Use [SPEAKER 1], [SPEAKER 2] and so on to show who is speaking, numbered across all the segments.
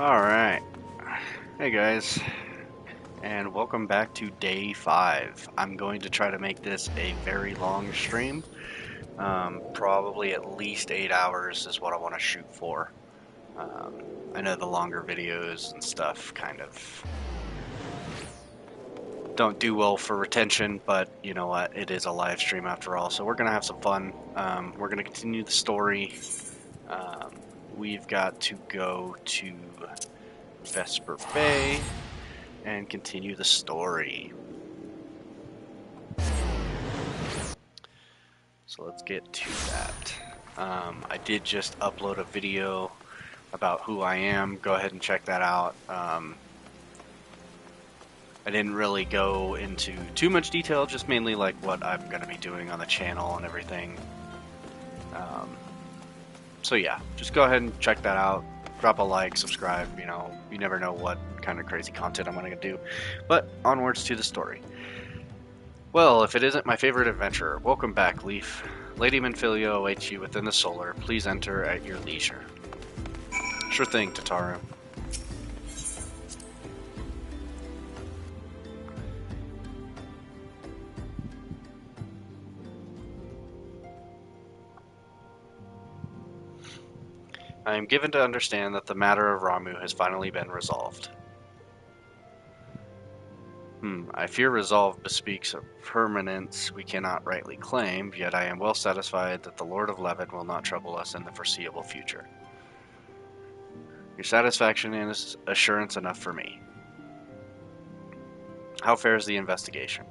[SPEAKER 1] Alright. Hey guys, and welcome back to day 5. I'm going to try to make this a very long stream. Probably at least 8 hours is what I want to shoot for. Um, I know the longer videos and stuff kind of don't do well for retention, but you know what? It is a live stream after all, so we're going to have some fun. We're going to continue the story. Um, we've got to go to Vesper Bay and continue the story. So let's get to that. I did just upload a video about who I am. Go ahead and check that out. I didn't really go into too much detail, just mainly like what I'm going to be doing on the channel and everything. So yeah, just go ahead and check that out. Drop a like, subscribe, you never know what kind of crazy content I'm going to do. But onwards to the story. Well, if it isn't my favorite adventurer, welcome back, Leaf. Lady Manfilio awaits you within the solar. Please enter at your leisure. Sure thing, Tataru. I am given to understand that the matter of Ramu has finally been resolved. I fear resolve bespeaks a permanence we cannot rightly claim, yet I am well satisfied that the Lord of Levin will not trouble us in the foreseeable future. Your satisfaction is assurance enough for me. How fares the investigation?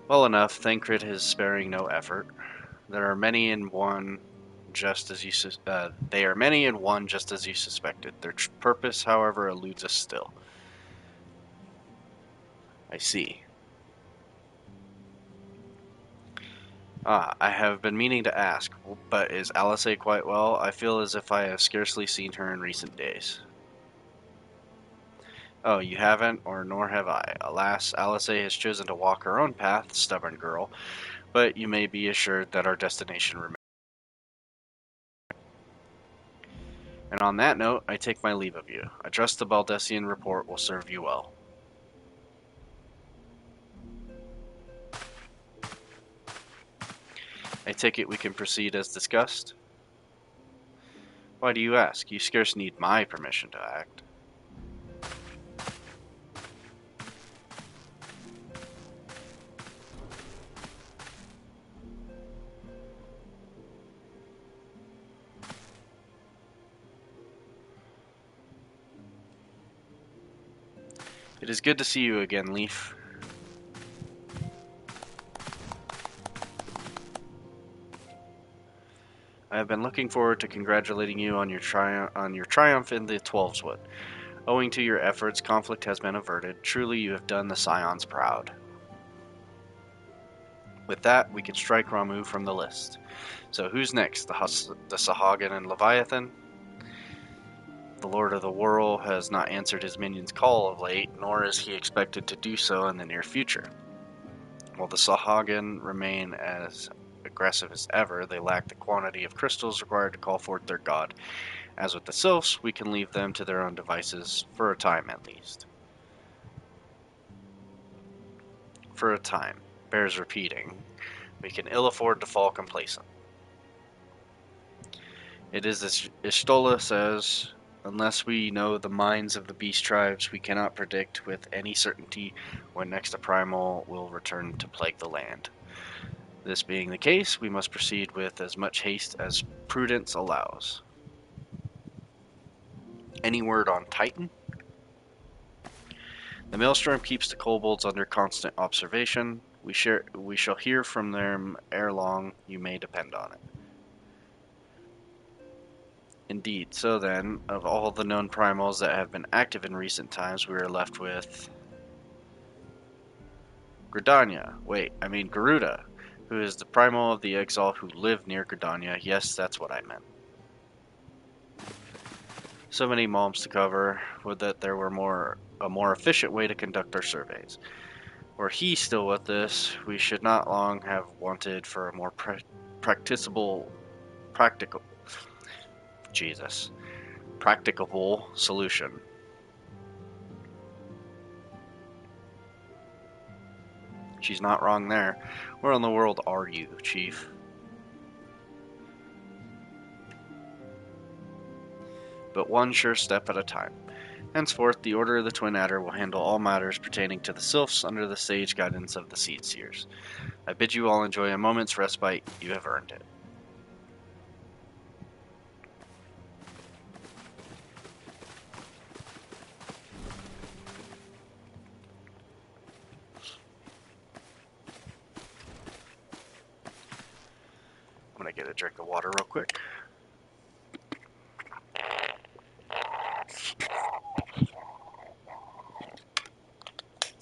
[SPEAKER 1] Well enough, Thancred is sparing no effort. There are many in one, just as you suspected. Their purpose, however, eludes us still. I see. I have been meaning to ask, but is Alice quite well? I feel as if I have scarcely seen her in recent days. Oh, you haven't, or nor have I. Alas, Alice has chosen to walk her own path, stubborn girl, but you may be assured that our destination remains. And on that note, I take my leave of you. I trust the Baldessian report will serve you well. I take it we can proceed as discussed? Why do you ask? You scarce need my permission to act. It is good to see you again, Leaf. I have been looking forward to congratulating you on your triumph in the Twelveswood. Owing to your efforts, conflict has been averted. Truly, you have done the Scions proud. With that, we can strike Ramu from the list. So who's next? The Sahagin and Leviathan? The Lord of the Whirl has not answered his minion's call of late, nor is he expected to do so in the near future. While the Sahagin remain as aggressive as ever, they lack the quantity of crystals required to call forth their god. As with the Sylphs, we can leave them to their own devices, for a time at least. For a time. Bears repeating. We can ill afford to fall complacent. It is as Ishtola says, unless we know the minds of the beast tribes, we cannot predict with any certainty when next a primal will return to plague the land. This being the case, we must proceed with as much haste as prudence allows. Any word on Titan? The Maelstrom keeps the kobolds under constant observation. We shall hear from them ere long, you may depend on it. Indeed, so then, of all the known primals that have been active in recent times, we are left with Garuda, who is the primal of the exile who lived near Gridania. Yes, that's what I meant. So many malms to cover, would that there were a more efficient way to conduct our surveys. Were he still with us, we should not long have wanted for a more practical practicable solution. She's not wrong there. Where in the world are you, Chief? But one sure step at a time. Henceforth, the Order of the Twin Adder will handle all matters pertaining to the Sylphs under the sage guidance of the Seed Seers. I bid you all enjoy a moment's respite. You have earned it. I'm gonna get a drink of water real quick.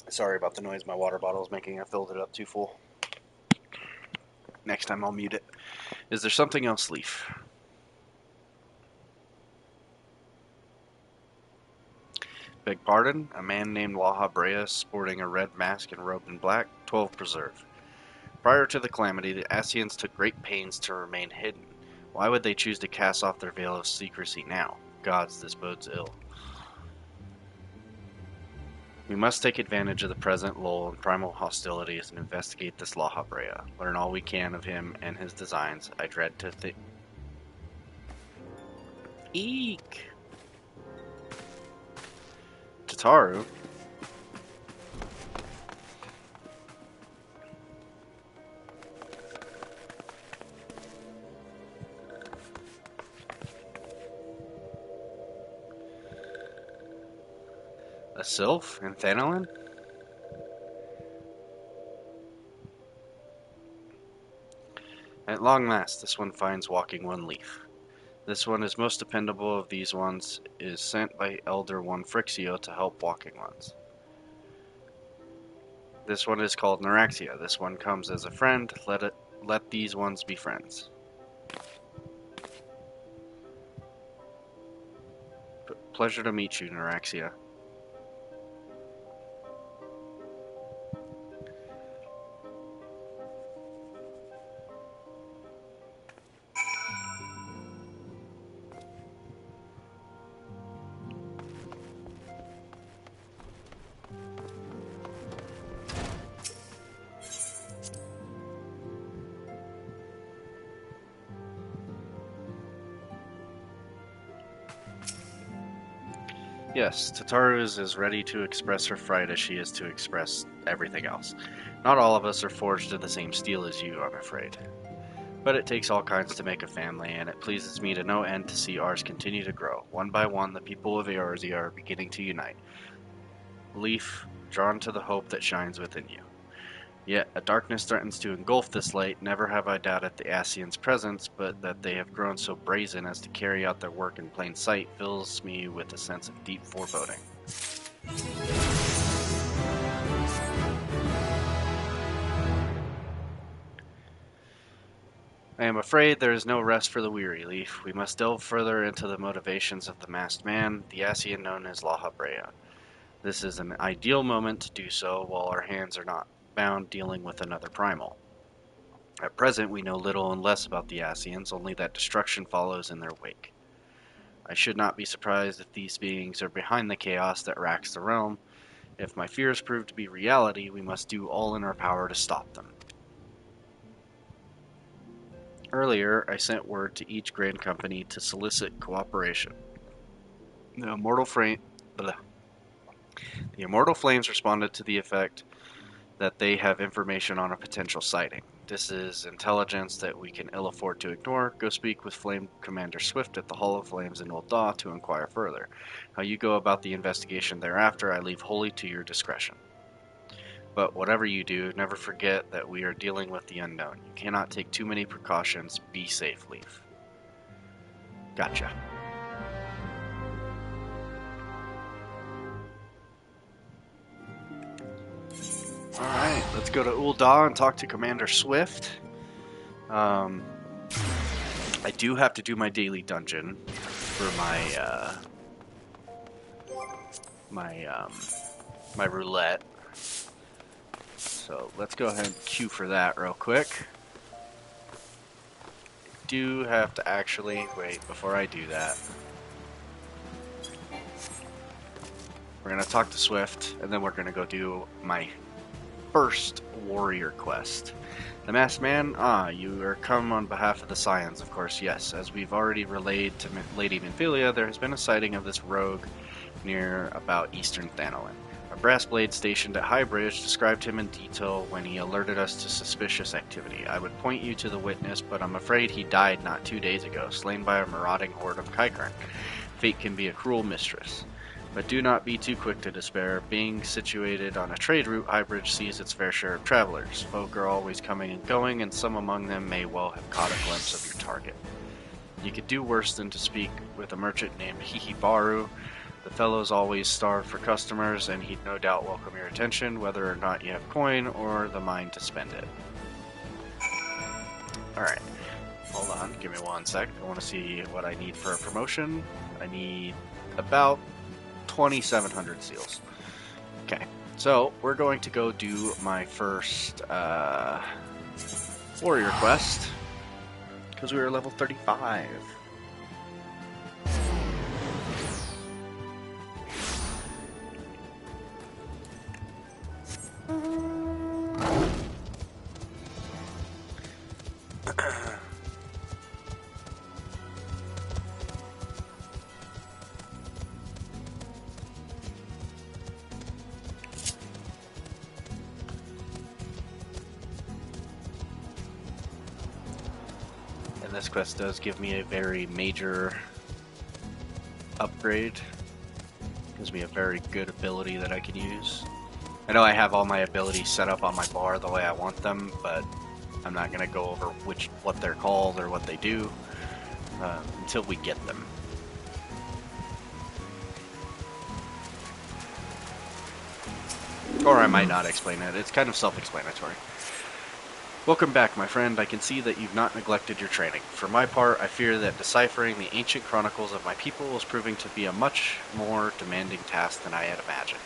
[SPEAKER 1] Sorry about the noise my water bottle is making. I filled it up too full. Next time I'll mute it. Is there something else, Leaf? Beg pardon? A man named Laha Brea, sporting a red mask and robed in black, 12 preserve. Prior to the calamity, the Ascians took great pains to remain hidden. Why would they choose to cast off their veil of secrecy now? Gods, this bodes ill. We must take advantage of the present lull in primal hostilities and investigate this Laha Brea. Learn all we can of him and his designs. I dread to think. Eek! Tataru? A sylph in Thanalin? At long last, this one finds walking one Leaf. This one is most dependable of these ones, is sent by Elder One Frixio to help walking ones. This one is called Neuraxia. This one comes as a friend. Let these ones be friends. Pleasure to meet you, Neuraxia. Yes, Tataru is as ready to express her fright as she is to express everything else. Not all of us are forged of the same steel as you, I'm afraid. But it takes all kinds to make a family, and it pleases me to no end to see ours continue to grow. One by one, the people of Eorzea are beginning to unite. Leaf, drawn to the hope that shines within you. Yet a darkness threatens to engulf this light. Never have I doubted the Ascians' presence, but that they have grown so brazen as to carry out their work in plain sight fills me with a sense of deep foreboding. I am afraid there is no rest for the weary, Leaf. We must delve further into the motivations of the masked man, the Ascian known as Laha Brea. This is an ideal moment to do so while our hands are not bound dealing with another primal. At present, we know little and less about the Ascians, only that destruction follows in their wake. I should not be surprised if these beings are behind the chaos that racks the realm. If my fears prove to be reality, we must do all in our power to stop them. Earlier, I sent word to each Grand Company to solicit cooperation. The Immortal Flames responded to the effect that they have information on a potential sighting. This is intelligence that we can ill afford to ignore. Go speak with Flame Commander Swift at the Hall of Flames in Ul'dah to inquire further. How you go about the investigation thereafter, I leave wholly to your discretion. But whatever you do, never forget that we are dealing with the unknown. You cannot take too many precautions. Be safe, Leaf. Gotcha. Alright, let's go to Ul'dah and talk to Commander Swift. I do have to do my daily dungeon for my roulette. So let's go ahead and queue for that real quick. I do have to actually wait before I do that. We're going to talk to Swift, and then we're going to go do my first warrior quest. The Masked Man, you are come on behalf of the Scions, of course, yes. As we've already relayed to Lady Minfilia, there has been a sighting of this rogue near about eastern Thanolin. A brass blade stationed at High Bridge described him in detail when he alerted us to suspicious activity. I would point you to the witness, but I'm afraid he died not 2 days ago, slain by a marauding horde of Kaikarn. Fate can be a cruel mistress. But do not be too quick to despair. Being situated on a trade route, Highbridge sees its fair share of travelers. Folk are always coming and going, and some among them may well have caught a glimpse of your target. You could do worse than to speak with a merchant named Hihibaru. The fellow's always starved for customers, and he'd no doubt welcome your attention, whether or not you have coin or the mind to spend it. Alright, hold on, give me 1 sec. I want to see what I need for a promotion. I need about 2,700 seals. Okay, so we're going to go do my first warrior quest because we are level 35. This quest does give me a very major upgrade. Gives me a very good ability that I can use. I know I have all my abilities set up on my bar the way I want them, but I'm not going to go over what they're called or what they do until we get them. Or I might not explain it. It's kind of self-explanatory. Welcome back, my friend. I can see that you've not neglected your training. For my part, I fear that deciphering the ancient chronicles of my people is proving to be a much more demanding task than I had imagined.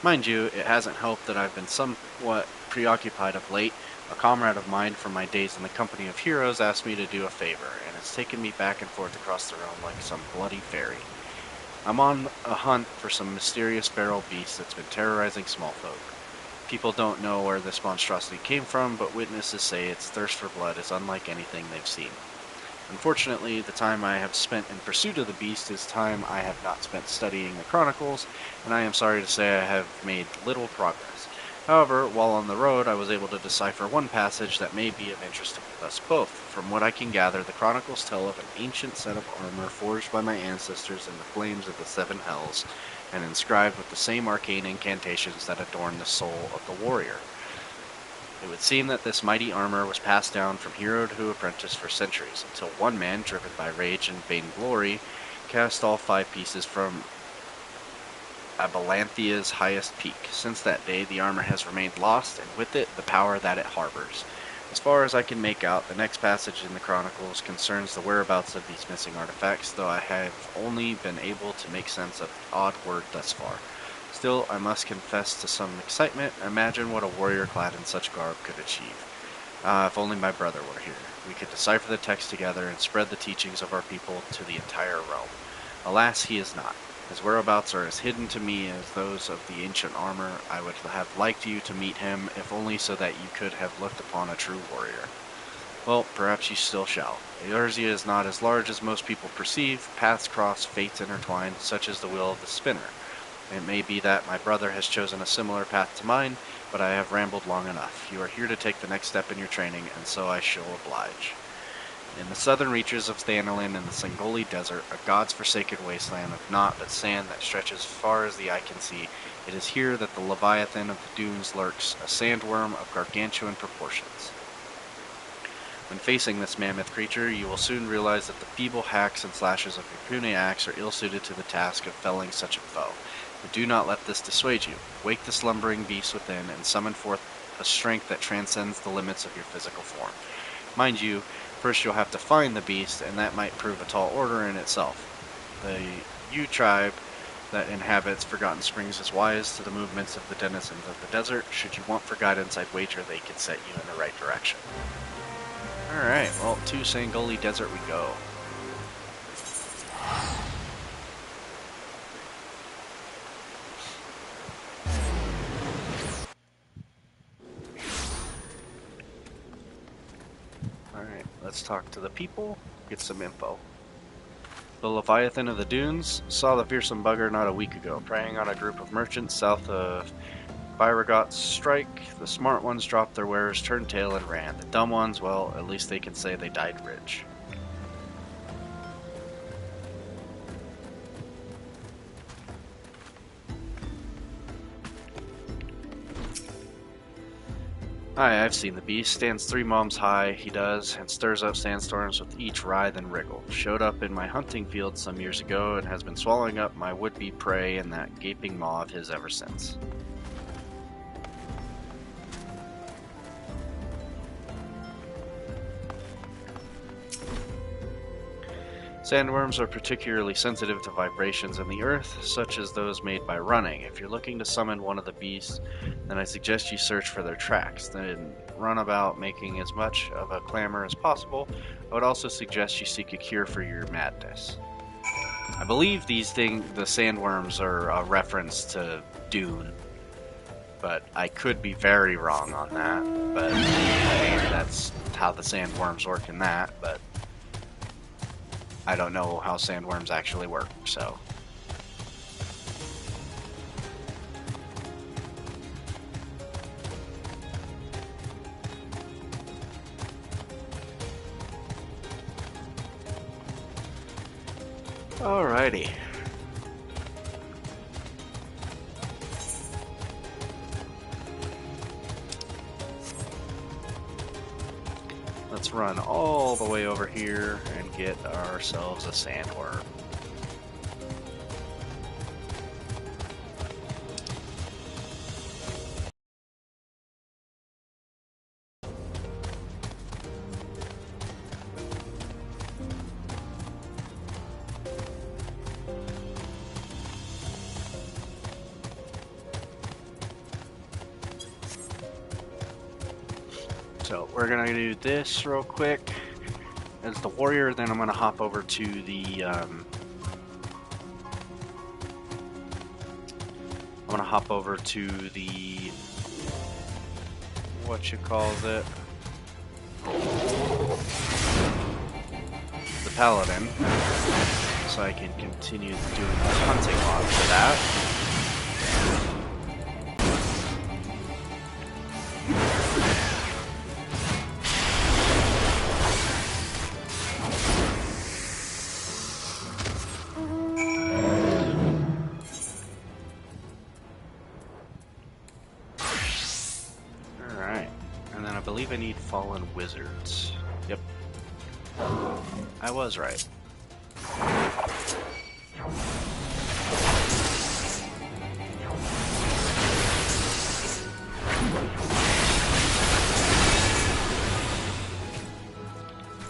[SPEAKER 1] Mind you, it hasn't helped that I've been somewhat preoccupied of late. A comrade of mine from my days in the company of heroes asked me to do a favor, and it's taken me back and forth across the realm like some bloody fairy. I'm on a hunt for some mysterious feral beast that's been terrorizing small folk. People don't know where this monstrosity came from, but witnesses say its thirst for blood is unlike anything they've seen. Unfortunately, the time I have spent in pursuit of the beast is time I have not spent studying the chronicles, and I am sorry to say I have made little progress. However, while on the road, I was able to decipher one passage that may be of interest to us both. From what I can gather, the chronicles tell of an ancient set of armor forged by my ancestors in the flames of the Seven Hells, and inscribed with the same arcane incantations that adorn the soul of the warrior. It would seem that this mighty armor was passed down from hero to apprentice for centuries, until one man, driven by rage and vainglory, cast all 5 pieces from Abalanthia's highest peak. Since that day, the armor has remained lost, and with it, the power that it harbors. As far as I can make out, the next passage in the Chronicles concerns the whereabouts of these missing artifacts, though I have only been able to make sense of the odd word thus far. Still, I must confess to some excitement. Imagine what a warrior clad in such garb could achieve. If only my brother were here. We could decipher the text together and spread the teachings of our people to the entire realm. Alas, he is not. His whereabouts are as hidden to me as those of the ancient armor. I would have liked you to meet him, if only so that you could have looked upon a true warrior. Well, perhaps you still shall. Eorzea is not as large as most people perceive. Paths cross, fates intertwine, such is the wheel of the spinner. It may be that my brother has chosen a similar path to mine, but I have rambled long enough. You are here to take the next step in your training, and so I shall oblige. In the southern reaches of Thanolin and the Sangoli Desert, a god's forsaken wasteland of naught but sand that stretches as far as the eye can see, it is here that the Leviathan of the dunes lurks, a sandworm of gargantuan proportions. When facing this mammoth creature, you will soon realize that the feeble hacks and slashes of your puny axe are ill-suited to the task of felling such a foe. But do not let this dissuade you. Wake the slumbering beast within and summon forth a strength that transcends the limits of your physical form. Mind you, first you'll have to find the beast, and that might prove a tall order in itself. The Yu tribe that inhabits Forgotten Springs is wise to the movements of the denizens of the desert. Should you want for guidance, I'd wager they could set you in the right direction. Alright, well, to Sangoli Desert we go. let's talk to the people, get some info. The Leviathan of the Dunes saw the fearsome bugger not a week ago, preying on a group of merchants south of Byragot's strike. The smart ones dropped their wares, turned tail, and ran. The dumb ones, well, at least they can say they died rich. Aye, I've seen the beast. Stands 3 moms high, he does, and stirs up sandstorms with each writhe and wriggle. Showed up in my hunting field some years ago and has been swallowing up my would-be prey in that gaping maw of his ever since. Sandworms are particularly sensitive to vibrations in the earth, such as those made by running. If you're looking to summon one of the beasts, then I suggest you search for their tracks, then run about making as much of a clamor as possible. I would also suggest you seek a cure for your madness. I believe the sandworms are a reference to Dune, but I could be very wrong on that, but that's how the sandworms work in that, but I don't know how sandworms actually work, so. Alrighty. Let's run all the way over here and get ourselves a sandworm. So we're gonna do this real quick as the warrior, then I'm gonna hop over to the what you calls it, the paladin, so I can continue doing the hunting log for that. I believe I need fallen wizards. Yep. I was right.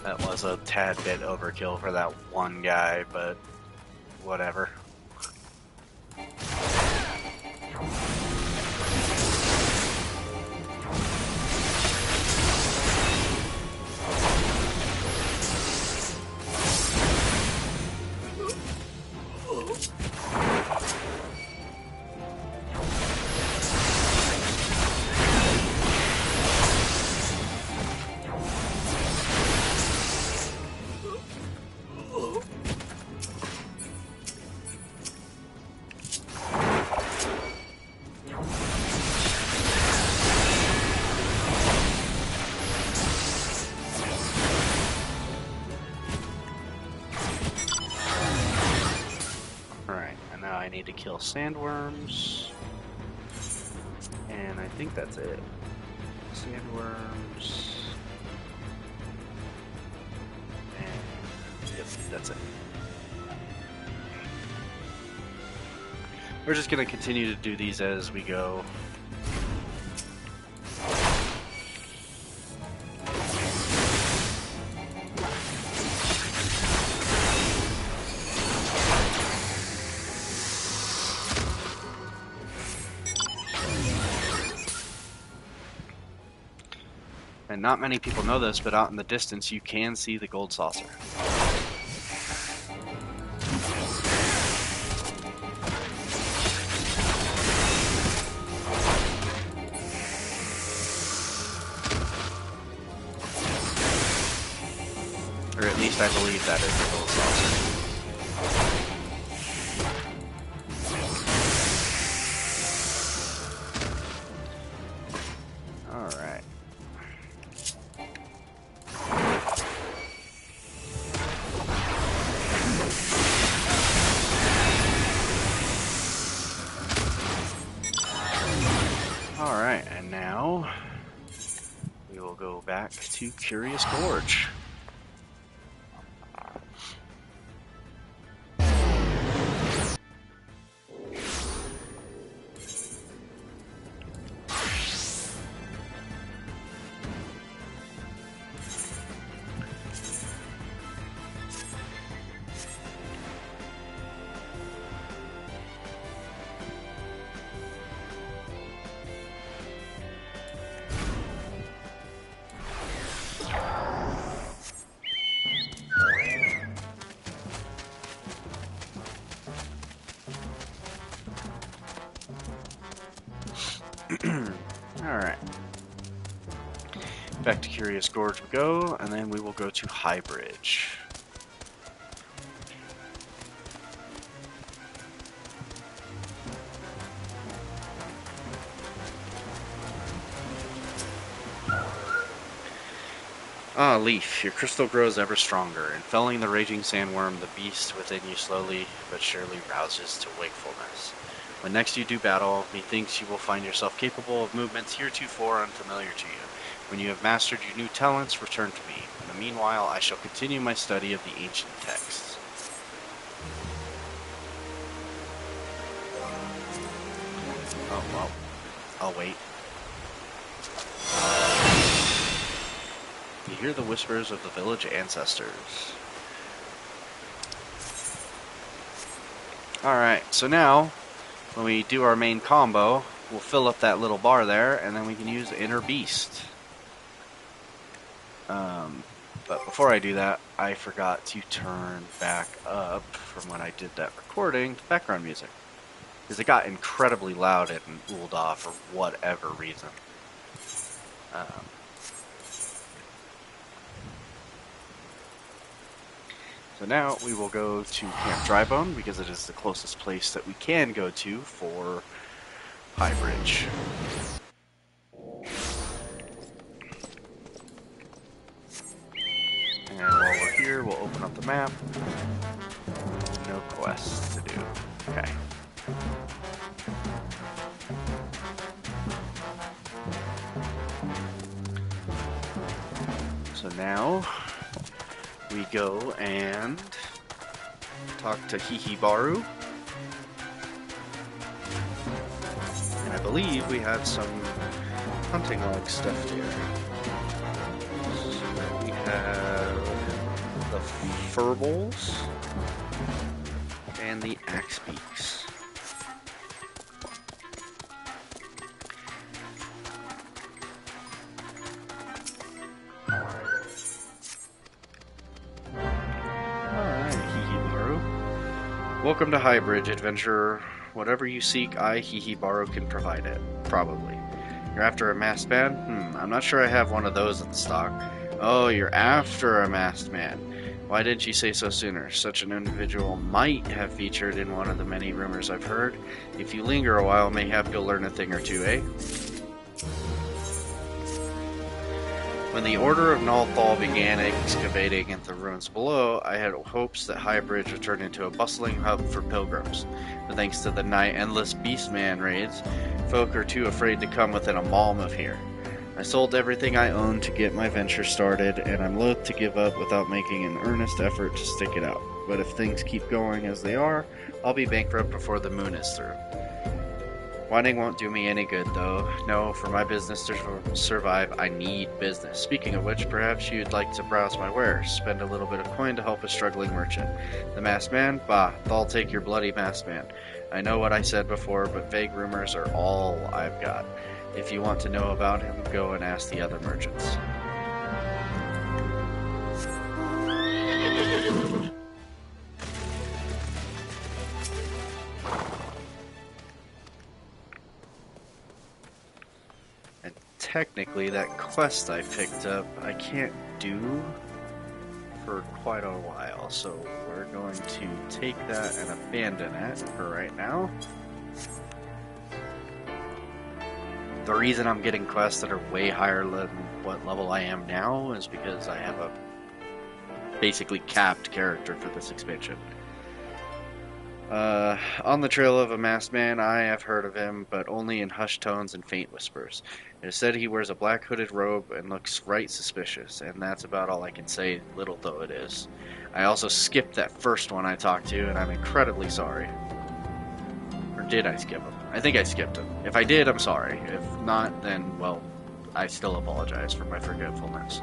[SPEAKER 1] That was a tad bit overkill for that one guy, but whatever. I need to kill sandworms, and I think that's it. Sandworms, and yep, that's it. We're just going to continue to do these as we go. And not many people know this, but out in the distance you can see the gold saucer. least I believe that is the little saucer. Alright. Alright, and now we will go back to Curious Gorge. Alright. Back to Curious Gorge we go, and then we will go to High Bridge. Ah, Leaf, your crystal grows ever stronger, and felling the raging sandworm, the beast within you slowly but surely rouses to wakefulness. When next you do battle, methinks you will find yourself capable of movements heretofore unfamiliar to you. When you have mastered your new talents, return to me. In the meanwhile, I shall continue my study of the ancient texts. Oh, well, I'll wait. You hear the whispers of the village ancestors. Alright, so now, when we do our main combo, we'll fill up that little bar there, and then we can use Inner Beast. But before I do that, I forgot to turn back up from when I did that recording to background music. Because it got incredibly loud in Ul'dah for whatever reason. So now we will go to Camp Drybone because it is the closest place that we can go to for High Bridge. And while we're here, we'll open up the map. No quests to do. Okay. So now we go and talk to Hihibaru. And I believe we have some hunting log stuff here. So we have the furballs and the axe beaks. Welcome to High Bridge, adventurer. Whatever you seek, I, Hihibaru, can provide it. Probably. You're after a masked man? I'm not sure I have one of those in stock. Oh, you're after a masked man. Why didn't you say so sooner? Such an individual might have featured in one of the many rumors I've heard. If you linger a while, mayhap you'll learn a thing or two, eh? When the Order of Nalthal began excavating in the ruins below, I had hopes that High Bridge would turn into a bustling hub for pilgrims. But thanks to the nigh endless Beastman raids, folk are too afraid to come within a malm of here. I sold everything I owned to get my venture started, and I'm loath to give up without making an earnest effort to stick it out. But if things keep going as they are, I'll be bankrupt before the moon is through. Whining won't do me any good, though. No, for my business to survive, I need business. Speaking of which, perhaps you'd like to browse my wares. Spend a little bit of coin to help a struggling merchant. The masked man? Bah, I'll take your bloody masked man. I know what I said before, but vague rumors are all I've got. If you want to know about him, go and ask the other merchants. Technically, that quest I picked up, I can't do for quite a while, so we're going to take that and abandon it for right now. The reason I'm getting quests that are way higher than what level I am now is because I have a basically capped character for this expansion. On the trail of a masked man, I have heard of him, but only in hushed tones and faint whispers. It is said he wears a black hooded robe and looks right suspicious, and that's about all I can say, little though it is. I also skipped that first one I talked to, and I'm incredibly sorry. Or did I skip him? I think I skipped him. If I did, I'm sorry. If not, then, well, I still apologize for my forgetfulness.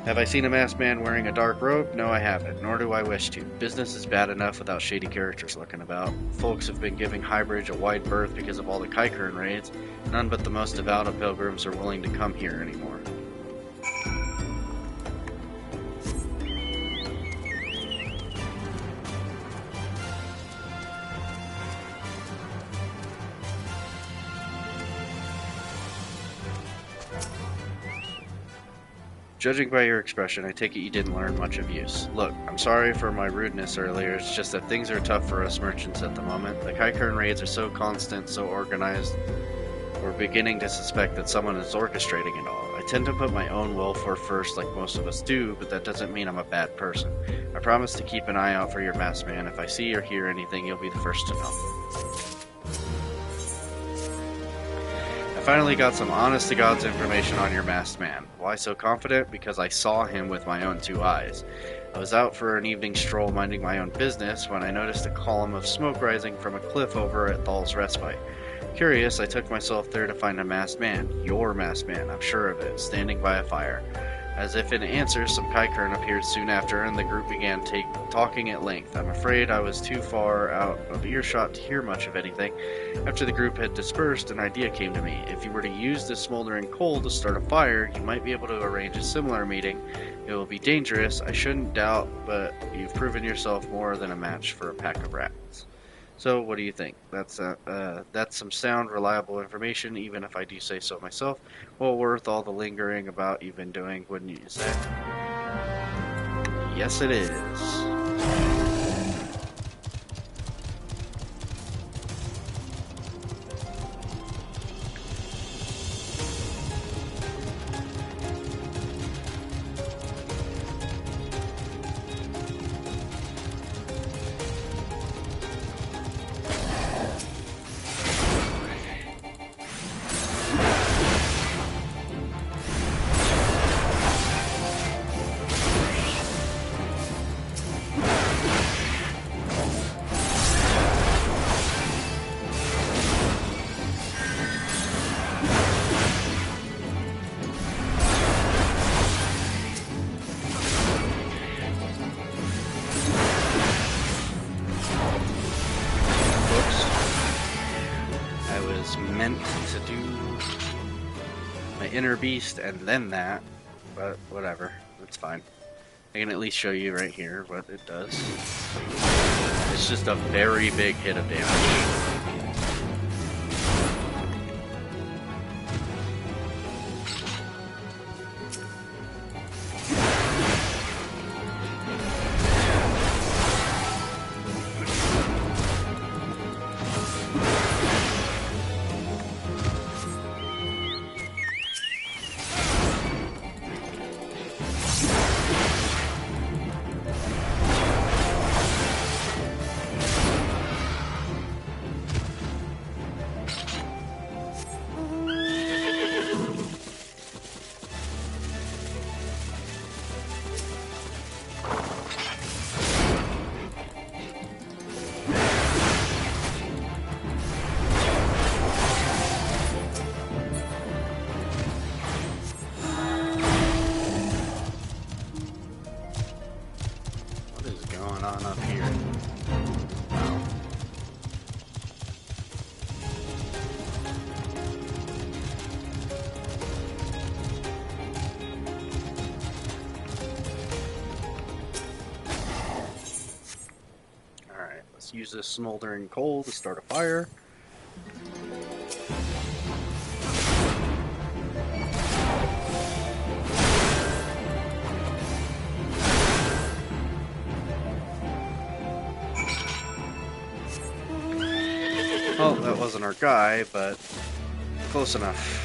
[SPEAKER 1] Have I seen a masked man wearing a dark robe? No, I haven't, nor do I wish to. Business is bad enough without shady characters looking about. Folks have been giving Highbridge a wide berth because of all the Kaikern raids. None but the most devout of pilgrims are willing to come here anymore. Judging by your expression, I take it you didn't learn much of use. Look, I'm sorry for my rudeness earlier, it's just that things are tough for us merchants at the moment. The Kaikern raids are so constant, so organized, we're beginning to suspect that someone is orchestrating it all. I tend to put my own welfare first like most of us do, but that doesn't mean I'm a bad person. I promise to keep an eye out for your masked man. If I see or hear anything, you'll be the first to know. I finally got some honest-to-God's information on your masked man. Why so confident? Because I saw him with my own two eyes. I was out for an evening stroll minding my own business when I noticed a column of smoke rising from a cliff over at Thal's Respite. Curious, I took myself there to find a masked man. Your masked man, I'm sure of it, standing by a fire. As if in answer, some Kaikern appeared soon after, and the group began talking at length. I'm afraid I was too far out of earshot to hear much of anything. After the group had dispersed, an idea came to me. If you were to use this smoldering coal to start a fire, you might be able to arrange a similar meeting. It will be dangerous, I shouldn't doubt, but you've proven yourself more than a match for a pack of rats. So, what do you think? That's some sound, reliable information, even if I do say so myself. Well worth all the lingering about you've been doing, wouldn't you say? Yes, it is. To do my inner beast and then that, but whatever, it's fine. I can at least show you right here what it does. It's just a very big hit of damage. Up here. Wow. Alright, let's use this smoldering coal to start a fire. Well, that wasn't our guy, but close enough.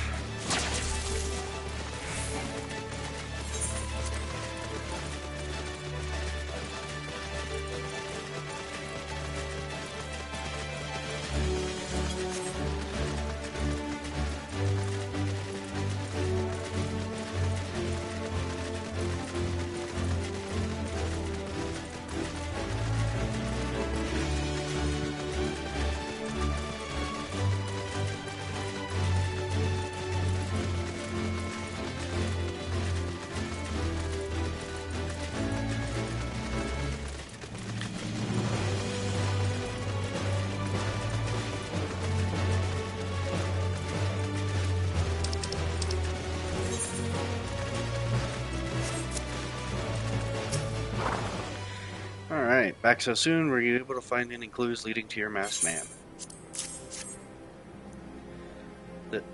[SPEAKER 1] Alright, back so soon, were you able to find any clues leading to your masked man?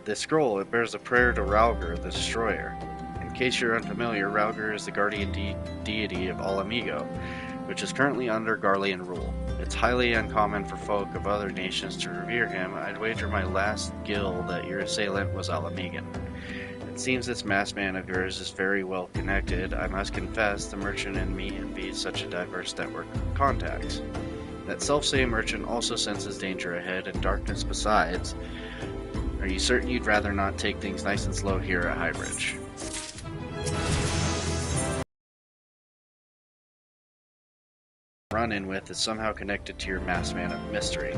[SPEAKER 1] The scroll, it bears a prayer to Ralger, the Destroyer. In case you're unfamiliar, Ralger is the guardian deity of Alamigo, which is currently under Garlean rule. It's highly uncommon for folk of other nations to revere him. I'd wager my last gill that your assailant was Alamigan. It seems this masked man of yours is very well connected. I must confess, the merchant and me envy such a diverse network of contacts. That self-same merchant also senses danger ahead and darkness besides. Are you certain you'd rather not take things nice and slow here at Highbridge? Run-in with is somehow connected to your masked man of mystery.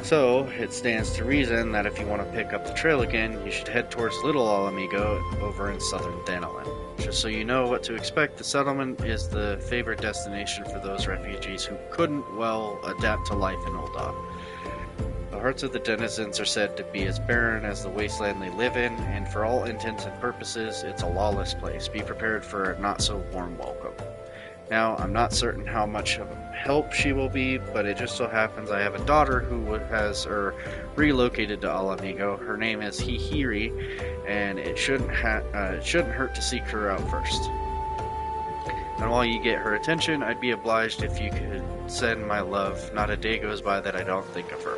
[SPEAKER 1] So, it stands to reason that if you want to pick up the trail again, you should head towards Little Alamigo over in southern Thanalan. Just so you know what to expect, the settlement is the favored destination for those refugees who couldn't, well, adapt to life in Ul'dah. The hearts of the denizens are said to be as barren as the wasteland they live in, and for all intents and purposes, it's a lawless place. Be prepared for a not-so-warm welcome. Now, I'm not certain how much of help she will be, but it just so happens I have a daughter who has relocated to Alamigo. Her name is Hihiri, and it shouldn't hurt to seek her out first. And while you get her attention, I'd be obliged if you could send my love. Not a day goes by that I don't think of her.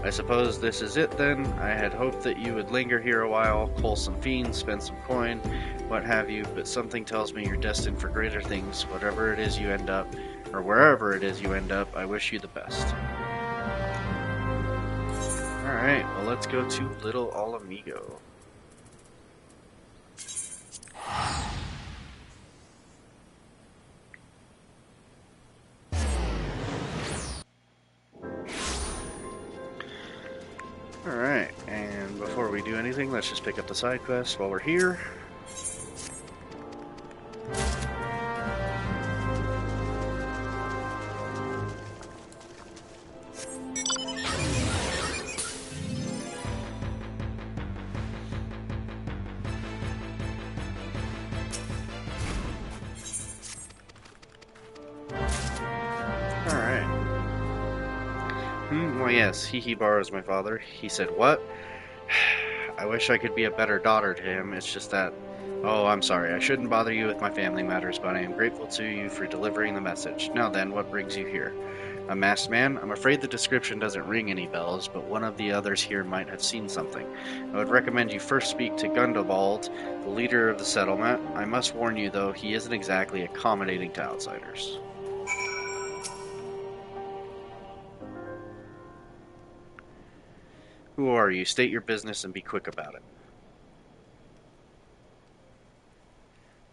[SPEAKER 1] I suppose this is it then. I had hoped that you would linger here a while, cull some fiends, spend some coin, what have you, but something tells me you're destined for greater things. Whatever it is you end up, or wherever it is you end up, I wish you the best. Alright, well let's go to Little Alamigo. Alright, and before we do anything, let's just pick up the side quest while we're here. Well, yes, Hihibar is my father. He said, what? I wish I could be a better daughter to him. It's just that... Oh, I'm sorry. I shouldn't bother you with my family matters, but I am grateful to you for delivering the message. Now then, what brings you here? A masked man? I'm afraid the description doesn't ring any bells, but one of the others here might have seen something. I would recommend you first speak to Gundobald, the leader of the settlement. I must warn you, though, he isn't exactly accommodating to outsiders. Who are you? State your business and be quick about it.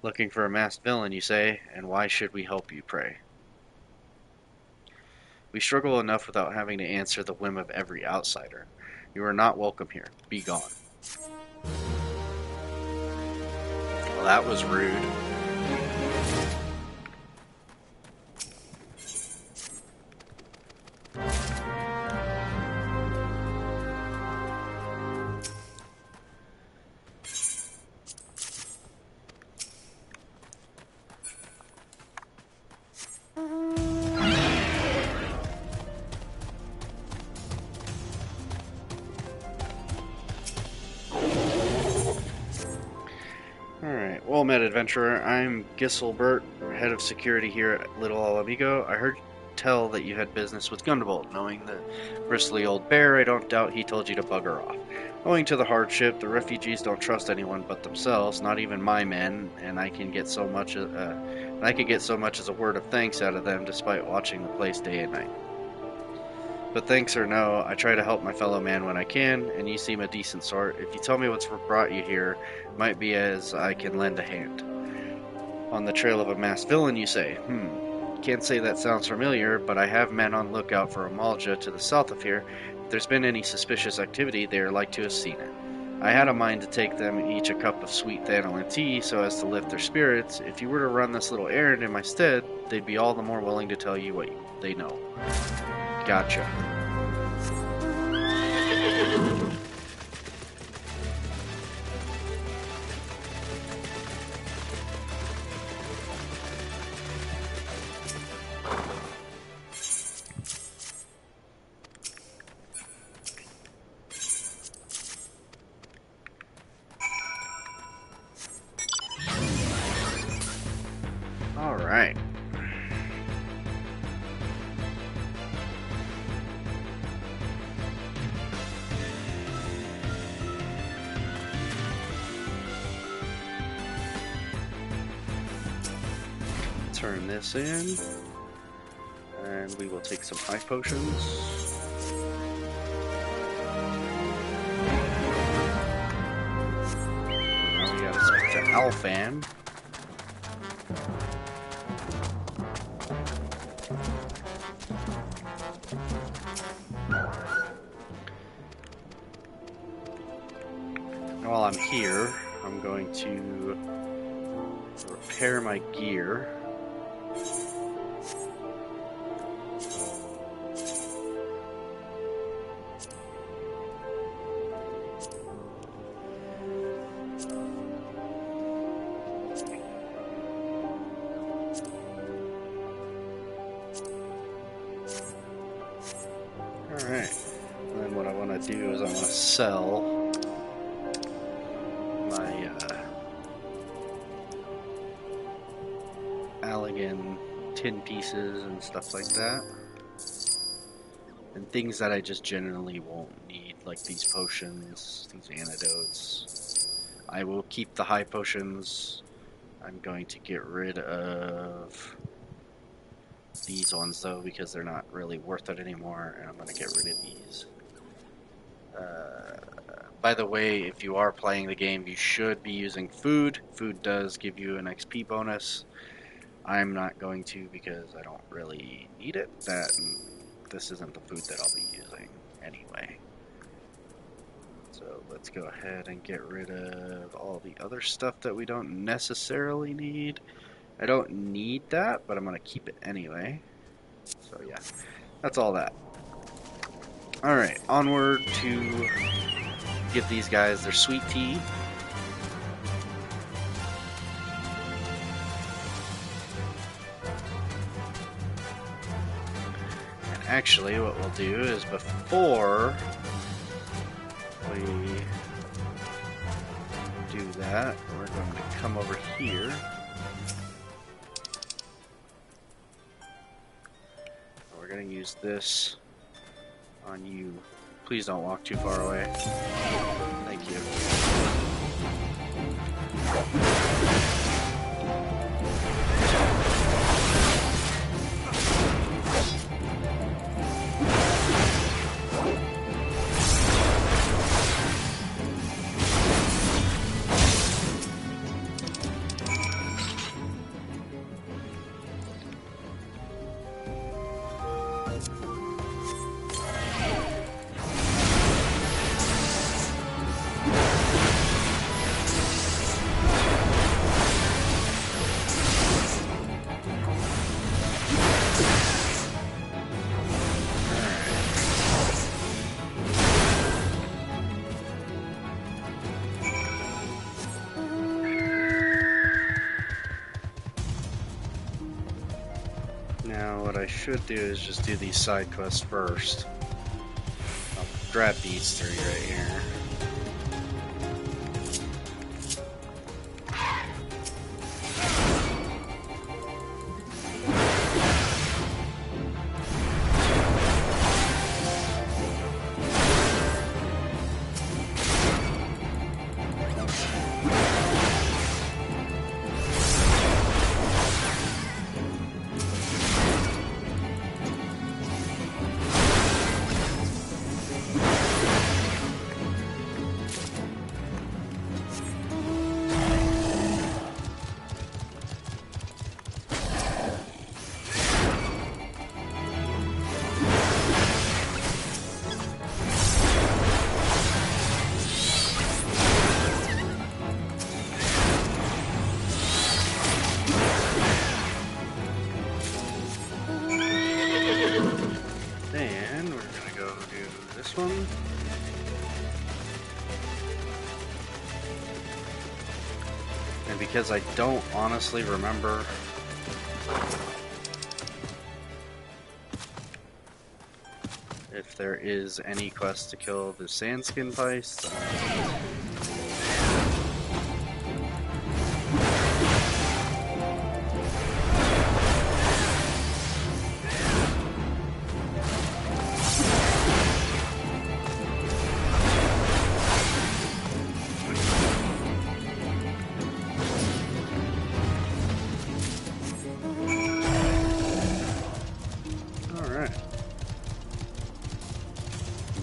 [SPEAKER 1] Looking for a masked villain, you say? And why should we help you, pray? We struggle enough without having to answer the whim of every outsider. You are not welcome here. Be gone. Well, that was rude. Alright, well met, adventurer. I'm Giselbert, head of security here at Little Alamigo. I heard tell that you had business with Gundebolt. Knowing the bristly old bear, I don't doubt he told you to bugger off. Owing to the hardship, the refugees don't trust anyone but themselves, not even my men, and I could get so much as a word of thanks out of them despite watching the place day and night. But thanks or no, I try to help my fellow man when I can, and you seem a decent sort. If you tell me what's brought you here, might be as I can lend a hand. On the trail of a masked villain, you say. Can't say that sounds familiar, but I have men on lookout for Amalja to the south of here. If there's been any suspicious activity, they are like to have seen it. I had a mind to take them each a cup of sweet thanalan tea so as to lift their spirits. If you were to run this little errand in my stead, they'd be all the more willing to tell you what they know. Gotcha. Alright. Turn this in, and we will take some high potions. Now we gotta switch to Alfan. While I'm here, I'm going to repair my gear. Alright, and then what I want to do is I want to sell my Allegan tin pieces and stuff like that. And things that I just generally won't need, like these potions, these antidotes. I will keep the high potions. I'm going to get rid of these ones though, because they're not really worth it anymore, and I'm going to get rid of these. By the way, if you are playing the game, you should be using food. Food does give you an XP bonus. I'm not going to because I don't really need it. This isn't the food that I'll be using anyway. So let's go ahead and get rid of all the other stuff that we don't necessarily need. I don't need that, but I'm going to keep it anyway. So yeah, that's all that. Alright, onward to give these guys their sweet tea. And actually what we'll do is before we do that, we're going to come over here. We're going to use this on you. Please don't walk too far away. Thank you. Now what I should do is just do these side quests first. I'll grab these three right here. do this one. And because I don't honestly remember if there is any quest to kill the Sandskin Beist,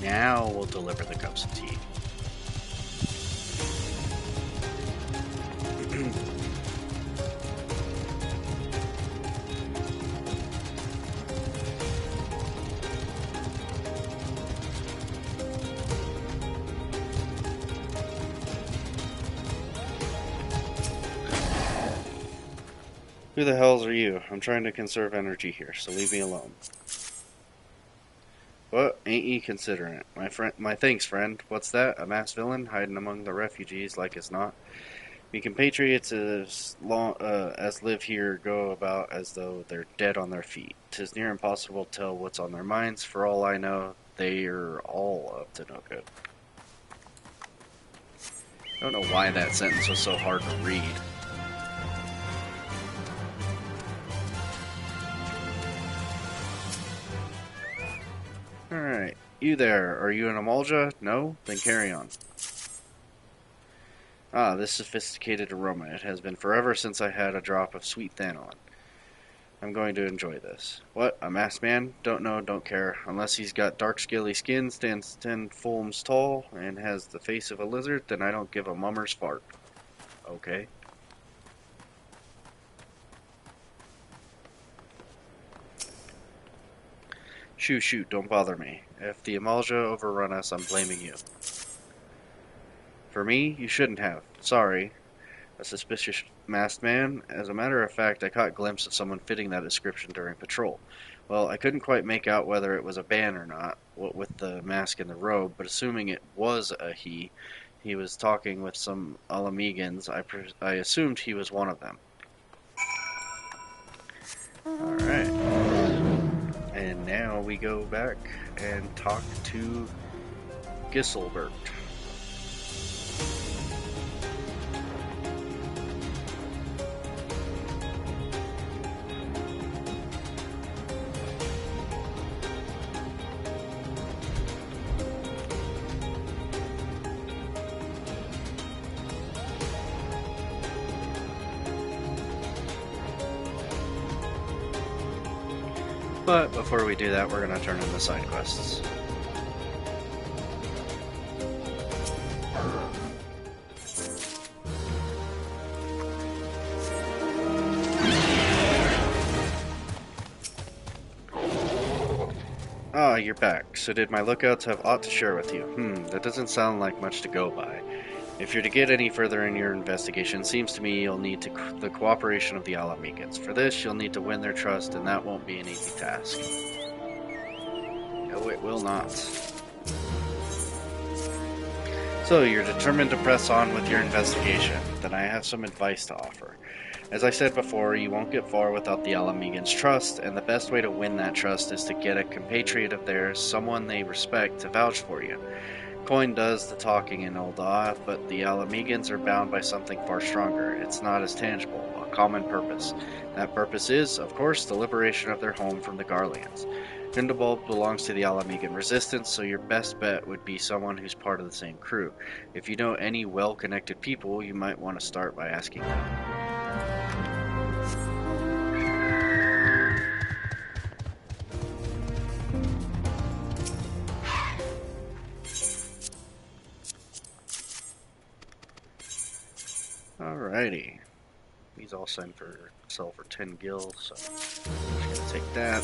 [SPEAKER 1] now we'll deliver the cups of tea. Who the hells are you? I'm trying to conserve energy here, so leave me alone. What? Ain't ye considering it? My thanks, friend. What's that? A masked villain hiding among the refugees like as not? Me compatriots as live here go about as though they're dead on their feet. 'Tis near impossible to tell what's on their minds. For all I know, they're all up to no good. I don't know why that sentence was so hard to read. Alright, you there, are you an Amalja? No? Then carry on. Ah, this sophisticated aroma. It has been forever since I had a drop of sweet Thanon. I'm going to enjoy this. What? A masked man? Don't know, don't care. Unless he's got dark scaly skin, stands 10 fulms tall, and has the face of a lizard, then I don't give a mummer's fart. Okay. Shoot, don't bother me. If the Amalja overrun us, I'm blaming you. For me, you shouldn't have. Sorry. A suspicious masked man? As a matter of fact, I caught a glimpse of someone fitting that description during patrol. Well, I couldn't quite make out whether it was a ban or not, what with the mask and the robe, but assuming it was a he was talking with some Alamegans. I assumed he was one of them. Alright. And now we go back and talk to Giselbert. But before we do that, we're going to turn in the side quests. Ah, you're back. So did my lookouts have aught to share with you? That doesn't sound like much to go by. If you're to get any further in your investigation, it seems to me you'll need the cooperation of the Alamegans. For this, you'll need to win their trust, and that won't be an easy task. No, it will not. So, you're determined to press on with your investigation. Then I have some advice to offer. As I said before, you won't get far without the Alamegans' trust, and the best way to win that trust is to get a compatriot of theirs, someone they respect, to vouch for you. Coin does the talking in Ul'dah, but the Alamegans are bound by something far stronger. It's not as tangible, a common purpose. That purpose is, of course, the liberation of their home from the Garleans. Grindelwald belongs to the Alamegan resistance, so your best bet would be someone who's part of the same crew. If you know any well-connected people, you might want to start by asking them. Alrighty. He's all sent for sell for 10 gil, so I'm just gonna take that.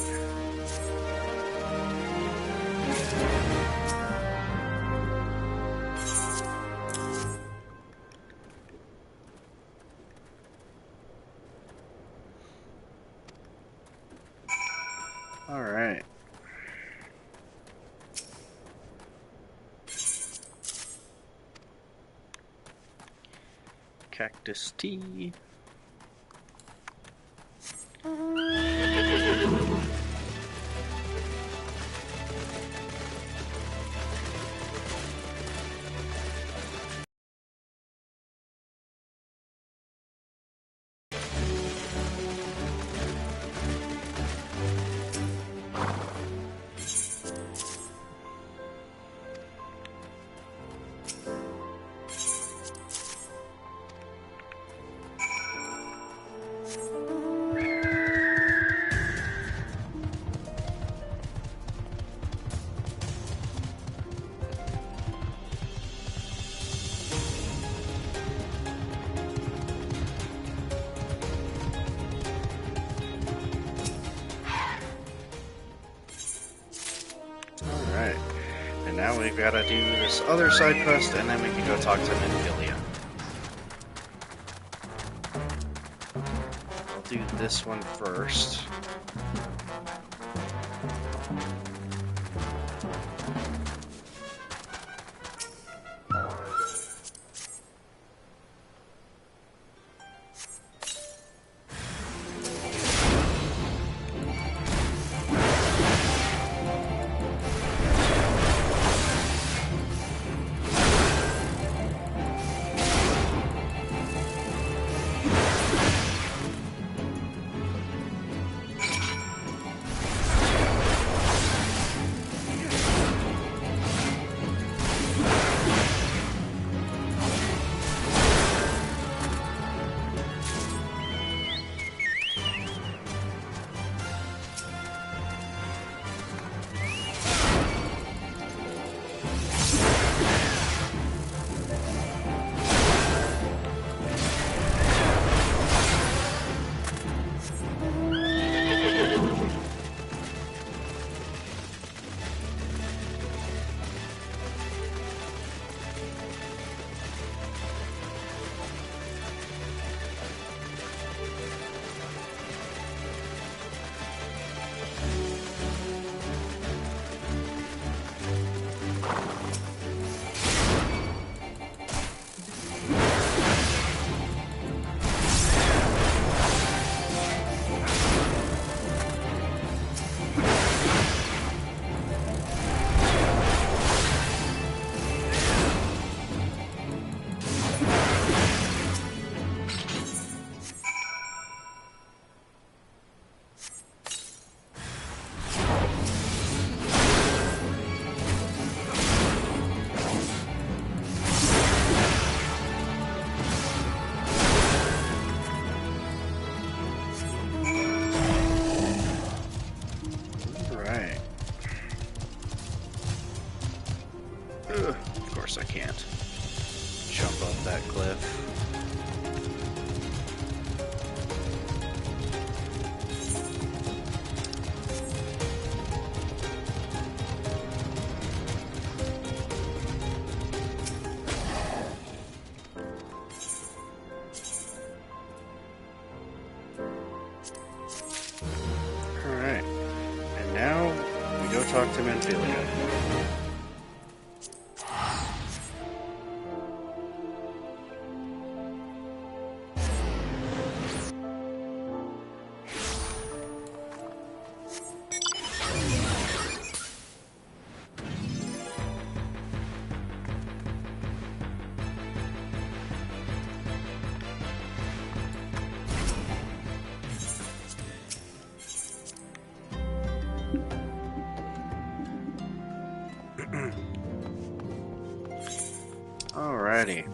[SPEAKER 1] Alright. cactus tea. Alright. And now we've got to do this other side quest, and then we can go talk to Minfilia. I'll do this one first. Of course I can't jump up that cliff. Alright, and now we go talk to Minfilia. Alrighty.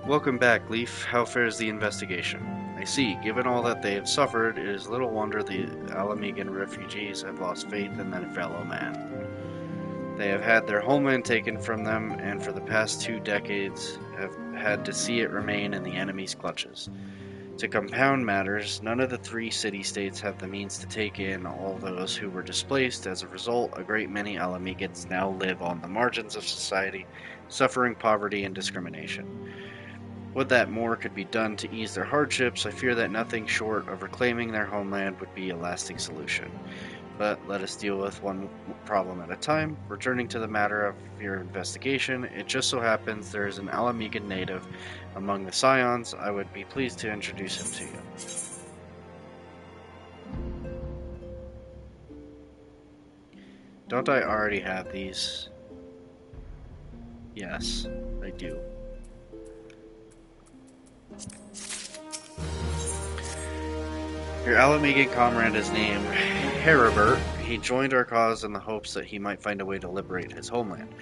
[SPEAKER 1] Welcome back, Leaf. How fares the investigation? I see. Given all that they have suffered, it is little wonder the Alamegan refugees have lost faith in their fellow man. They have had their homeland taken from them, and for the past 2 decades have had to see it remain in the enemy's clutches. To compound matters, none of the 3 city-states have the means to take in all those who were displaced. As a result, a great many Alamegans now live on the margins of society, suffering poverty and discrimination. Would that more could be done to ease their hardships, I fear that nothing short of reclaiming their homeland would be a lasting solution. But let us deal with one problem at a time. Returning to the matter of your investigation, it just so happens there is an Alamegan native among the Scions. I would be pleased to introduce him to you. Don't I already have these? Yes, I do. Your Alamegan comrade is named Heribert. He joined our cause in the hopes that he might find a way to liberate his homeland.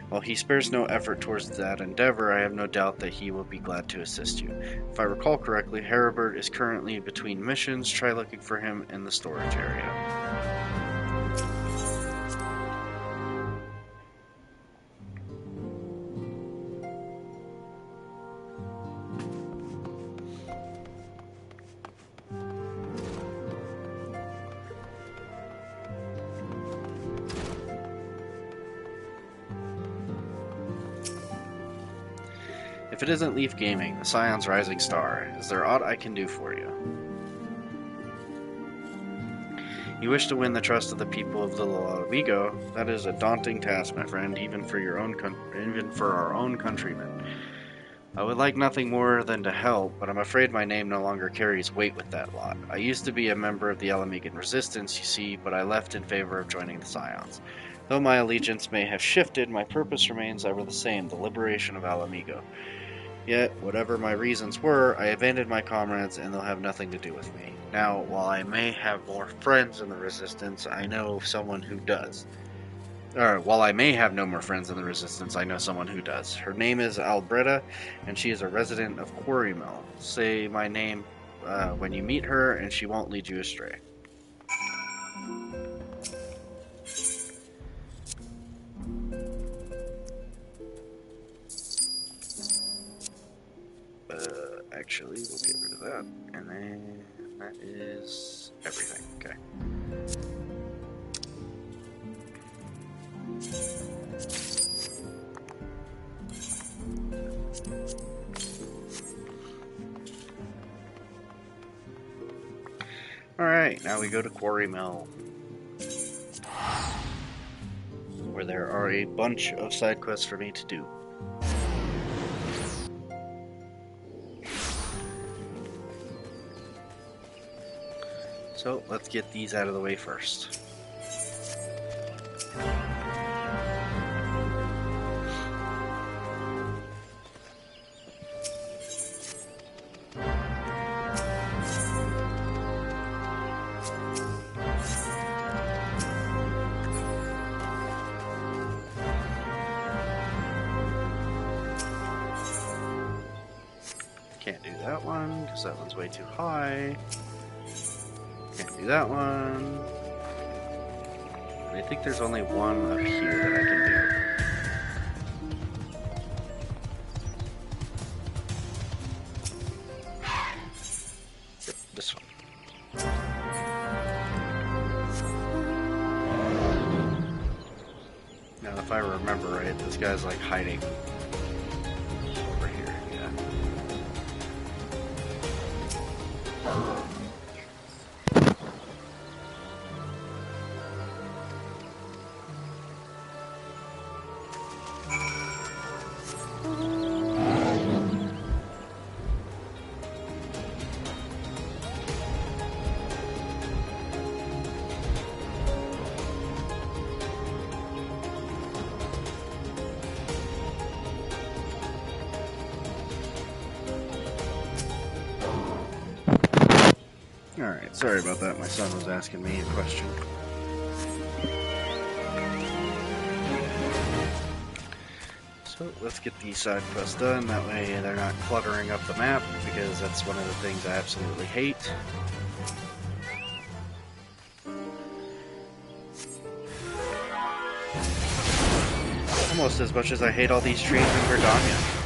[SPEAKER 1] While he spares no effort towards that endeavor, I have no doubt that he will be glad to assist you. If I recall correctly, Heribert is currently between missions. Try looking for him in the storage area. If it isn't Leaf Gaming, the Scion's rising star, is there aught I can do for you? You wish to win the trust of the people of Little Amigo? That is a daunting task, my friend, even for our own countrymen. I would like nothing more than to help, but I'm afraid my name no longer carries weight with that lot. I used to be a member of the Alamegan Resistance, you see, but I left in favor of joining the Scions. Though my allegiance may have shifted, my purpose remains ever the same, the liberation of Alamigo. Yet, whatever my reasons were, I abandoned my comrades and they'll have nothing to do with me. Now, while I may have more friends in the Resistance, I know someone who does. While I may have no more friends in the Resistance, I know someone who does. Her name is Albretta, and she is a resident of Quarry Mill. Say my name when you meet her, and she won't lead you astray. Actually, we'll get rid of that, and then that is everything. Okay. Alright, now we go to Quarry Mill, where there are a bunch of side quests for me to do. So, let's get these out of the way first. Can't do that one, because that one's way too high. Can't do that one. And I think there's only one up here that I can do. Yep, this one. Now, if I remember right, this guy's like hiding over here, yeah. Alright, sorry about that. My son was asking me a question. So let's get these side quests done. That way they're not cluttering up the map, because that's one of the things I absolutely hate. Almost as much as I hate all these trees in Verdania.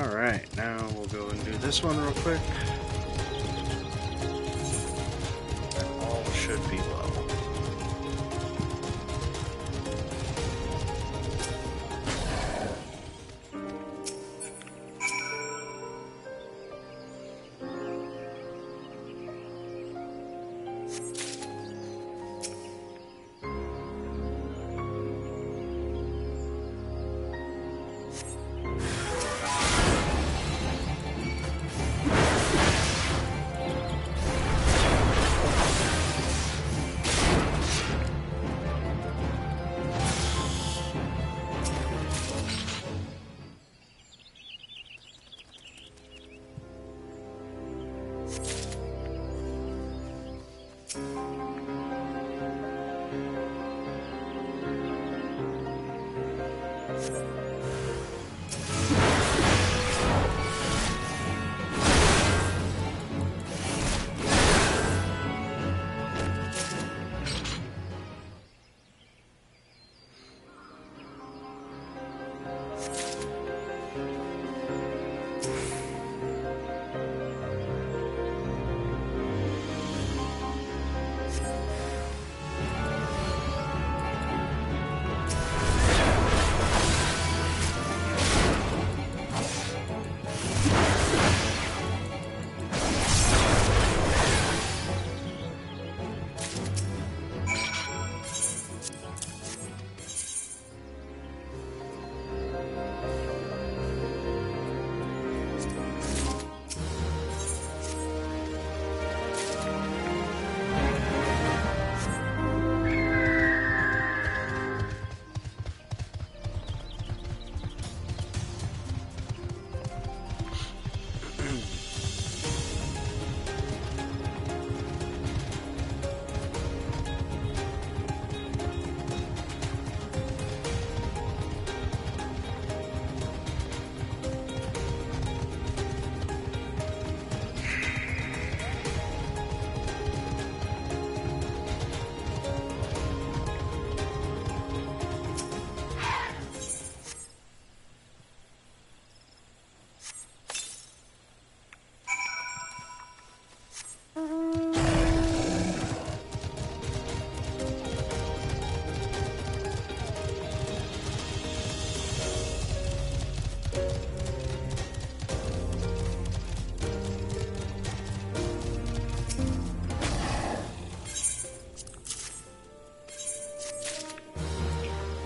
[SPEAKER 1] Alright, now we'll go and do this one real quick. And all should be well.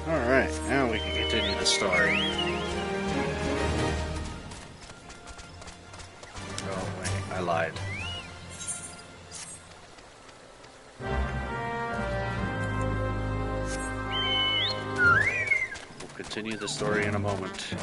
[SPEAKER 1] Alright, now we can continue the story. Oh, wait, I lied. We'll continue the story in a moment.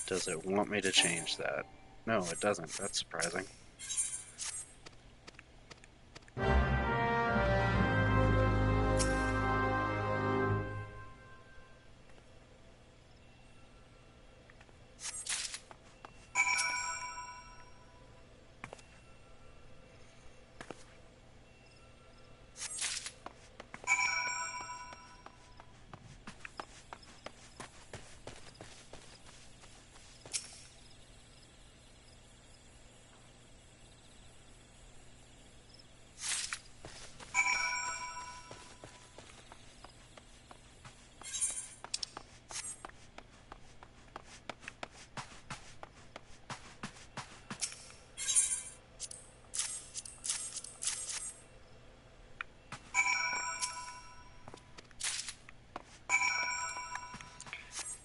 [SPEAKER 1] Does it want me to change that? No, it doesn't. That's surprising.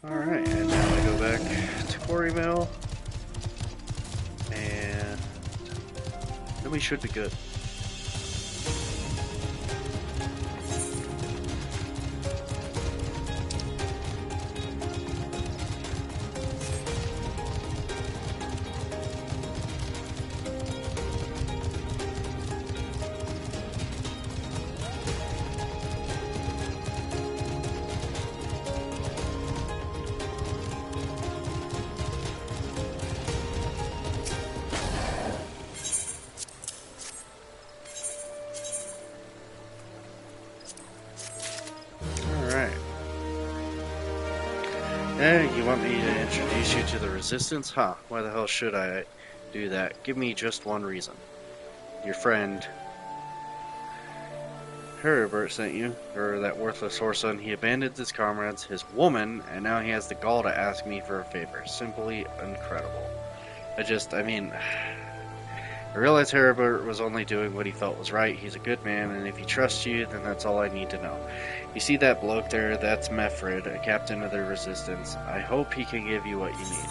[SPEAKER 1] Alright, and now we go back to Quarry Mill, and then we should be good. Eh, you want me to introduce you to the Resistance? Huh, why the hell should I do that? Give me just one reason. Your friend, Herbert sent you, or that worthless whoreson. He abandoned his comrades, his woman, and now he has the gall to ask me for a favor. Simply incredible. I realize Herbert was only doing what he felt was right. He's a good man, and if he trusts you, then that's all I need to know. You see that bloke there? That's Meffred, a captain of the Resistance. I hope he can give you what you need.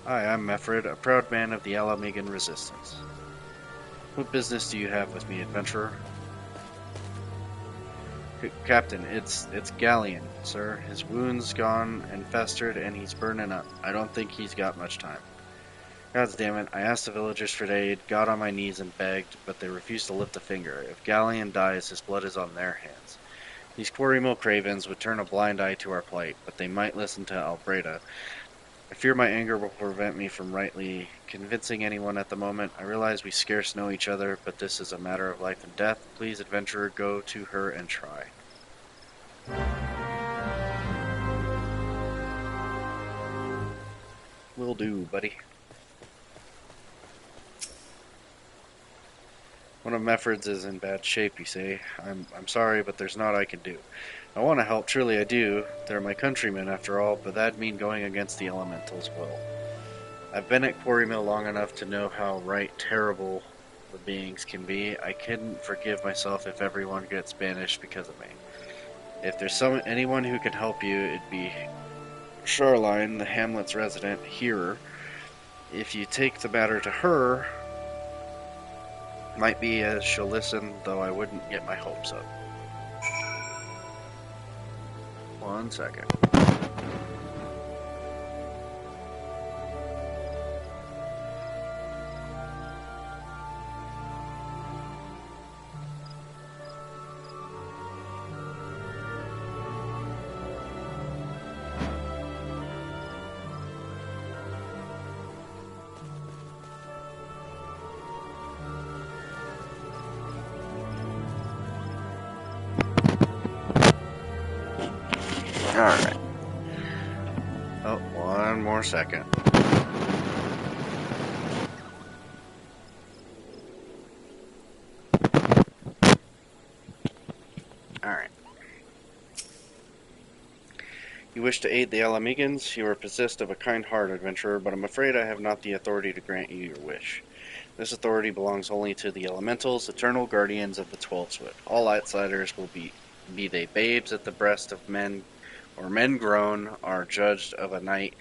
[SPEAKER 1] Hi, I'm Meffred, a proud man of the Alamigan Resistance. What business do you have with me, adventurer? Captain, it's Galleon, sir. His wound's gone and festered, and he's burning up. I don't think he's got much time. God damn it, I asked the villagers for aid, got on my knees and begged, but they refused to lift a finger. If Galleon dies, his blood is on their hands. These quarry mill cravens would turn a blind eye to our plight, but they might listen to Albreda. I fear my anger will prevent me from rightly convincing anyone at the moment. I realize we scarce know each other, but this is a matter of life and death. Please, adventurer, go to her and try. Will do, buddy. One of Meffred's is in bad shape, you say. I'm sorry, but there's naught I can do. I want to help, truly I do. They're my countrymen, after all, but that'd mean going against the elementals' will. I've been at Quarry Mill long enough to know how right terrible the beings can be. I couldn't forgive myself if everyone gets banished because of me. If there's anyone who can help you, it'd be Shoreline, the hamlet's resident hearer. If you take the matter to her, might be as she'll listen, though I wouldn't get my hopes up. 1 second. Alright. Oh, 1 more second. Alright. You wish to aid the Alamegans? You are possessed of a kind heart, adventurer, but I'm afraid I have not the authority to grant you your wish. This authority belongs only to the elementals, eternal guardians of the 12-foot. All outsiders will be they babes at the breast of men or men grown, are judged of a night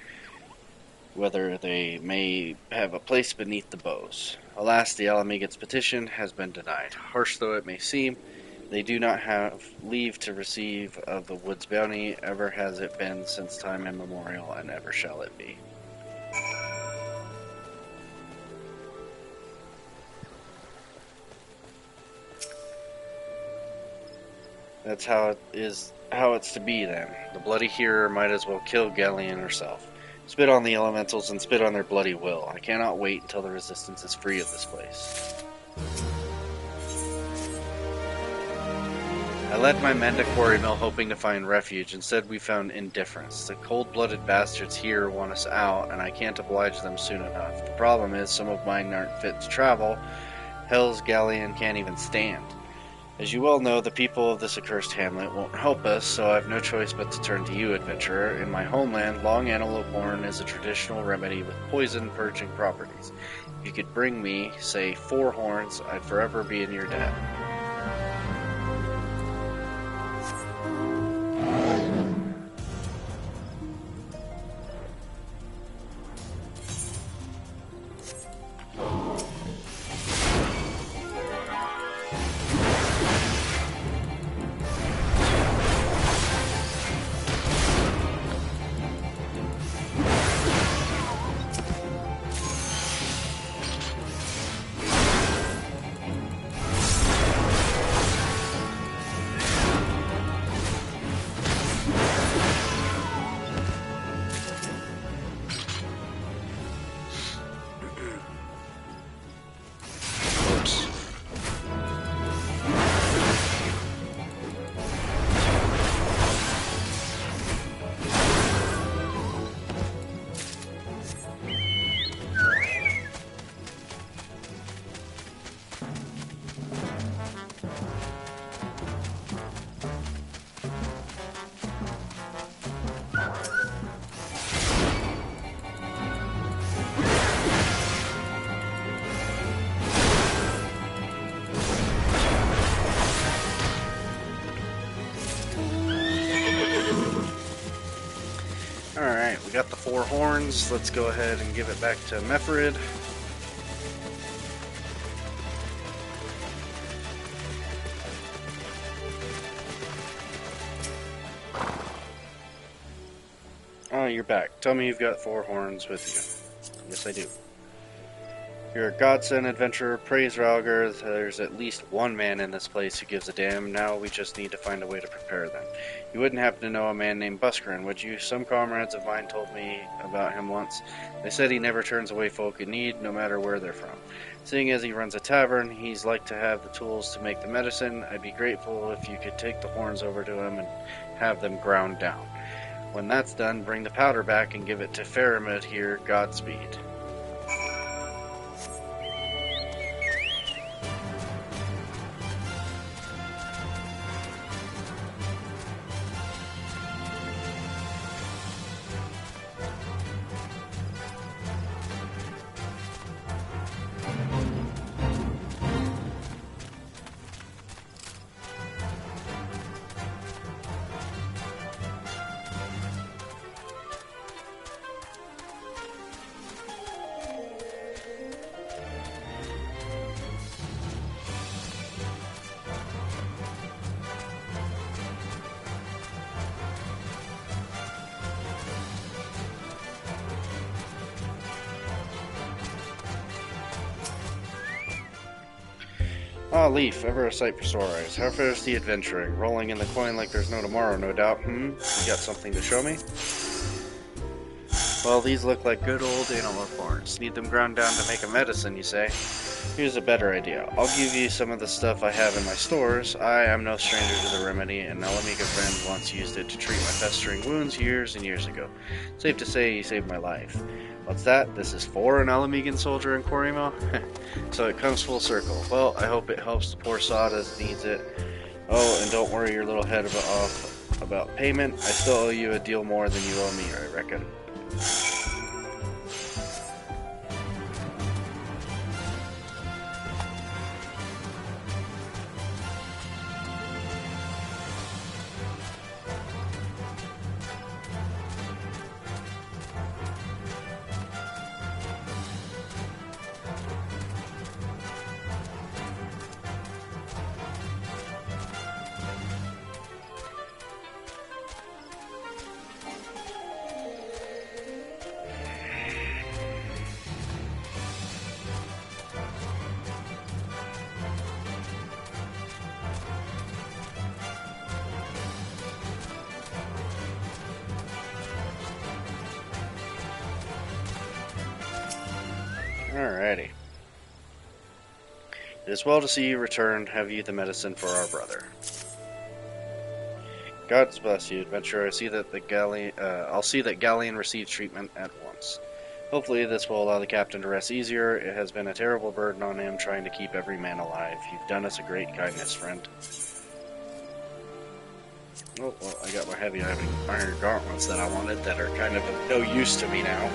[SPEAKER 1] whether they may have a place beneath the bows. Alas, the Alamegans' petition has been denied. Harsh though it may seem, they do not have leave to receive of the wood's bounty. Ever has it been since time immemorial, and ever shall it be. That's how it's to be then. The bloody hearer might as well kill Galleon herself. Spit on the elementals and spit on their bloody will. I cannot wait until the resistance is free of this place. I led my men to Quarry Mill hoping to find refuge. Instead we found indifference. The cold-blooded bastards here want us out, and I can't oblige them soon enough. The problem is some of mine aren't fit to travel. Hell's Galleon can't even stand. As you well know, the people of this accursed hamlet won't help us, so I've no choice but to turn to you, adventurer. In my homeland, long antelope horn is a traditional remedy with poison-purging properties. If you could bring me, say, 4 horns, I'd forever be in your debt. Alright, we got the 4 horns. Let's go ahead and give it back to Mepharid. Oh, you're back. Tell me you've got 4 horns with you. Yes, I do. You're a godsend adventurer. Praise Ralgar. There's at least one man in this place who gives a damn. Now we just need to find a way to prepare them. You wouldn't happen to know a man named Buskrin, would you? Some comrades of mine told me about him once. They said he never turns away folk in need, no matter where they're from. Seeing as he runs a tavern, he's like to have the tools to make the medicine. I'd be grateful if you could take the horns over to him and have them ground down. When that's done, bring the powder back and give it to Faramid here. Godspeed. Ah, Leaf, ever a sight for sore eyes. How fares the adventuring? Rolling in the coin like there's no tomorrow, no doubt. You got something to show me? Well, these look like good old antelope horns. Need them ground down to make a medicine, you say? Here's a better idea. I'll give you some of the stuff I have in my stores. I am no stranger to the remedy. An Alamiga friend once used it to treat my festering wounds years and years ago. Safe to say he saved my life. What's that? This is for an Alamigan soldier in Corimo? So it comes full circle. Well, I hope it helps the poor sod as needs it. Oh, and don't worry your little head about payment. I still owe you a deal more than you owe me, I reckon. Alrighty. It is well to see you return. Have you the medicine for our brother? God bless you, adventurer. I see that I'll see that Galleon receives treatment at once. Hopefully this will allow the captain to rest easier. It has been a terrible burden on him trying to keep every man alive. You've done us a great kindness, friend. Oh, well, I got my heavy iron gauntlets that I wanted that are kind of no use to me now.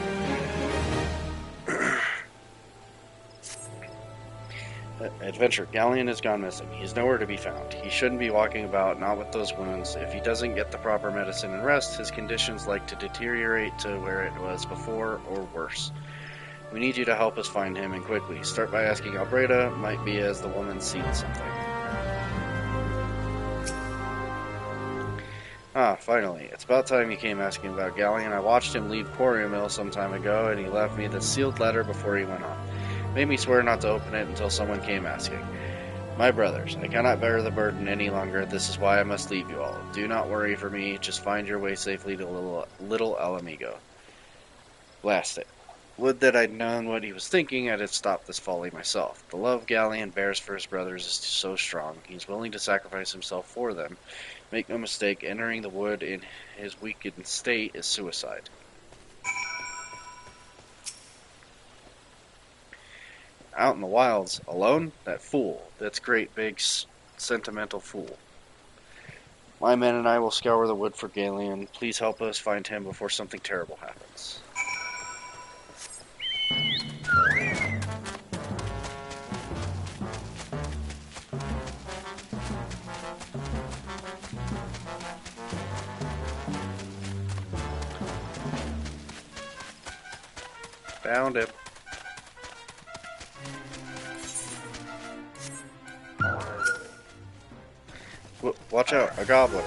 [SPEAKER 1] Adventure, Galleon has gone missing. He's nowhere to be found. He shouldn't be walking about, not with those wounds. If he doesn't get the proper medicine and rest, his conditions like to deteriorate to where it was before, or worse. We need you to help us find him, and quickly. Start by asking Albreda, might be as the woman's seen something. Ah, finally. It's about time you came asking about Galleon. I watched him leave Quarry Mill some time ago, and he left me the sealed letter before he went off. Made me swear not to open it until someone came asking. My brothers, I cannot bear the burden any longer. This is why I must leave you all. Do not worry for me. Just find your way safely to little Alamigo. Blast it. Would that I'd known what he was thinking, I'd have stopped this folly myself. The love Galleon bears for his brothers is so strong. He's willing to sacrifice himself for them. Make no mistake, entering the wood in his weakened state is suicide. Out in the wilds, alone? That fool. That's great big, sentimental fool. My men and I will scour the wood for Galleon. Please help us find him before something terrible happens. Found him. Watch out, a goblin.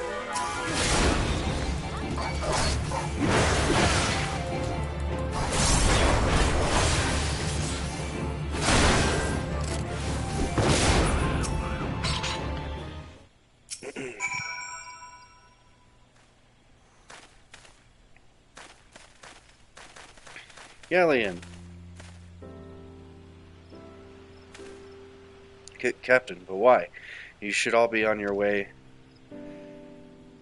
[SPEAKER 1] Galleon. Captain, but why? You should all be on your way.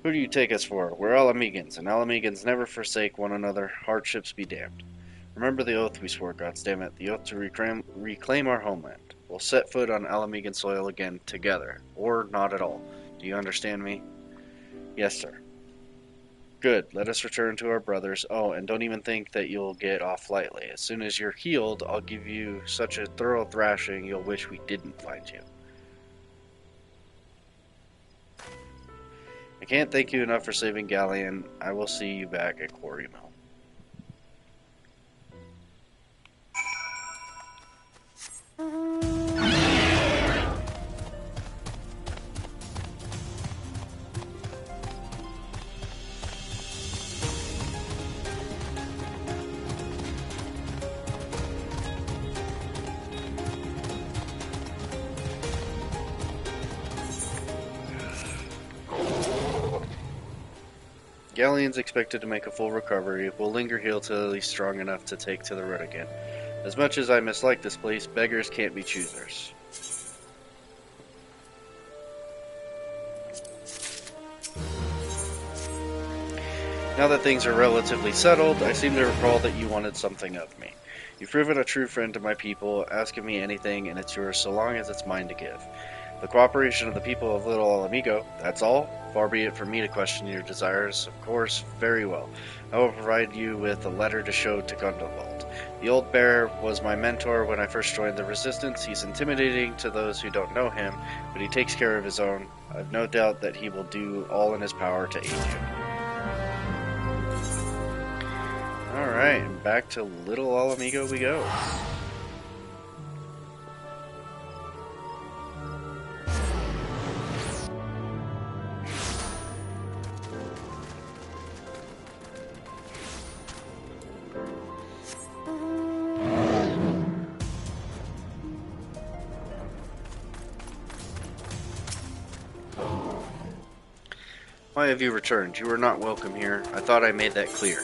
[SPEAKER 1] Who do you take us for? We're Alamegans, and Alamegans never forsake one another. Hardships be damned. Remember the oath we swore, goddammit, the oath to reclaim our homeland. We'll set foot on Alamegan soil again, together, or not at all. Do you understand me? Yes, sir. Good, let us return to our brothers. Oh, and don't even think that you'll get off lightly. As soon as you're healed, I'll give you such a thorough thrashing you'll wish we didn't find you. I can't thank you enough for saving Galleon. I will see you back at Quarry Mill. Galleon's expected to make a full recovery. We'll linger here till he's strong enough to take to the road again. As much as I mislike this place, beggars can't be choosers. Now that things are relatively settled, I seem to recall that you wanted something of me. You've proven a true friend to my people. Ask of me anything, and it's yours so long as it's mine to give. The cooperation of the people of Little Alamigo, that's all. Far be it from me to question your desires, of course, very well. I will provide you with a letter to show to Gundobald. The old bear was my mentor when I first joined the Resistance. He's intimidating to those who don't know him, but he takes care of his own. I've no doubt that he will do all in his power to aid you. Alright, and back to Little Alamigo we go. Why have you returned? You are not welcome here. I thought I made that clear.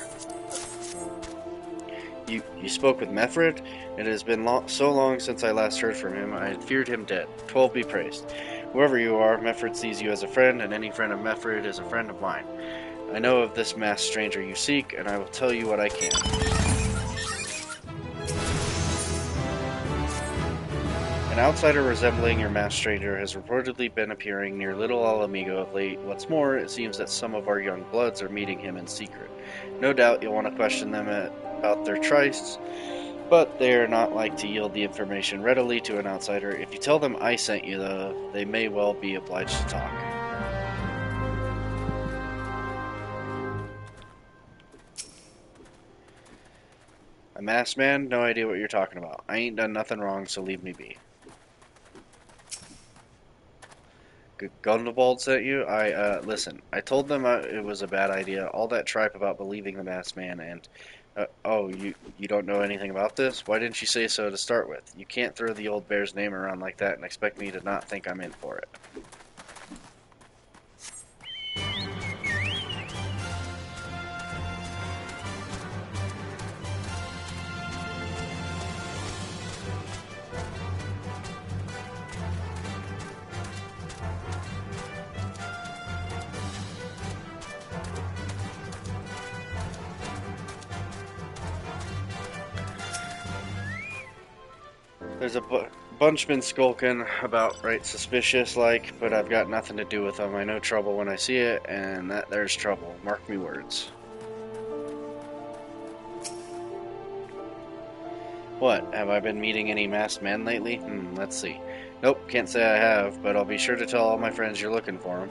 [SPEAKER 1] You spoke with Mefred? It has been so long since I last heard from him. I had feared him dead. 12 be praised. Whoever you are, Mefred sees you as a friend, and any friend of Mefred is a friend of mine. I know of this masked stranger you seek, and I will tell you what I can. An outsider resembling your masked stranger has reportedly been appearing near Little Alamigo of late. What's more, it seems that some of our young bloods are meeting him in secret. No doubt you'll want to question them about their trysts, but they are not like to yield the information readily to an outsider. If you tell them I sent you, though, they may well be obliged to talk. A masked man? No idea what you're talking about. I ain't done nothing wrong, so leave me be. Gundobald sent you? Listen, I told them it was a bad idea. All that tripe about believing the masked man and... oh, you don't know anything about this? Why didn't you say so to start with? You can't throw the old bear's name around like that and expect me to not think I'm in for it. There's a bunch been skulking about right suspicious like, but I've got nothing to do with them. I know trouble when I see it, and that there's trouble. Mark me words. What, have I been meeting any masked men lately? Let's see. Nope, can't say I have, but I'll be sure to tell all my friends you're looking for them.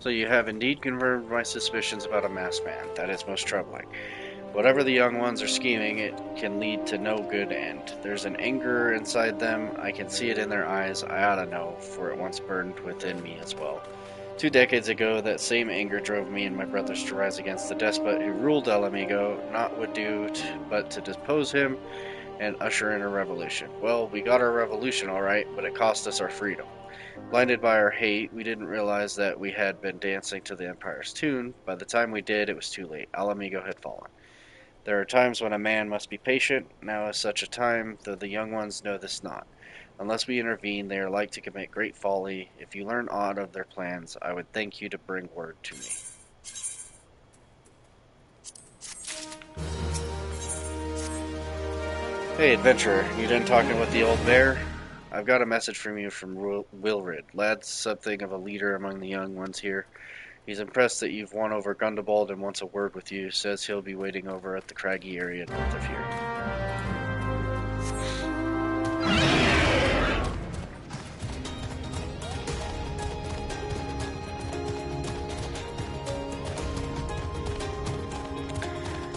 [SPEAKER 1] So you have indeed confirmed my suspicions about a masked man. That is most troubling. Whatever the young ones are scheming, it can lead to no good end. There's an anger inside them. I can see it in their eyes. I ought to know, for it once burned within me as well. 2 decades ago, that same anger drove me and my brothers to rise against the despot who ruled El Amigo. Naught would do but to depose him and usher in a revolution. Well, we got our revolution all right, but it cost us our freedom. Blinded by our hate, we didn't realize that we had been dancing to the Empire's tune. By the time we did, it was too late. El Amigo had fallen. There are times when a man must be patient. Now is such a time, though the young ones know this not. Unless we intervene, they are like to commit great folly. If you learn aught of their plans, I would thank you to bring word to me. Hey, adventurer, you done talking with the old bear? I've got a message from you from Wilrid. Lad's something of a leader among the young ones here. He's impressed that you've won over Gundobald and wants a word with you. Says he'll be waiting over at the craggy area north of here.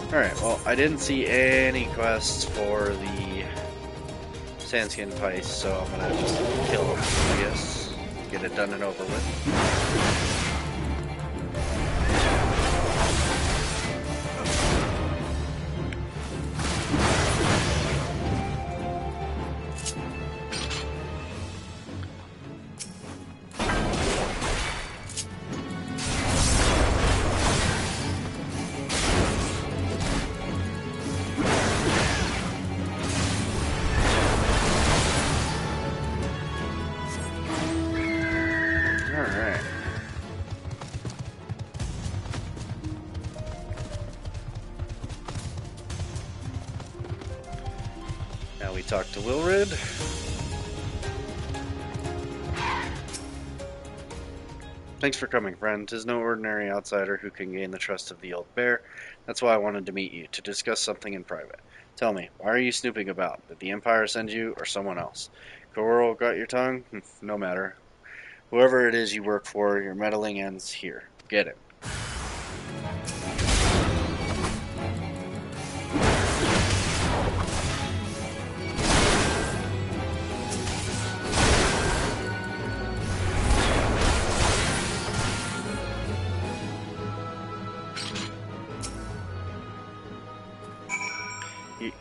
[SPEAKER 1] Alright, well, I didn't see any quests for the Sandskin Pice, so I'm gonna just kill him, I guess. Get it done and over with. Alright. Now we talk to Wilrid. Thanks for coming, friend. 'Tis no ordinary outsider who can gain the trust of the old bear. That's why I wanted to meet you, to discuss something in private. Tell me, why are you snooping about? Did the Empire send you, or someone else? Corral got your tongue? No matter. Whoever it is you work for, your meddling ends here. Get it.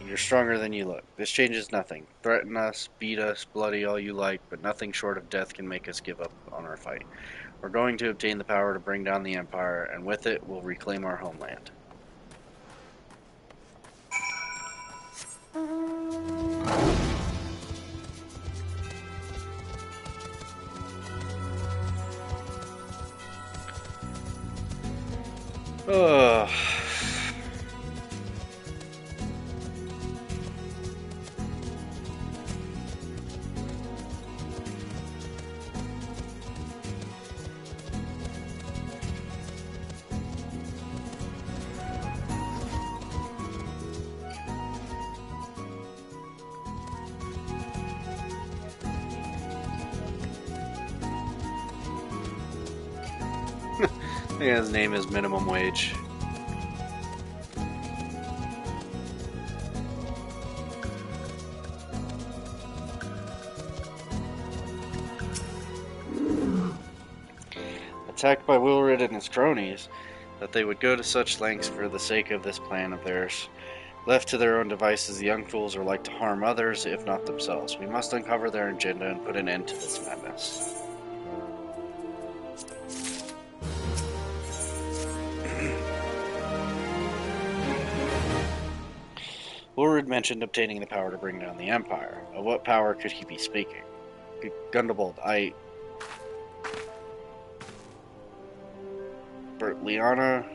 [SPEAKER 1] You're stronger than you look. This changes nothing. Threaten us, beat us, bloody all you like, but nothing short of death can make us give up on our fight. We're going to obtain the power to bring down the Empire, and with it, we'll reclaim our homeland. Ugh. I think his name is Minimum Wage. Attacked by Wilrid and his cronies, that they would go to such lengths for the sake of this plan of theirs. Left to their own devices, the young fools are like to harm others, if not themselves. We must uncover their agenda and put an end to this madness. Wilrid mentioned obtaining the power to bring down the Empire. Of what power could he be speaking? Gundobald, Liana,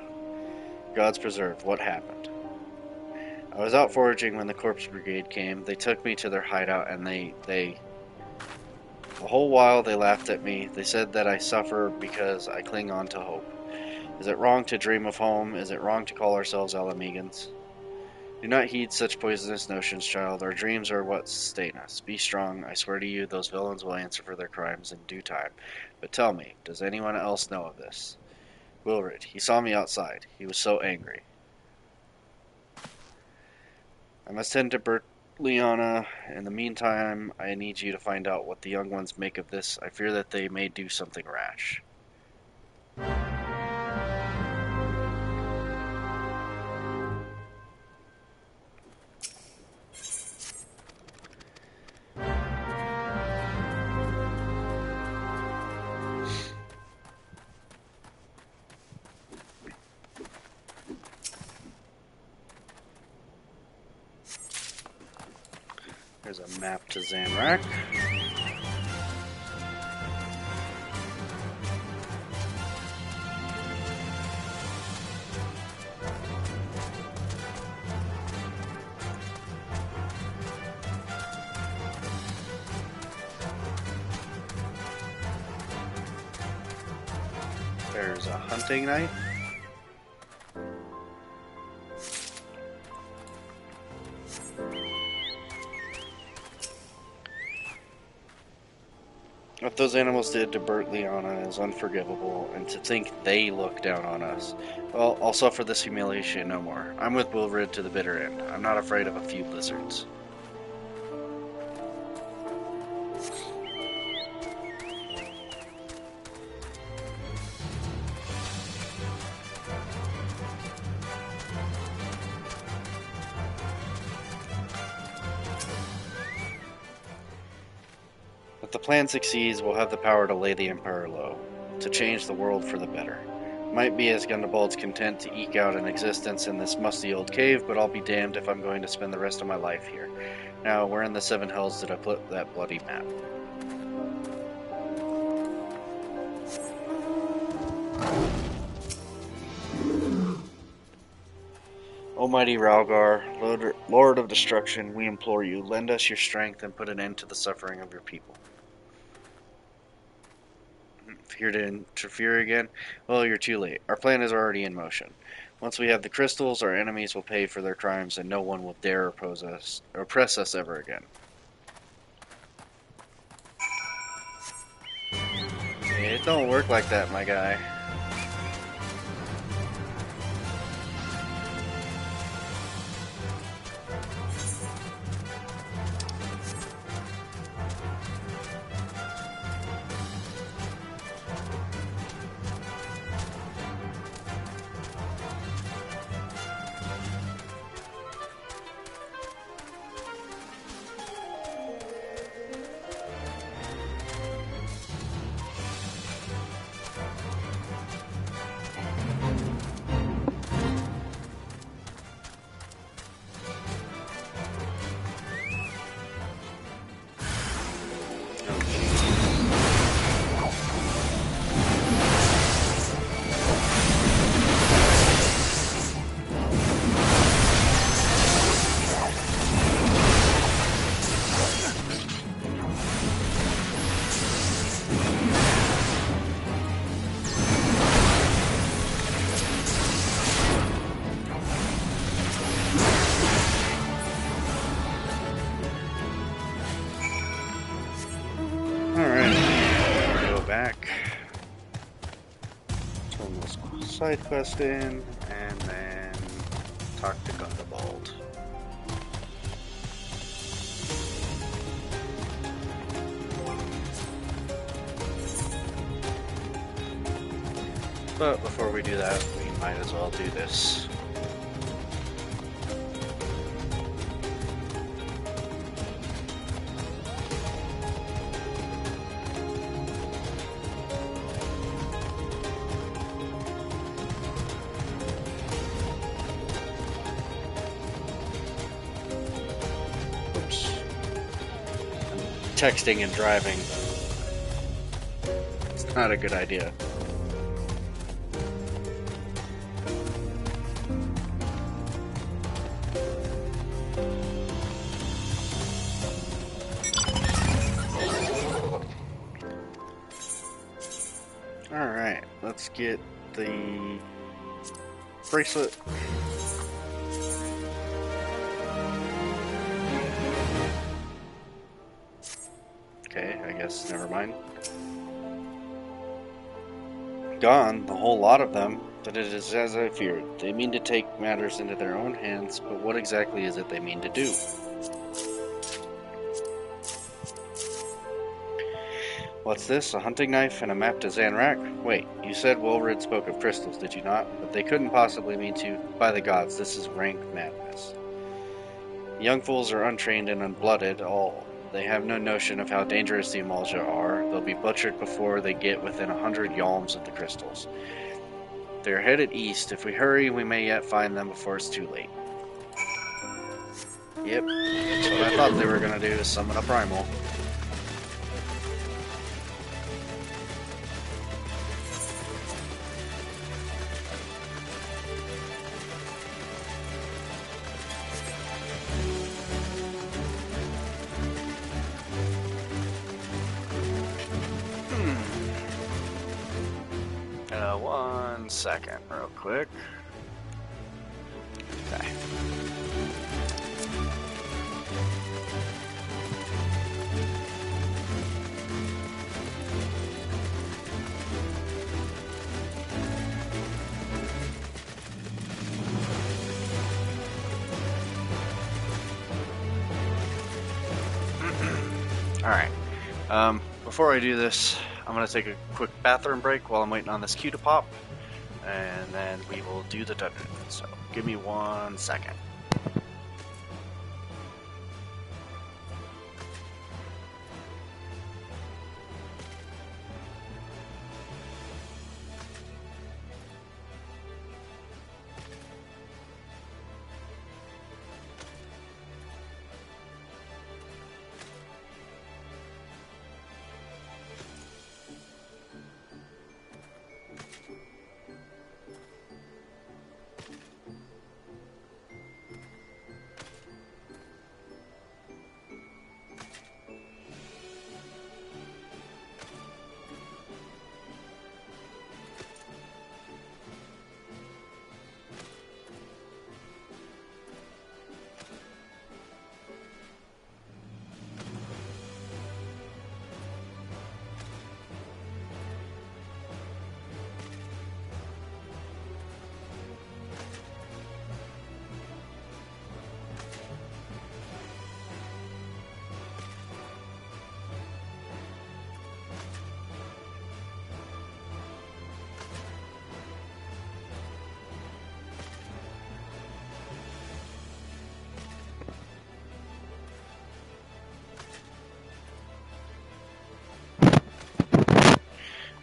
[SPEAKER 1] God's preserve, what happened? I was out foraging when the Corpse Brigade came. They took me to their hideout and the whole while they laughed at me. They said that I suffer because I cling on to hope. Is it wrong to dream of home? Is it wrong to call ourselves Alamegans? Do not heed such poisonous notions, child. Our dreams are what sustain us. Be strong. I swear to you, those villains will answer for their crimes in due time. But tell me, does anyone else know of this? Wilred. He saw me outside. He was so angry. I must tend to Bertliana. In the meantime, I need you to find out what the young ones make of this. I fear that they may do something rash. There's a map to Zanrak. There's a hunting knife. What those animals did to Bertliana is unforgivable, and to think they look down on us. Well, I'll suffer this humiliation no more. I'm with Wilred to the bitter end. I'm not afraid of a few blizzards. If the plan succeeds, we'll have the power to lay the Empire low, to change the world for the better. Might be as Gundabald's content to eke out an existence in this musty old cave, but I'll be damned if I'm going to spend the rest of my life here. Now, where in the Seven Hells did I put that bloody map? Almighty Ralgar, Lord of Destruction, we implore you, lend us your strength and put an end to the suffering of your people. Here to interfere again? Well, you're too late. Our plan is already in motion. Once we have the crystals, our enemies will pay for their crimes and no one will dare oppress us ever again. It don't work like that, my guy. Side quest in, and then talk to Gundabald. But before we do that, we might as well do this. Texting and driving. It's not a good idea. Alright, let's get the bracelet. Okay, I guess never mind. gone, the whole lot of them, that it is as I feared. They mean to take matters into their own hands, but what exactly is it they mean to do? What's this? A hunting knife and a map to Zanrak? Wait, you said Wolred spoke of crystals, did you not? But they couldn't possibly mean to. By the gods, this is rank madness. The young fools are untrained and unblooded, all. They have no notion of how dangerous the Amalja are. They'll be butchered before they get within 100 yalms of the crystals. They're headed east. If we hurry, we may yet find them before it's too late. Yep, that's what I thought they were going to do, is summon a primal. One second, real quick. Okay. Alright. Before I do this, I'm going to take a quick bathroom break while I'm waiting on this queue to pop, and then we will do the dungeon. So, give me 1 second.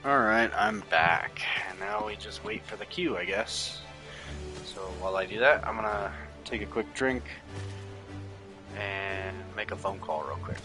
[SPEAKER 1] Alright, I'm back. And now we just wait for the queue, I guess. So while I do that, I'm gonna take a quick drink and make a phone call real quick.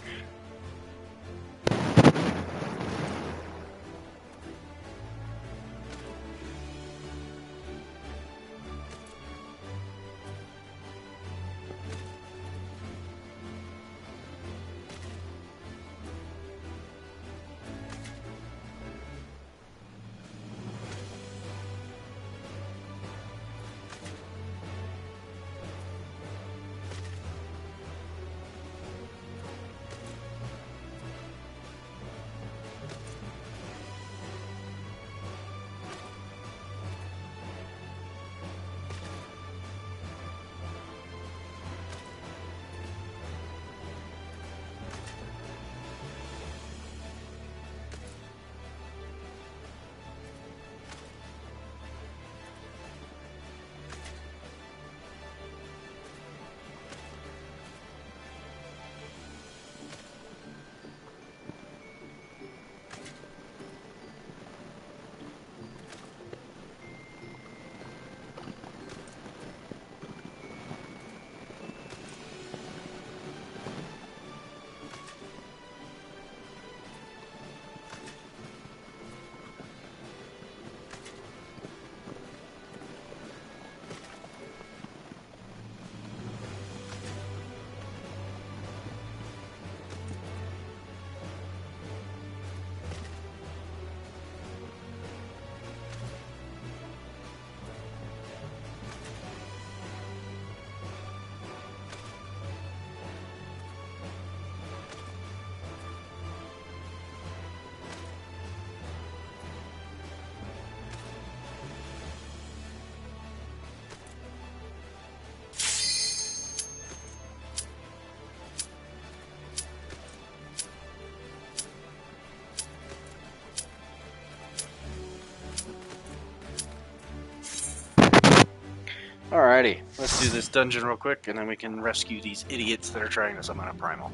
[SPEAKER 1] Alrighty, let's do this dungeon real quick, and then we can rescue these idiots that are trying to summon a primal.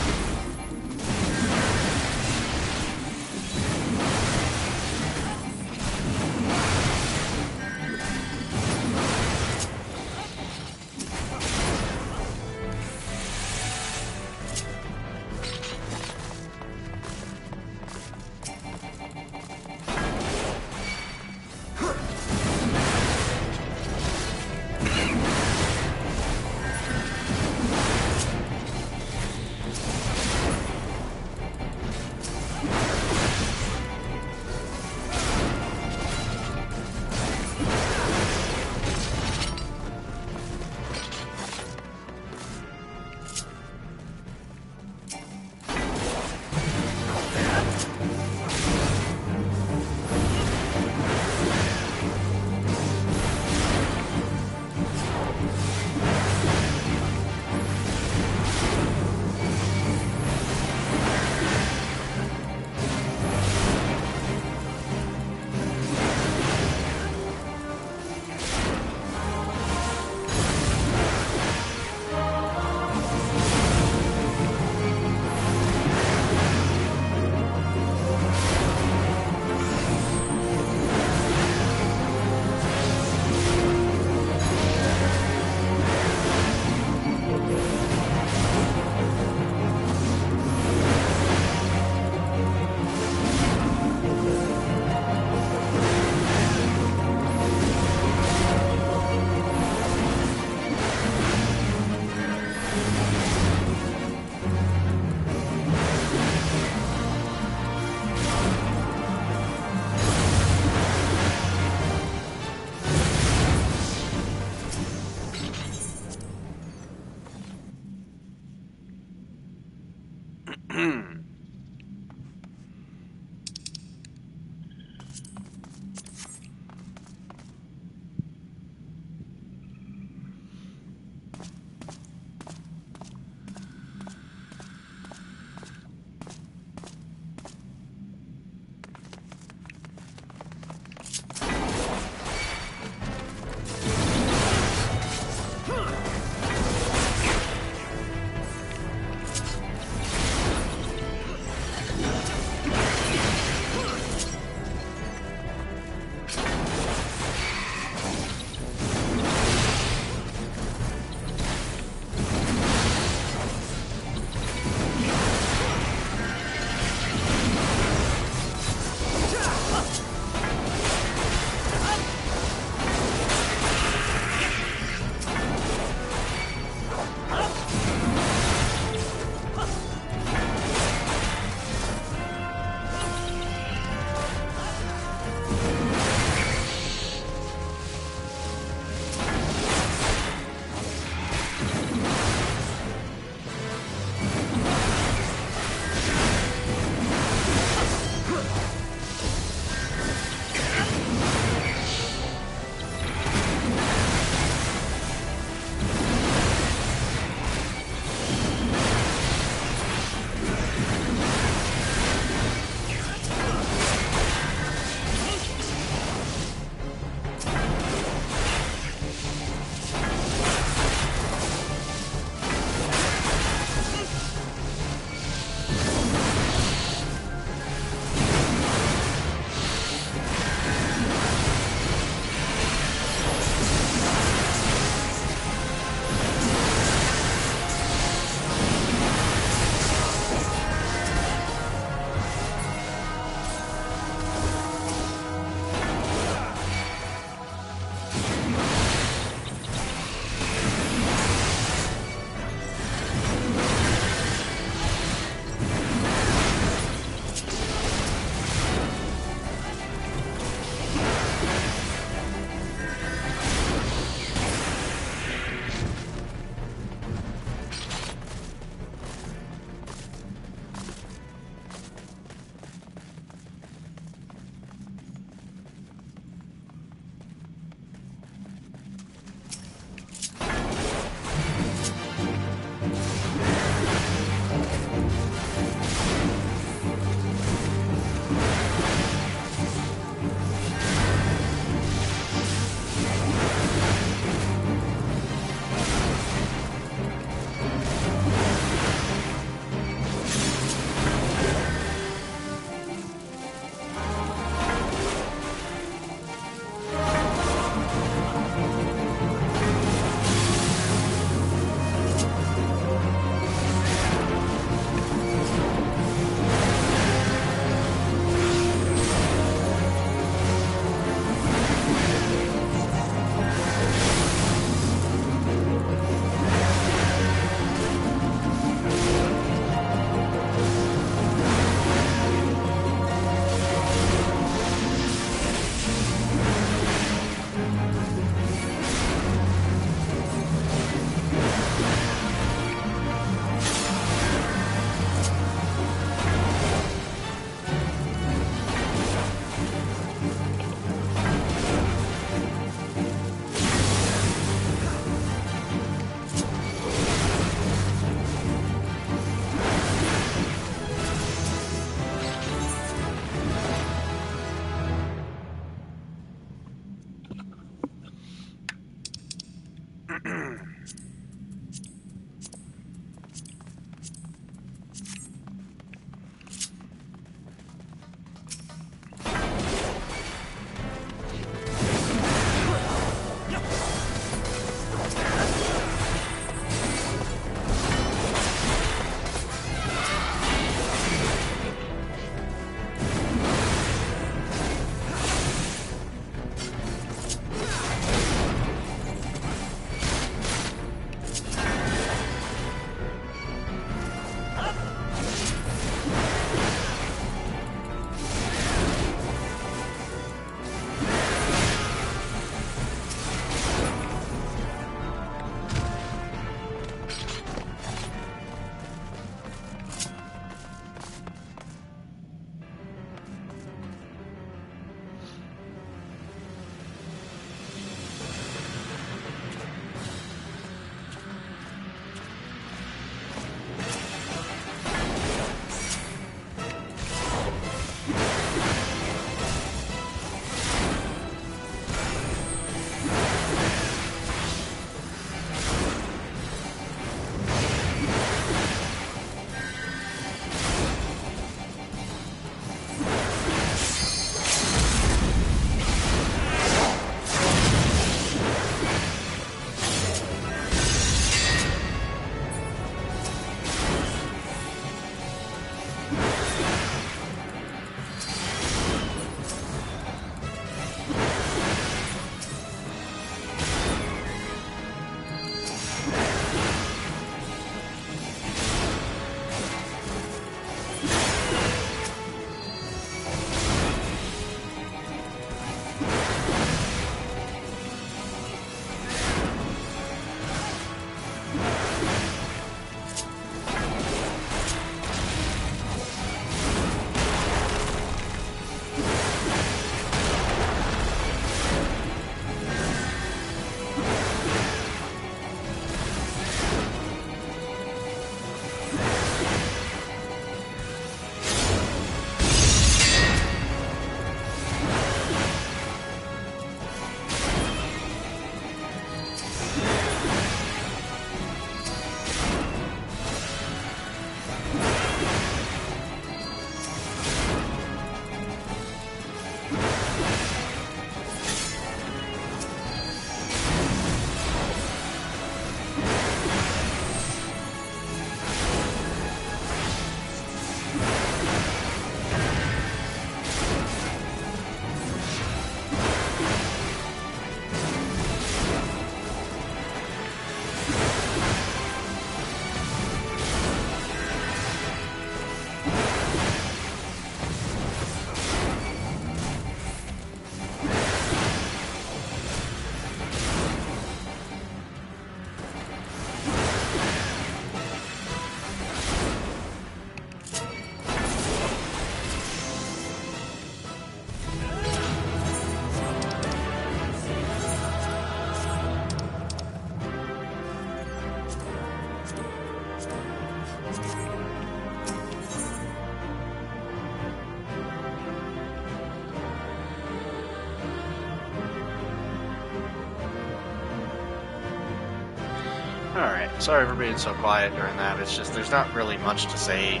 [SPEAKER 1] Alright, sorry for being so quiet during that. It's just there's not really much to say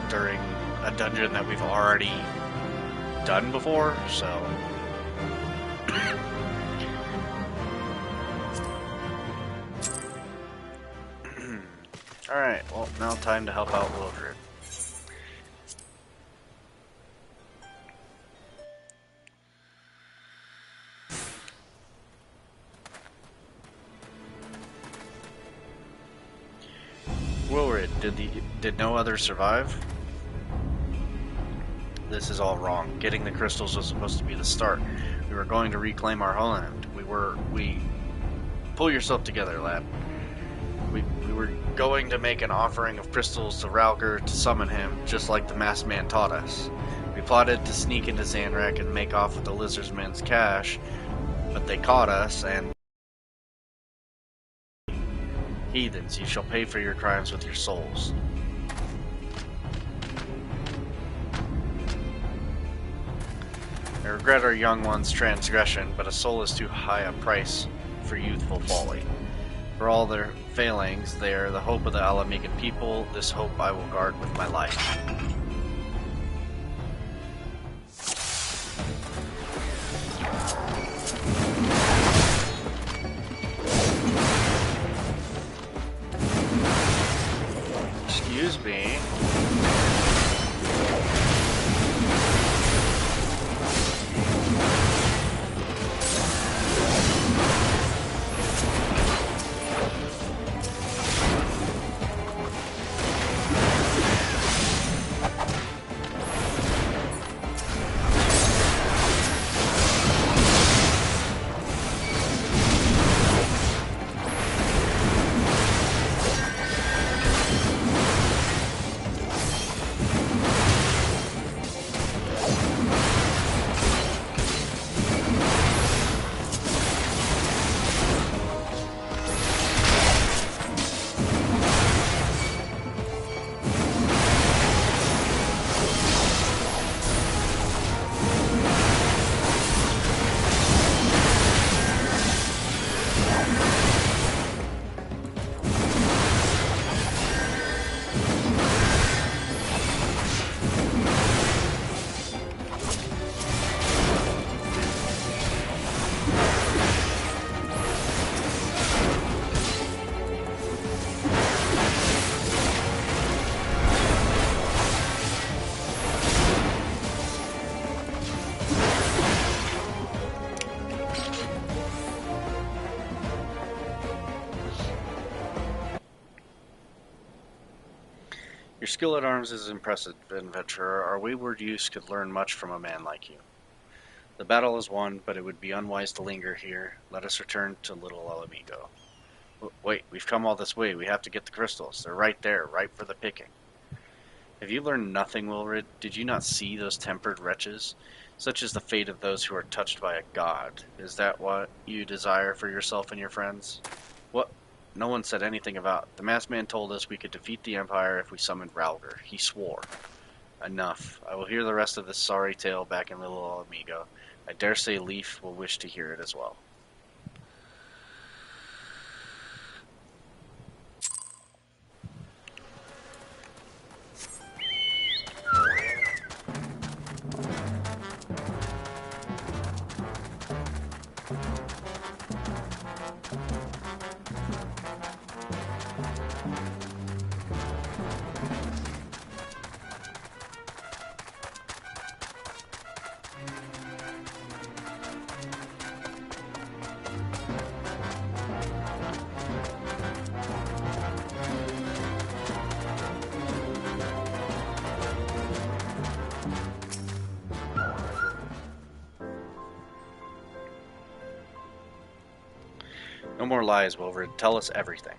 [SPEAKER 1] during a dungeon that we've already done before, so. Alright, well, now time to help out Wildred. Wilrid, did no others survive? This is all wrong. Getting the crystals was supposed to be the start. We were going to reclaim our homeland. We pull yourself together, lad. We were going to make an offering of crystals to Ralger to summon him, just like the masked man taught us. We plotted to sneak into Zanrak and make off with the lizardman's cash, but they caught us and... Heathens, you shall pay for your crimes with your souls. I regret our young one's transgression, but a soul is too high a price for youthful folly. For all their failings, they are the hope of the Alamigan people. This hope I will guard with my life. Excuse me. Your skill at arms is impressive, adventurer. Our wayward youths could learn much from a man like you. The battle is won, but it would be unwise to linger here. Let us return to Little Alamigo. Wait, we've come all this way. We have to get the crystals. They're right there, ripe for the picking. Have you learned nothing, Wilrid? Did you not see those tempered wretches? Such is the fate of those who are touched by a god. Is that what you desire for yourself and your friends? What? No one said anything about... The masked man told us we could defeat the Empire if we summoned Ralger. He swore. Enough. I will hear the rest of this sorry tale back in Little Amigo. I dare say Leaf will wish to hear it as well. No more lies, Wilfred. Tell us everything.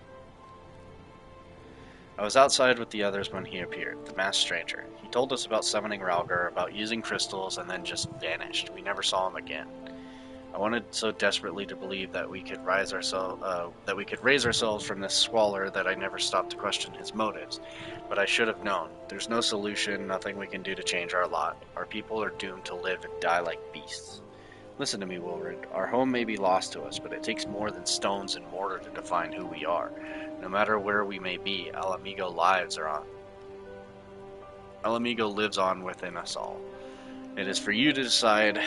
[SPEAKER 1] I was outside with the others when he appeared, the masked stranger. He told us about summoning Ralger, about using crystals, and then just vanished. We never saw him again. I wanted so desperately to believe that we could raise ourselves from this squalor that I never stopped to question his motives. But I should have known. There's no solution, nothing we can do to change our lot. Our people are doomed to live and die like beasts. Listen to me, Wilred. Our home may be lost to us, but it takes more than stones and mortar to define who we are. No matter where we may be, Alamigo lives on within us all. It is for you to decide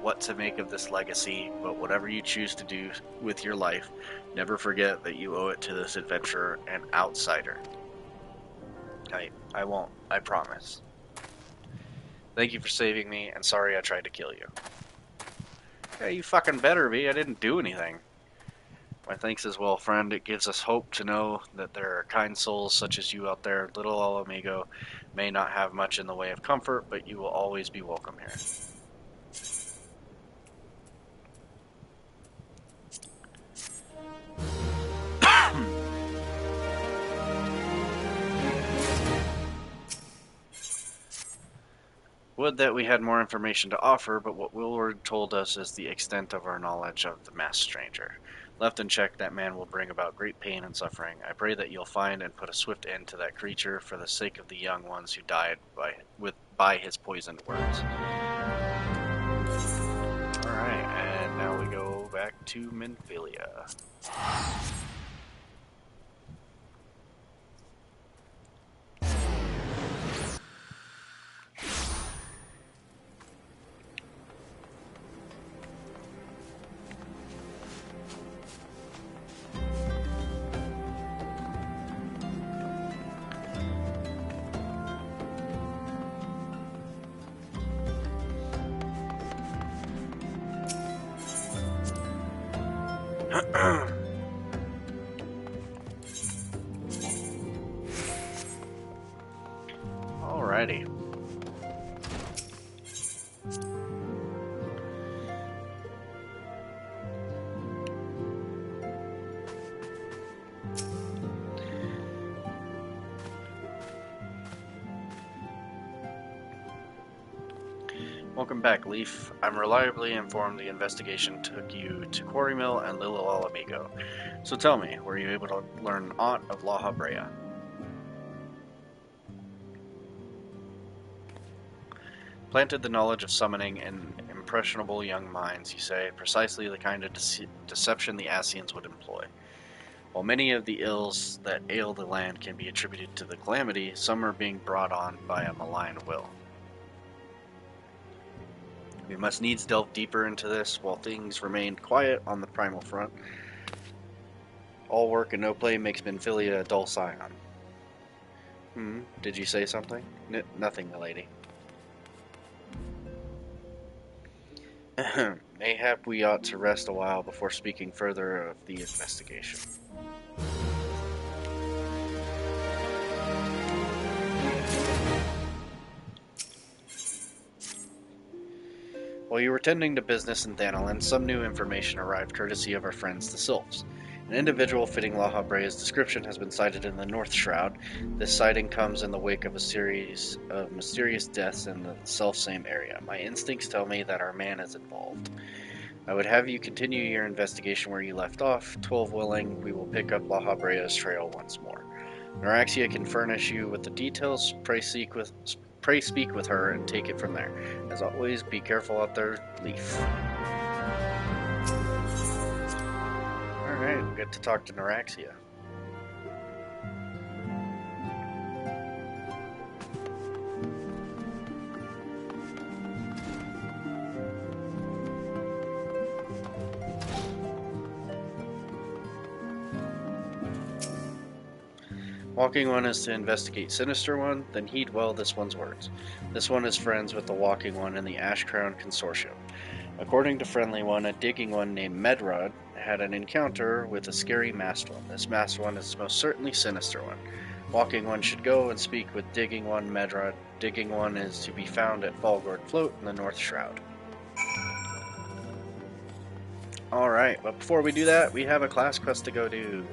[SPEAKER 1] what to make of this legacy, but whatever you choose to do with your life, never forget that you owe it to this adventurer and outsider. I won't. I promise. Thank you for saving me, and sorry I tried to kill you. Yeah, you fucking better be. I didn't do anything. My thanks as well, friend. It gives us hope to know that there are kind souls such as you out there. Little Alamigo may not have much in the way of comfort, but you will always be welcome here. Would that we had more information to offer, but what Willard told us is the extent of our knowledge of the masked stranger. Left unchecked, that man will bring about great pain and suffering. I pray that you'll find and put a swift end to that creature for the sake of the young ones who died by his poisoned words. Alright, and now we go back to Minfilia. Alrighty. Welcome back, Leaf. I'm reliably informed the investigation took you to Quarry Mill and Little Alamigo. So tell me, were you able to learn aught of La Habrea? Planted the knowledge of summoning in impressionable young minds, you say, precisely the kind of deception the Ascians would employ. While many of the ills that ail the land can be attributed to the calamity, some are being brought on by a malign will. We must needs delve deeper into this while things remain quiet on the primal front. All work and no play makes Minfilia a dull scion. Did you say something? Nothing, milady. Mayhap we ought to rest a while before speaking further of the investigation. While you were tending to business in Thanalan, some new information arrived courtesy of our friends the Sylphs. An individual fitting La Habrea's description has been sighted in the North Shroud. This sighting comes in the wake of a series of mysterious deaths in the selfsame area. My instincts tell me that our man is involved. I would have you continue your investigation where you left off. 12 willing, we will pick up La Habrea's trail once more. Noraxia can furnish you with the details. Pray speak with her and take it from there. As always, be careful out there, Leaf. Alright, we get to talk to Noraxia. Walking One is to investigate Sinister One, then heed well this one's words. This one is friends with the Walking One in the Ash Crown Consortium. According to Friendly One, a Digging One named Medrod had an encounter with a scary Masked One. This Masked One is most certainly Sinister One. Walking One should go and speak with Digging One Medrod. Digging One is to be found at Falgord Float in the North Shroud. Alright, but before we do that, we have a class quest to go do.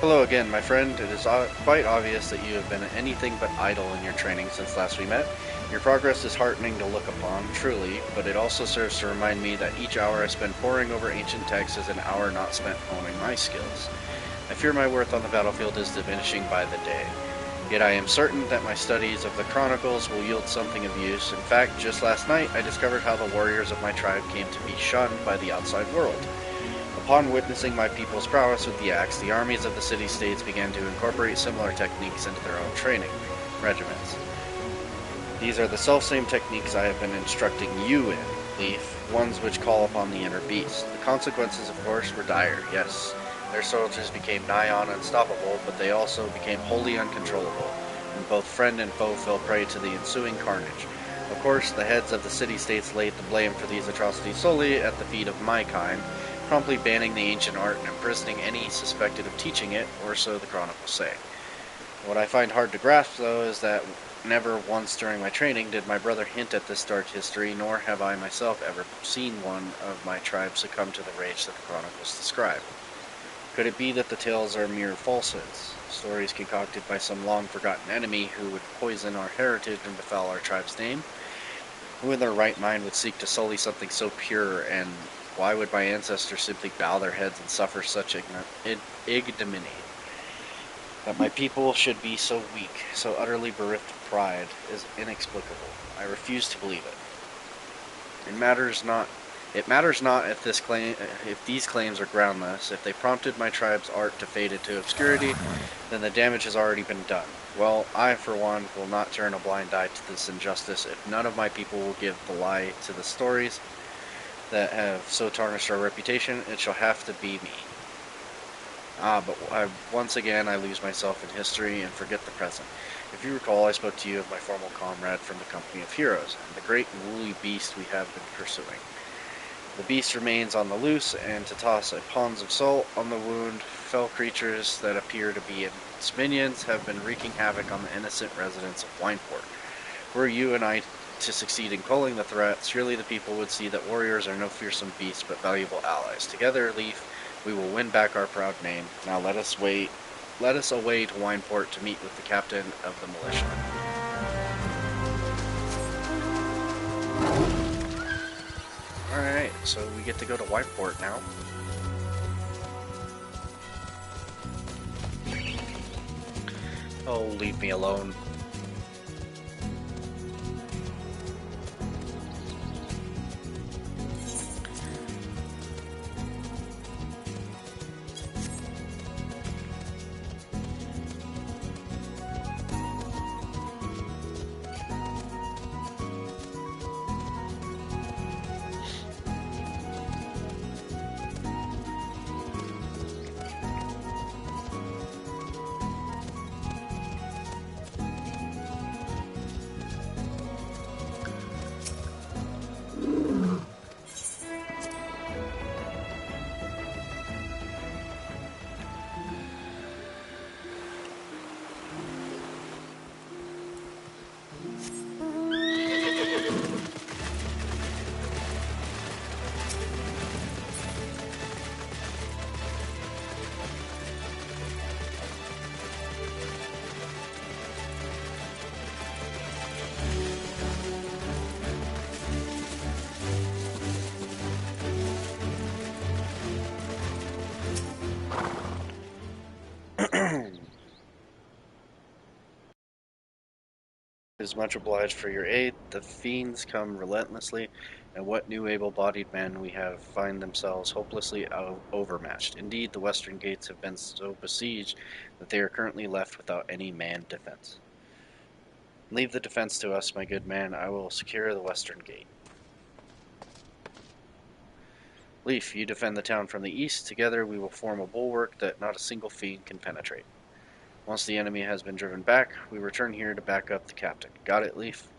[SPEAKER 1] Hello again, my friend. It is quite obvious that you have been anything but idle in your training since last we met. Your progress is heartening to look upon, truly, but it also serves to remind me that each hour I spend poring over ancient texts is an hour not spent honing my skills. I fear my worth on the battlefield is diminishing by the day. Yet I am certain that my studies of the Chronicles will yield something of use. In fact, just last night I discovered how the warriors of my tribe came to be shunned by the outside world. Upon witnessing my people's prowess with the axe, the armies of the city-states began to incorporate similar techniques into their own training regiments. These are the self-same techniques I have been instructing you in, Leaf, ones which call upon the inner beast. The consequences, of course, were dire, yes. Their soldiers became nigh on unstoppable, but they also became wholly uncontrollable, and both friend and foe fell prey to the ensuing carnage. Of course, the heads of the city-states laid the blame for these atrocities solely at the feet of my kind, promptly banning the ancient art and imprisoning any suspected of teaching it, or so the chronicles say. What I find hard to grasp, though, is that never once during my training did my brother hint at this dark history, nor have I myself ever seen one of my tribe succumb to the rage that the chronicles describe. Could it be that the tales are mere falsehoods, stories concocted by some long-forgotten enemy who would poison our heritage and befoul our tribe's name? Who in their right mind would seek to sully something so pure, and why would my ancestors simply bow their heads and suffer such ignominy? That my people should be so weak, so utterly bereft of pride, is inexplicable. I refuse to believe it. It matters not if these claims are groundless. If they prompted my tribe's art to fade into obscurity, then the damage has already been done. Well, I, for one, will not turn a blind eye to this injustice if none of my people will give the lie to the stories that have so tarnished our reputation. It shall have to be me. But once again I lose myself in history and forget the present. If you recall, I spoke to you of my former comrade from the company of heroes, and the great woolly beast we have been pursuing. The beast remains on the loose, and to toss a ponds of salt on the wound, fell creatures that appear to be its minions have been wreaking havoc on the innocent residents of Wineport. Were you and I to succeed in culling the threat, surely the people would see that warriors are no fearsome beasts but valuable allies. Together, Leaf, we will win back our proud name. Now let us away to Wineport to meet with the captain of the militia. Alright, so we get to go to Wineport now. Oh, leave me alone. Is much obliged for your aid. The fiends come relentlessly, and what new able-bodied men we have find themselves hopelessly overmatched. Indeed, the western gates have been so besieged that they are currently left without any manned defense. Leave the defense to us, my good man. I will secure the western gate. Leaf, you defend the town from the east. Together we will form a bulwark that not a single fiend can penetrate. Once the enemy has been driven back, we return here to back up the captain. Got it, Leaf?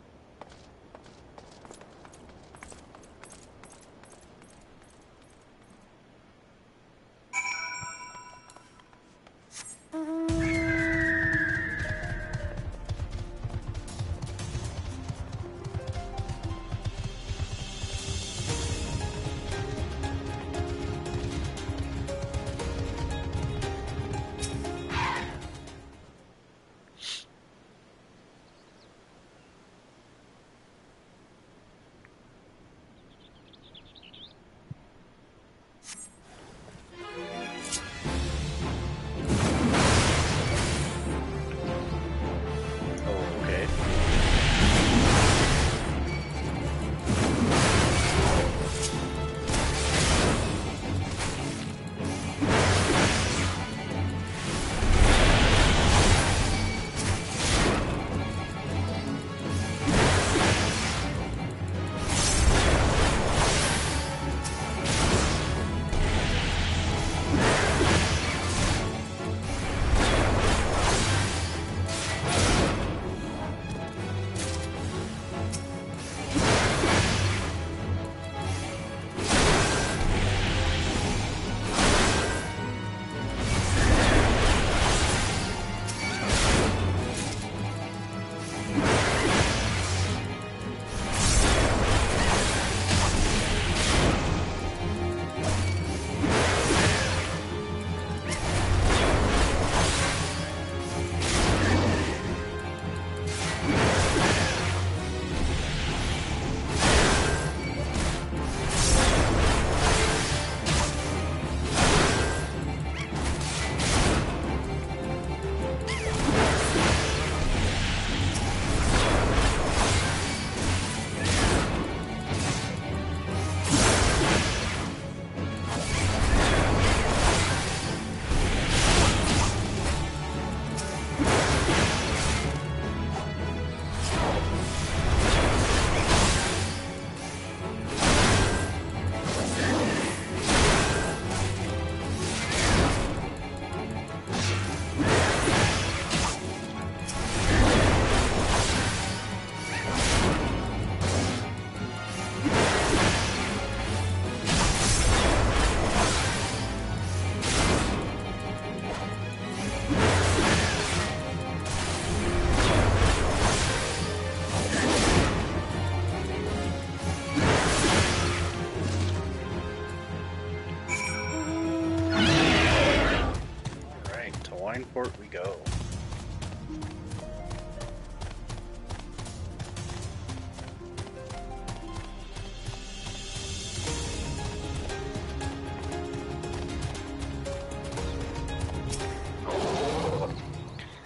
[SPEAKER 1] port we go.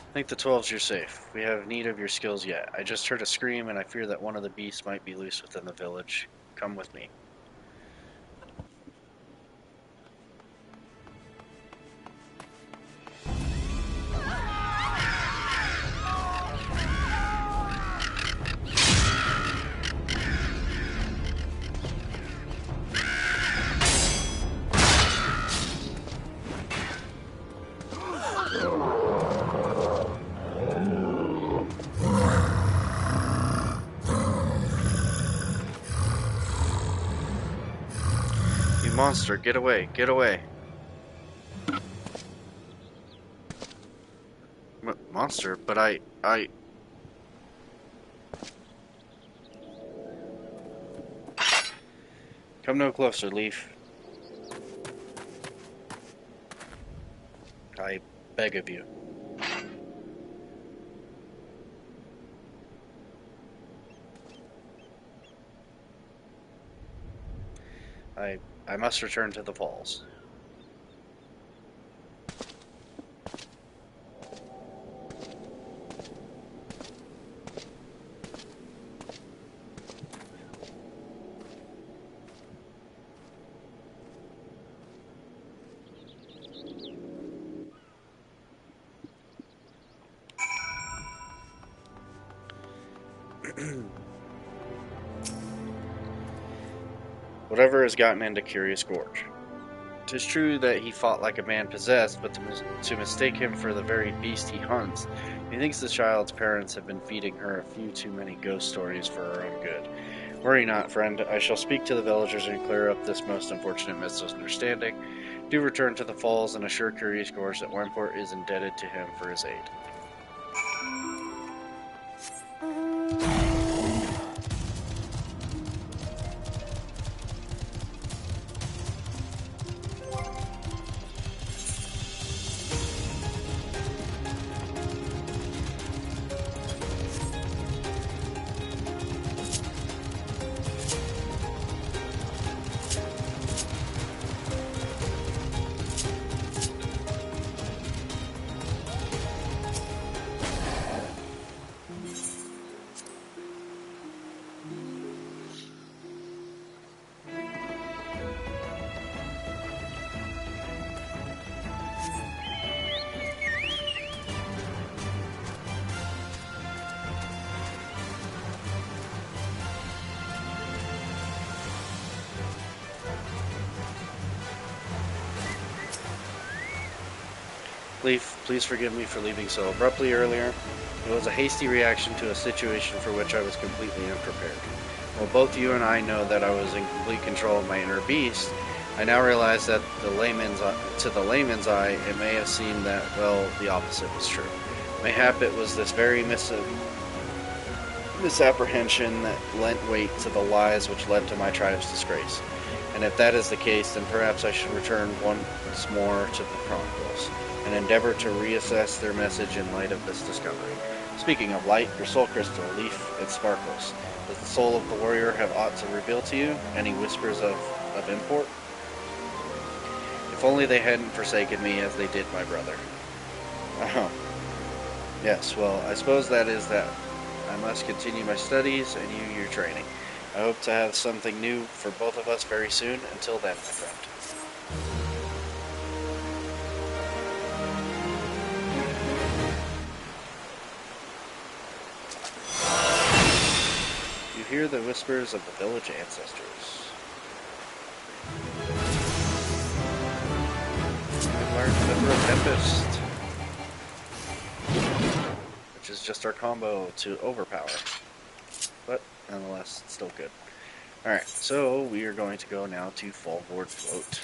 [SPEAKER 1] I think the 12's you're safe. We have need of your skills yet. I just heard a scream and I fear that one of the beasts might be loose within the village. Come with me. Monster, get away, get away. Monster, but I... Come no closer, Leaf. I beg of you. I must return to the falls. Whatever has gotten into Curious Gorge. 'Tis true that he fought like a man possessed, but to mistake him for the very beast he hunts, methinks the child's parents have been feeding her a few too many ghost stories for her own good. Worry not, friend. I shall speak to the villagers and clear up this most unfortunate misunderstanding. Do return to the falls and assure Curious Gorge that Wemport is indebted to him for his aid. Leaf, please forgive me for leaving so abruptly earlier. It was a hasty reaction to a situation for which I was completely unprepared. While both you and I know that I was in complete control of my inner beast, I now realize that to the layman's eye, it may have seemed that, well, the opposite was true. Mayhap it was this very misapprehension that lent weight to the lies which led to my tribe's disgrace. And if that is the case, then perhaps I should return once more to the Chronicles and endeavor to reassess their message in light of this discovery. Speaking of light, your soul crystal, Leaf, it sparkles. Does the soul of the warrior have aught to reveal to you? Any whispers of import? If only they hadn't forsaken me as they did my brother. Oh. Yes, well, I suppose that is that. I must continue my studies and you your training. I hope to have something new for both of us very soon. Until then, my friend. You hear the whispers of the village ancestors. I learned Member of Tempest, which is just our combo to overpower, but nonetheless, still good. Alright, so we are going to go now to Fallboard Float.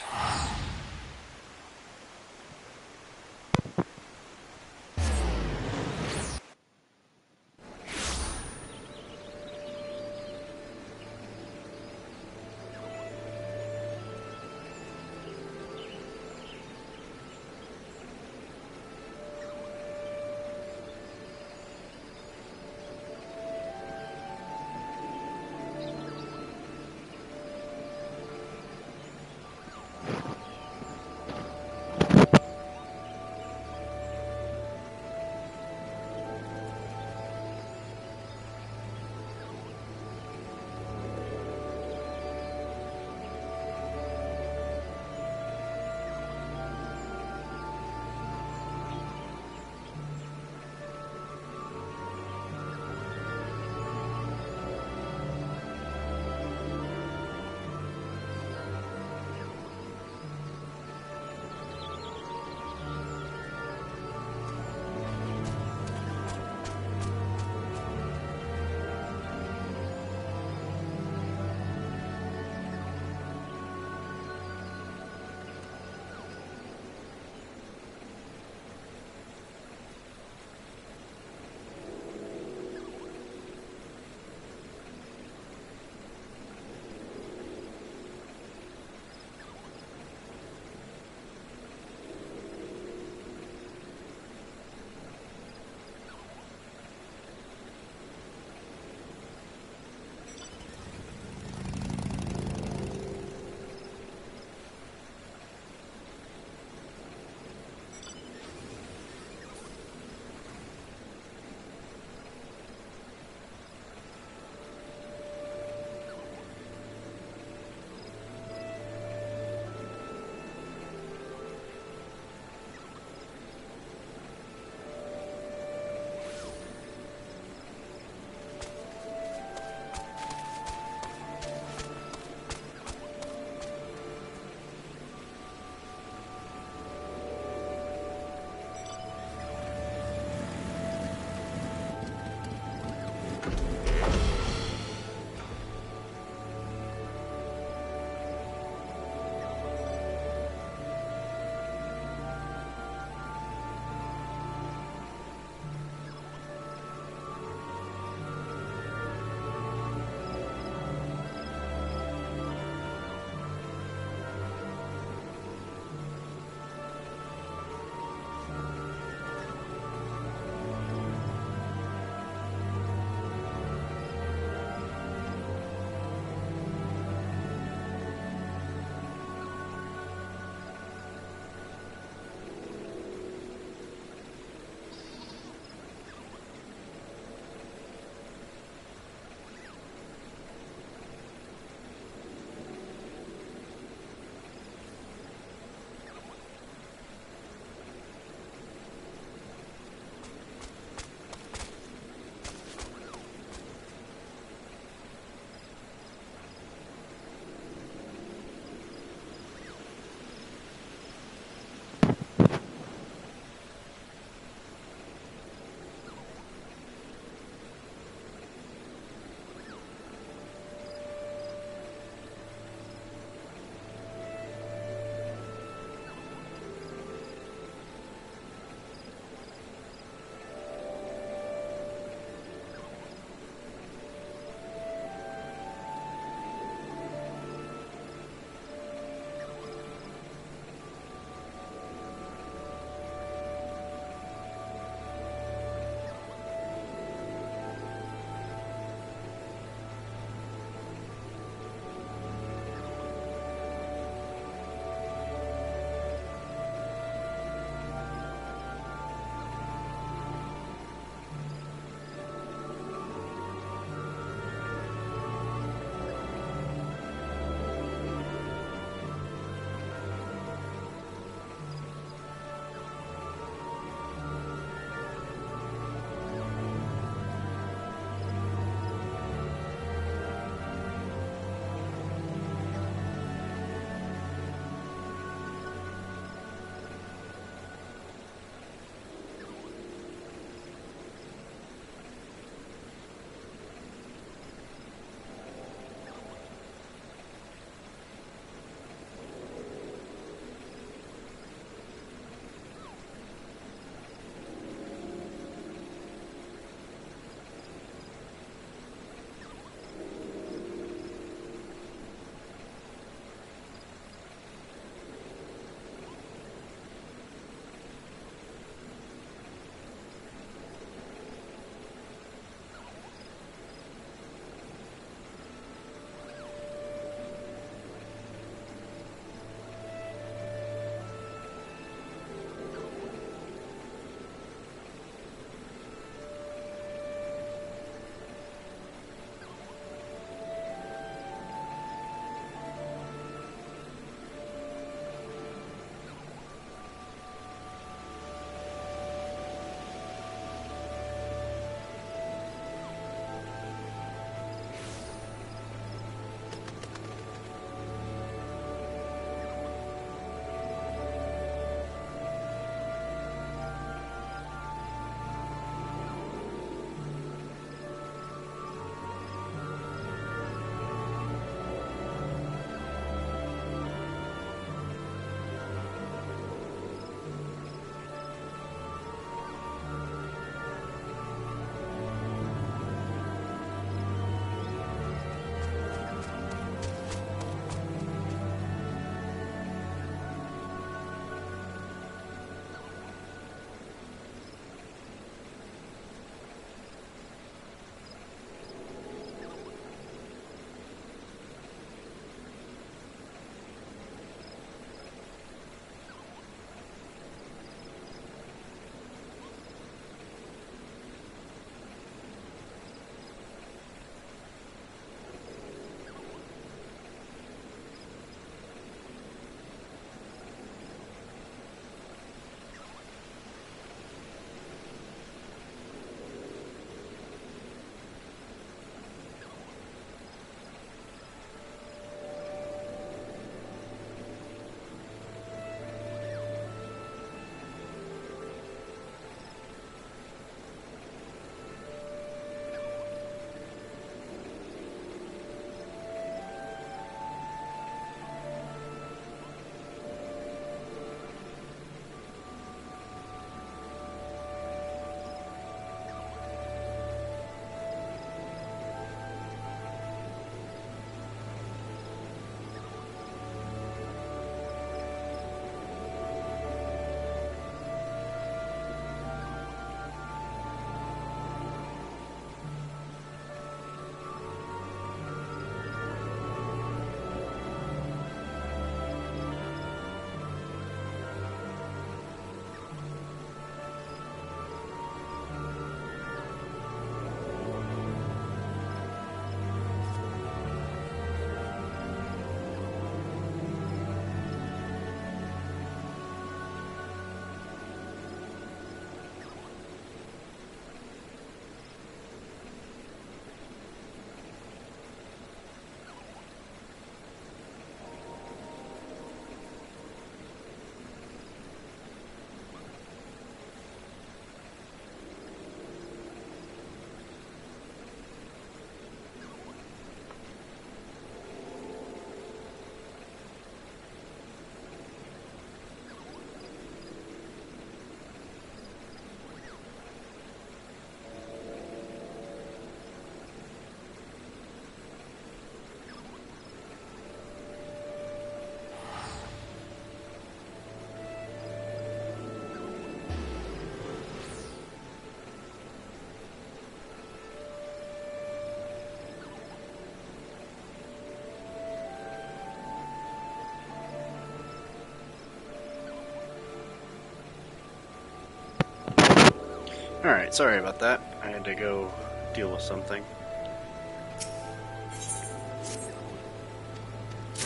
[SPEAKER 1] Alright, sorry about that. I had to go deal with something.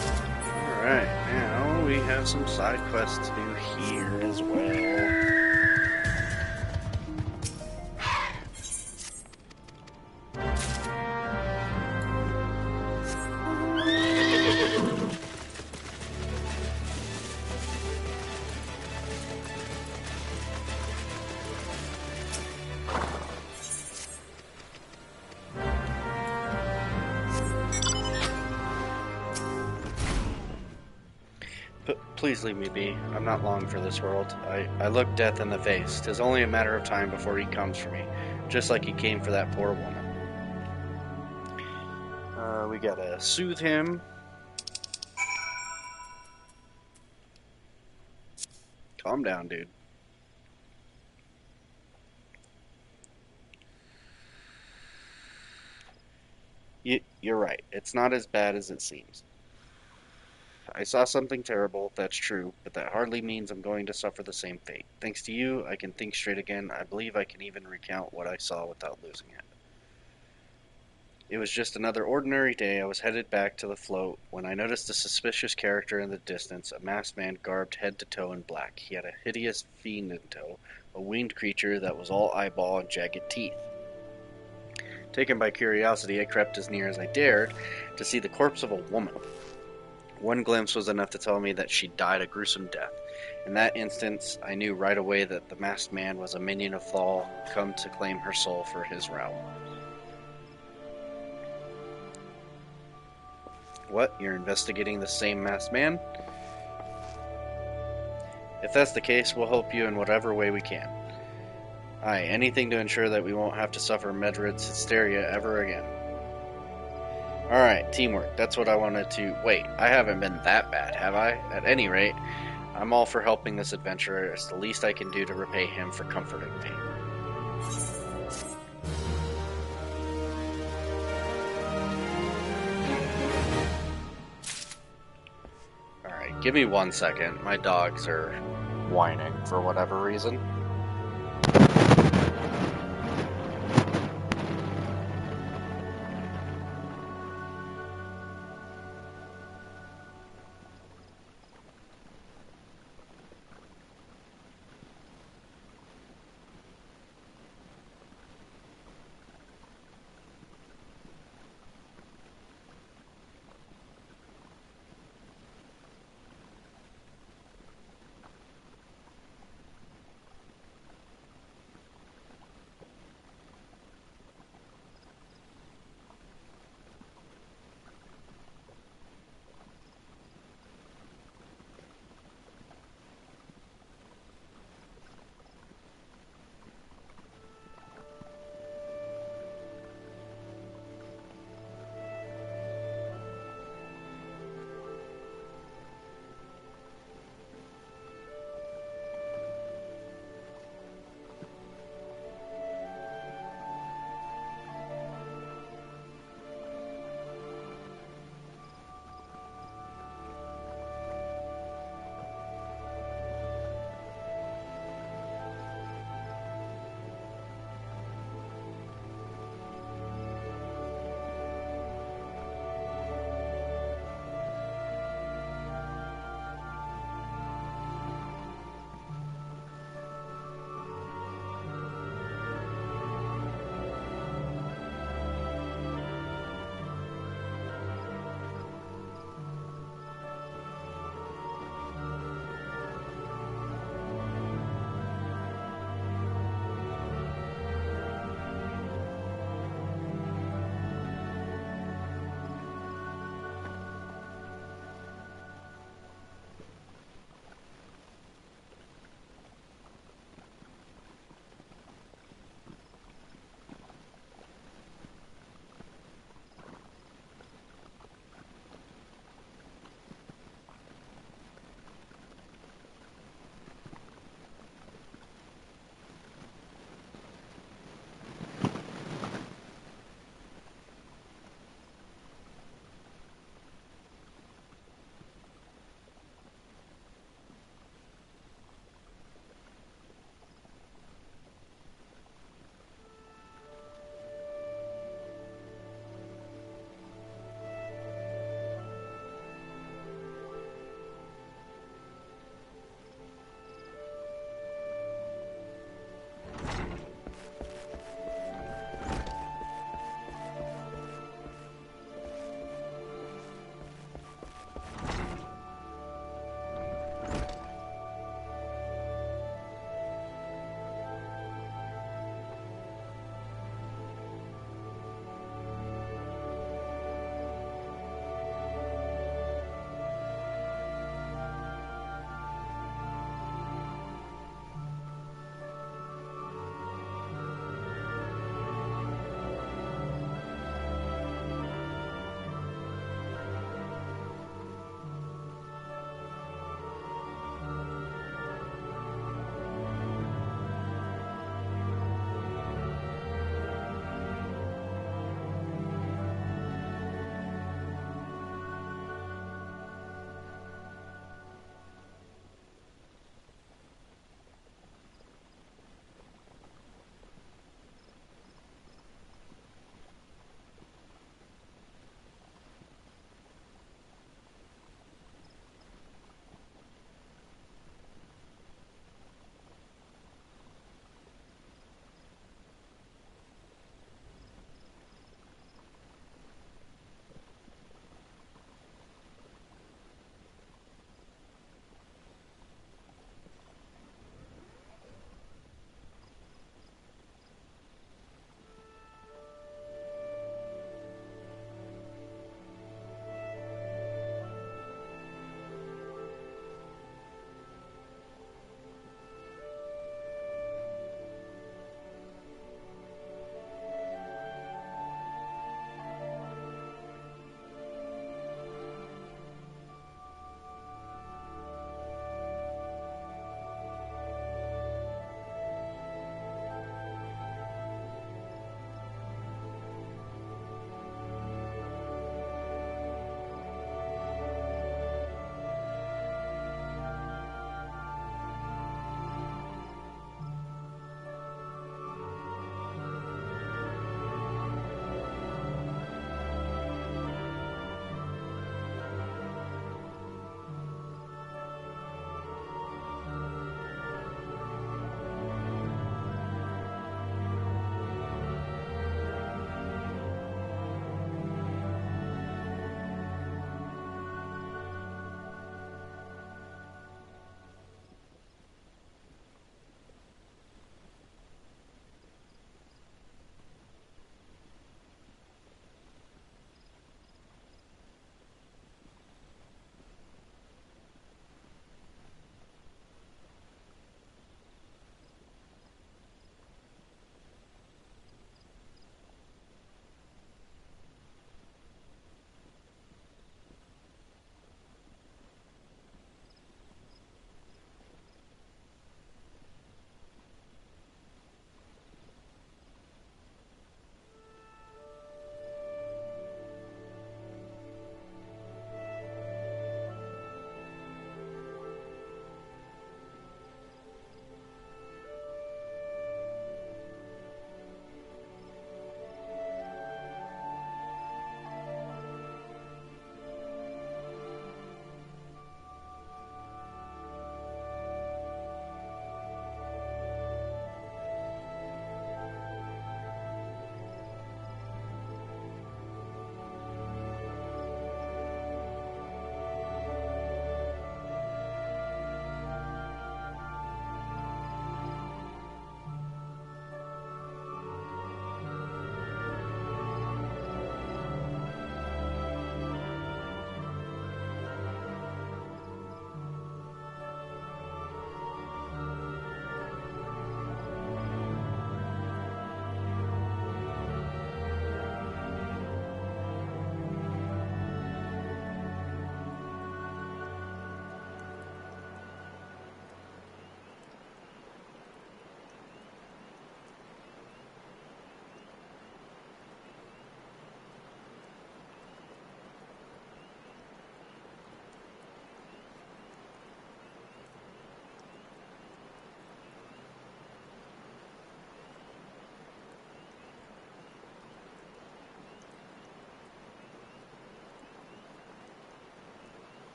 [SPEAKER 1] Alright, now we have some side quests to do here as well. Please leave me be. I'm not long for this world. I look death in the face. 'Tis only a matter of time before he comes for me, just like he came for that poor woman. We gotta soothe him. Calm down, dude. You're right. It's not as bad as it seems. I saw something terrible, that's true, but that hardly means I'm going to suffer the same fate. Thanks to you, I can think straight again. I believe I can even recount what I saw without losing it. It was just another ordinary day. I was headed back to the float when I noticed a suspicious character in the distance, a masked man garbed head to toe in black. He had a hideous fiend in tow, a winged creature that was all eyeball and jagged teeth. Taken by curiosity, I crept as near as I dared to see the corpse of a woman. One glimpse was enough to tell me that she died a gruesome death. In that instance, I knew right away that the masked man was a minion of Thal, come to claim her soul for his realm. What? You're investigating the same masked man? If that's the case, we'll help you in whatever way we can. Aye, anything to ensure that we won't have to suffer Medred's hysteria ever again. Alright, teamwork. That's what I wanted to... Wait, I haven't been that bad, have I? At any rate, I'm all for helping this adventurer. It's the least I can do to repay him for comforting me. Alright, give me 1 second. My dogs are whining for whatever reason.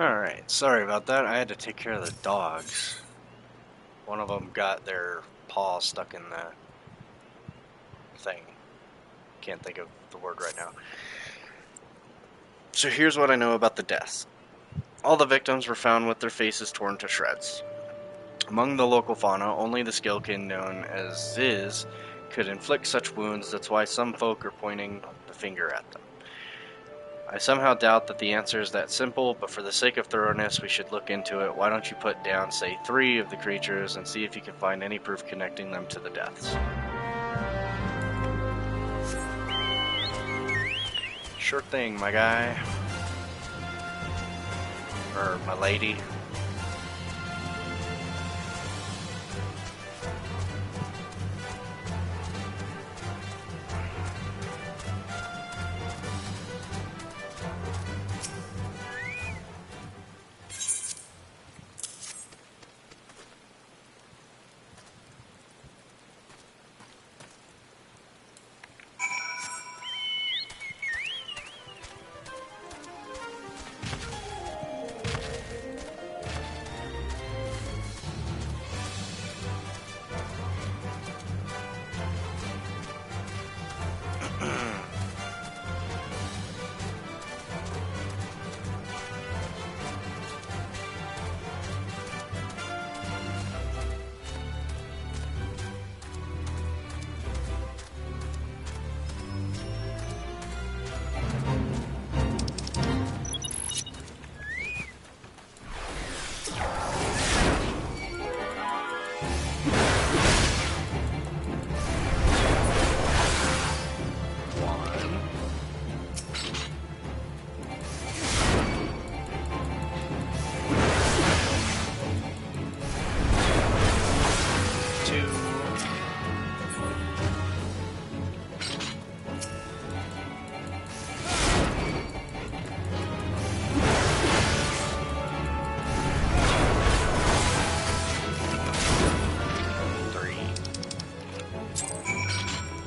[SPEAKER 1] Alright, sorry about that. I had to take care of the dogs. One of them got their paw stuck in the thing. Can't think of the word right now. So here's what I know about the deaths. All the victims were found with their faces torn to shreds. Among the local fauna, only the Skilkin known as Ziz could inflict such wounds. That's why some folk are pointing the finger at them. I somehow doubt that the answer is that simple, but for the sake of thoroughness, we should look into it. Why don't you put down, say, 3 of the creatures and see if you can find any proof connecting them to the deaths? Sure thing, my guy. Or my lady.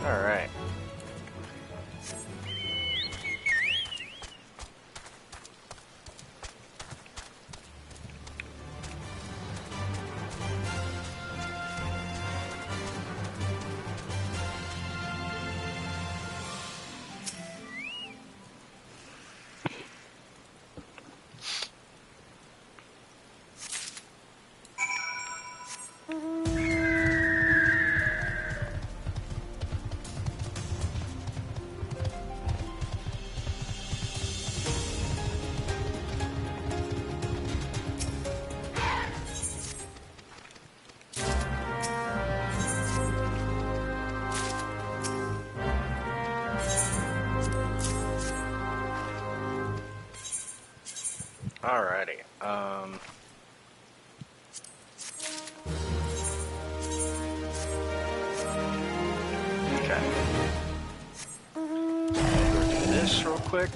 [SPEAKER 1] Alright. Alrighty. Okay. I'll go do this real quick.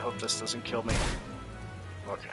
[SPEAKER 1] Hope this doesn't kill me. Okay.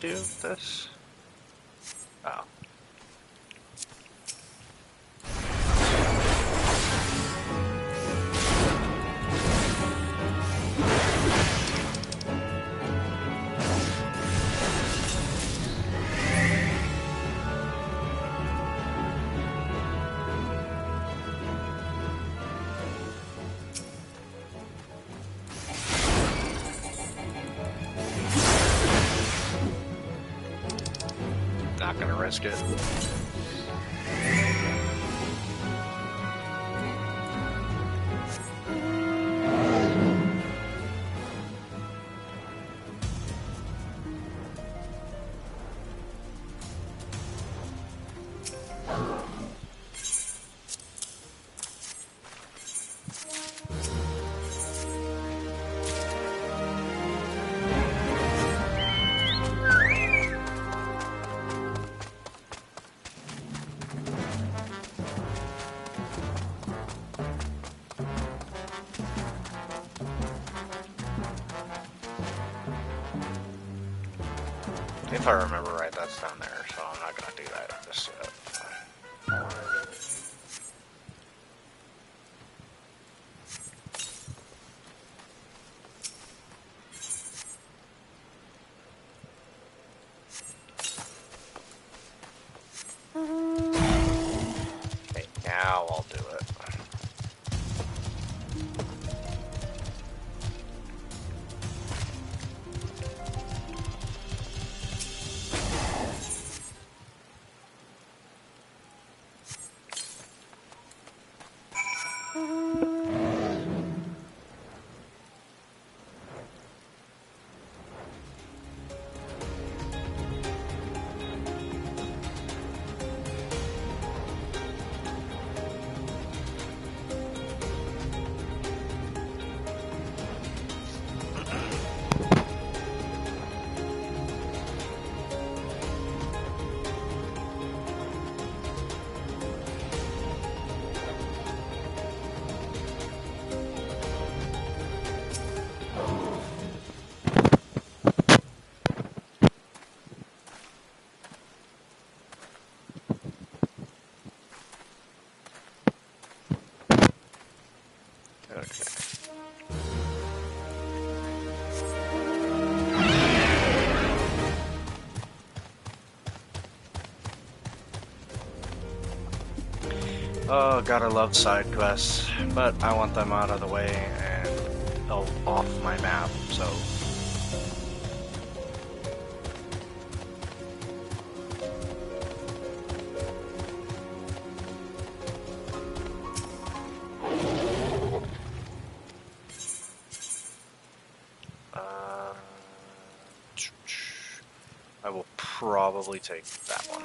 [SPEAKER 1] do this? Oh. Not gonna risk it. If I remember right, that's down there, so I'm not gonna do that just yet. Okay, now I'll do it. Oh, gotta love side quests, but I want them out of the way and off my map, so. I will probably take that one.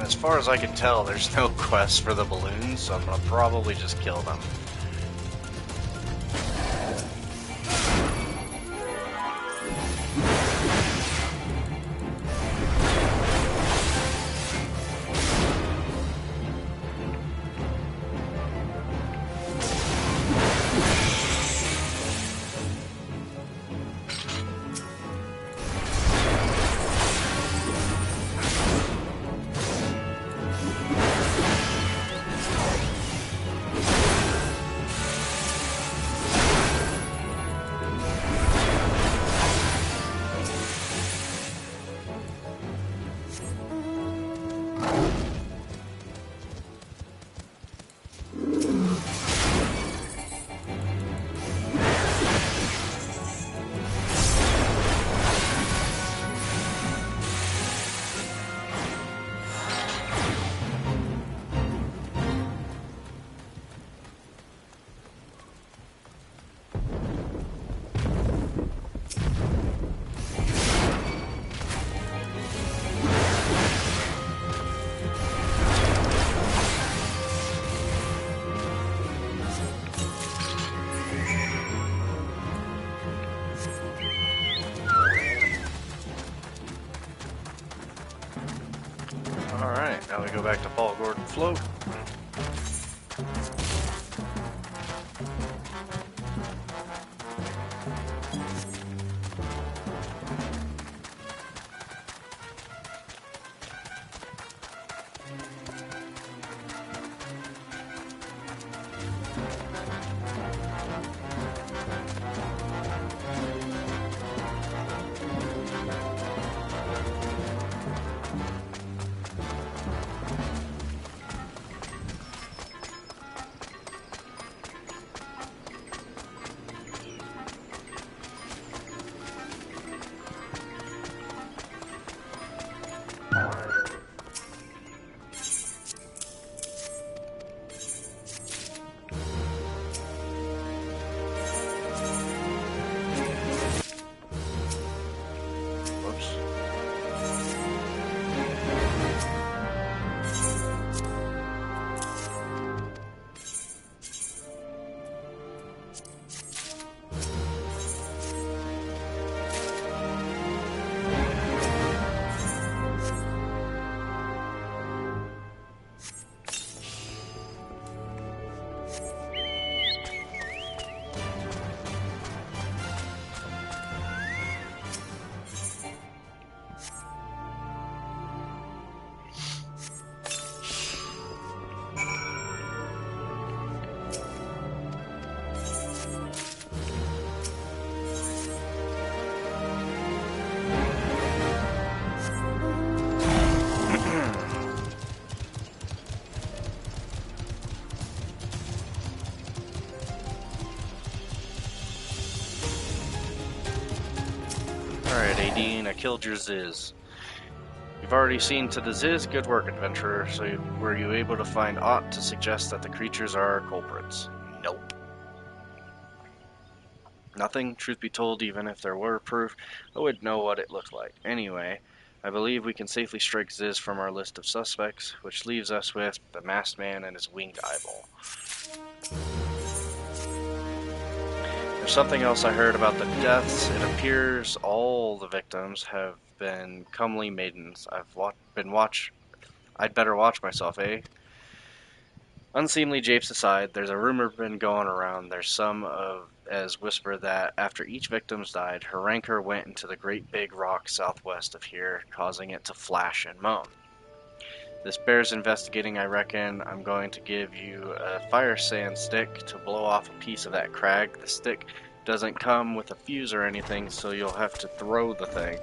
[SPEAKER 1] As far as I can tell, there's no quest for the balloons, so I'm gonna probably just kill them. Alright, now we go back to Paul Gordon Float. Alright, Adine, I killed your Ziz. You've already seen to the Ziz. Good work, adventurer. So, were you able to find aught to suggest that the creatures are our culprits? Nope. Nothing? Truth be told, even if there were proof, I wouldn't know what it looked like. Anyway, I believe we can safely strike Ziz from our list of suspects, which leaves us with the masked man and his winged eyeball. There's something else I heard about the deaths. It appears all the victims have been comely maidens. I'd better watch myself, eh? Unseemly japes aside, there's a rumor been going around. There's some as whisper that after each victim's died, her rancor went into the great big rock southwest of here, causing it to flash and moan. This bears investigating, I reckon. I'm going to give you a fire sand stick to blow off a piece of that crag. The stick doesn't come with a fuse or anything, so you'll have to throw the thing.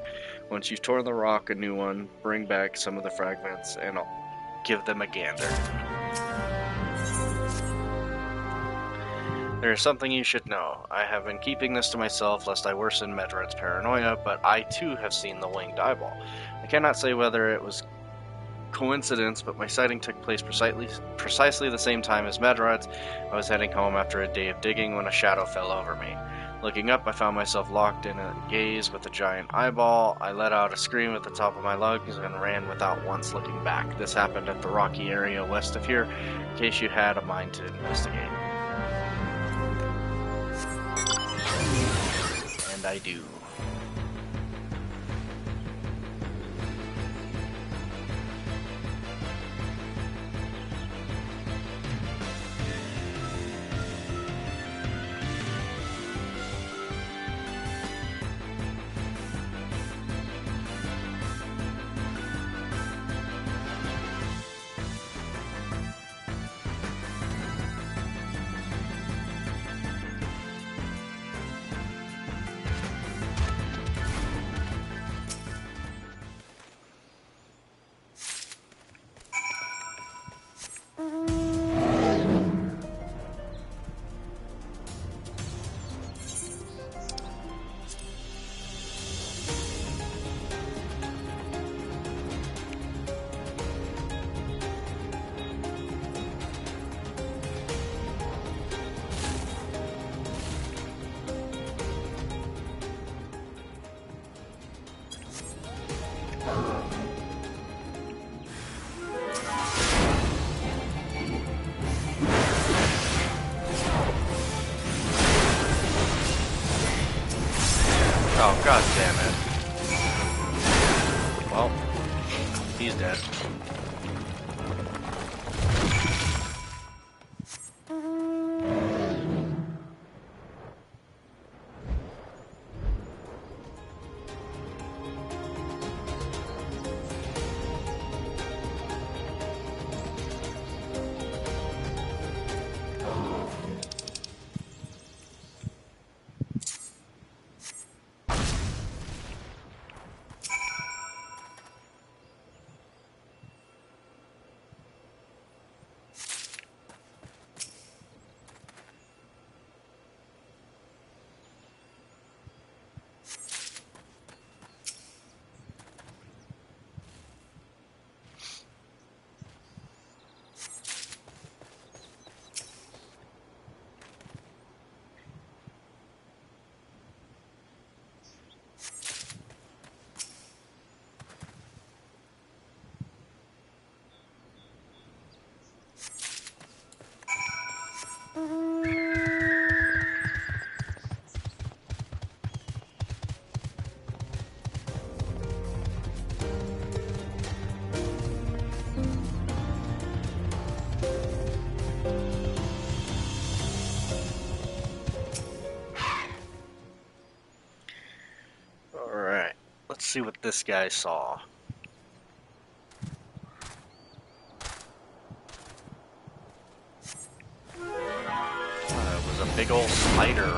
[SPEAKER 1] Once you've torn the rock a new one, bring back some of the fragments and I'll give them a gander. There is something you should know. I have been keeping this to myself lest I worsen Medred's paranoia, but I too have seen the winged eyeball. I cannot say whether it was coincidence, but my sighting took place precisely the same time as Medred's. I was heading home after a day of digging when a shadow fell over me. Looking up, I found myself locked in a gaze with a giant eyeball. I let out a scream at the top of my lungs and ran without once looking back. This happened at the rocky area west of here, in case you had a mind to investigate. And I do. Oh, god damn it. Well, he's dead. see what this guy saw. It was a big old spider.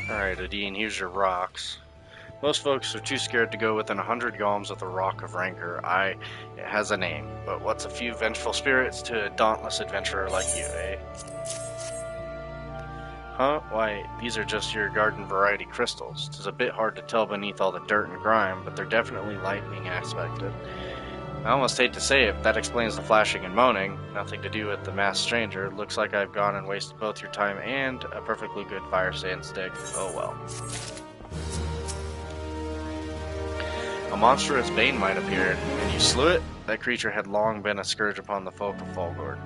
[SPEAKER 1] Alright, Adine, here's your rocks. Most folks are too scared to go within 100 golems with a rock of rancor. It has a name, but what's a few vengeful spirits to a dauntless adventurer like you, eh? Huh? Why, these are just your garden variety crystals. 'Tis a bit hard to tell beneath all the dirt and grime, but they're definitely lightning aspected. I almost hate to say it, but that explains the flashing and moaning. Nothing to do with the masked stranger. Looks like I've gone and wasted both your time and a perfectly good fire sand stick. Oh well. A monstrous bane might appeared, and you slew it? That creature had long been a scourge upon the folk of Falgord.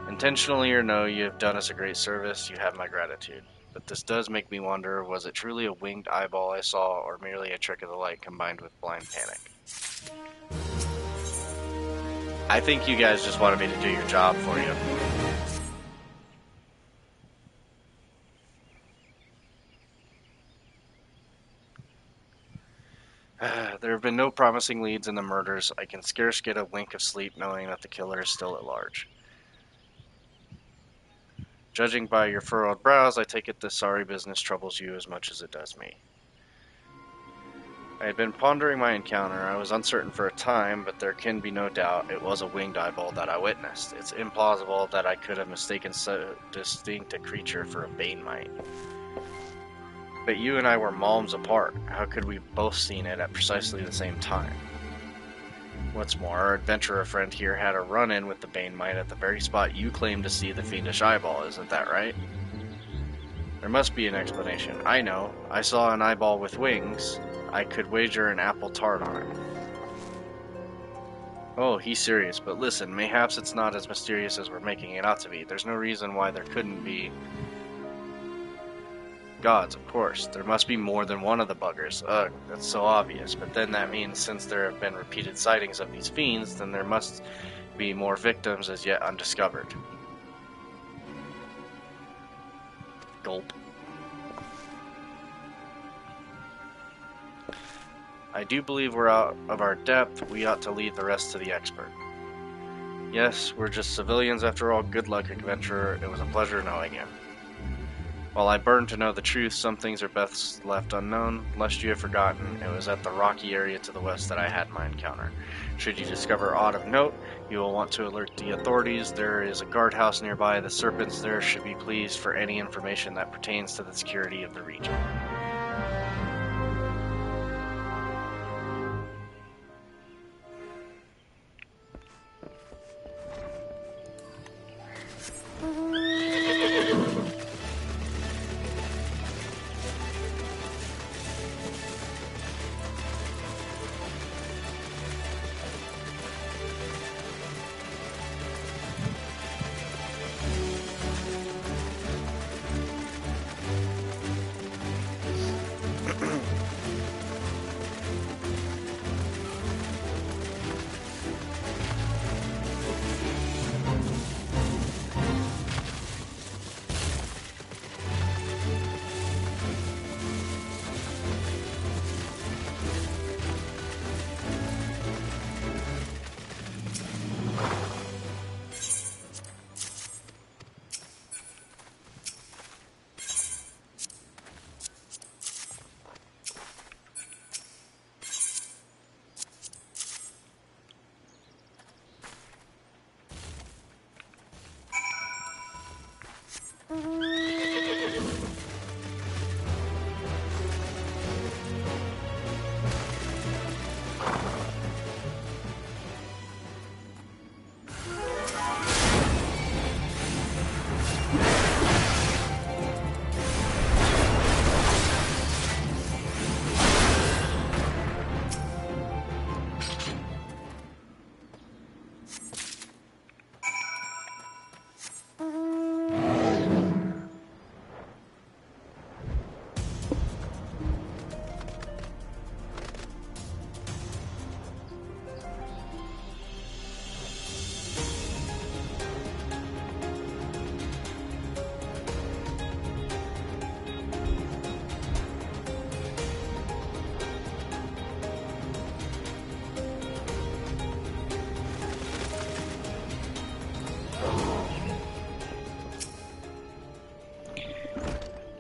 [SPEAKER 1] Intentionally or no, you have done us a great service. You have my gratitude. But this does make me wonder, was it truly a winged eyeball I saw, or merely a trick of the light combined with blind panic? I think you guys just wanted me to do your job for you. There have been no promising leads in the murders. I can scarce get a wink of sleep knowing that the killer is still at large. Judging by your furrowed brows, I take it this sorry business troubles you as much as it does me. I had been pondering my encounter. I was uncertain for a time, but there can be no doubt it was a winged eyeball that I witnessed. It's implausible that I could have mistaken so distinct a creature for a bane mite. But you and I were malms apart. How could we have both seen it at precisely the same time? What's more, our adventurer friend here had a run-in with the bane mite at the very spot you claimed to see the fiendish eyeball, isn't that right? There must be an explanation. I know. I saw an eyeball with wings. I could wager an apple tart on it. Oh, he's serious, but listen, mayhaps it's not as mysterious as we're making it out to be. There's no reason why there couldn't be gods, of course. There must be more than one of the buggers. Ugh, that's so obvious. But then that means since there have been repeated sightings of these fiends, then there must be more victims as yet undiscovered. Gulp. I do believe we're out of our depth. We ought to leave the rest to the expert. Yes, we're just civilians after all. Good luck, adventurer. It was a pleasure knowing you. While I burn to know the truth, some things are best left unknown. Lest you have forgotten, it was at the rocky area to the west that I had my encounter. Should you discover aught of note, you will want to alert the authorities. There is a guardhouse nearby. The serpents there should be pleased for any information that pertains to the security of the region.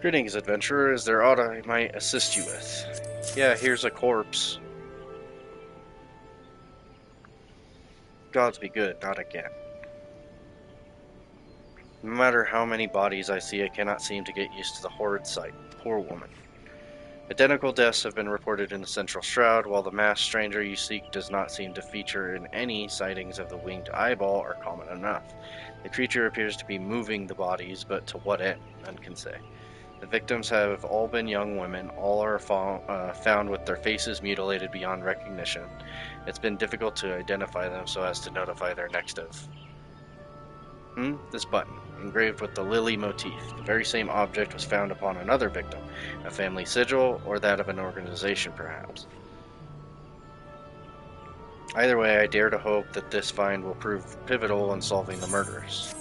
[SPEAKER 1] Greetings, adventurer. Is there aught I might assist you with? Yeah, here's a corpse. Gods be good, not again. No matter how many bodies I see, I cannot seem to get used to the horrid sight. Poor woman. Identical deaths have been reported in the Central Shroud, while the masked stranger you seek does not seem to feature in any sightings of the winged eyeball are common enough. The creature appears to be moving the bodies, but to what end? None can say. The victims have all been young women. All are found with their faces mutilated beyond recognition. It's been difficult to identify them so as to notify their next of. This button, engraved with the lily motif. The very same object was found upon another victim. A family sigil, or that of an organization, perhaps. Either way, I dare to hope that this find will prove pivotal in solving the murders.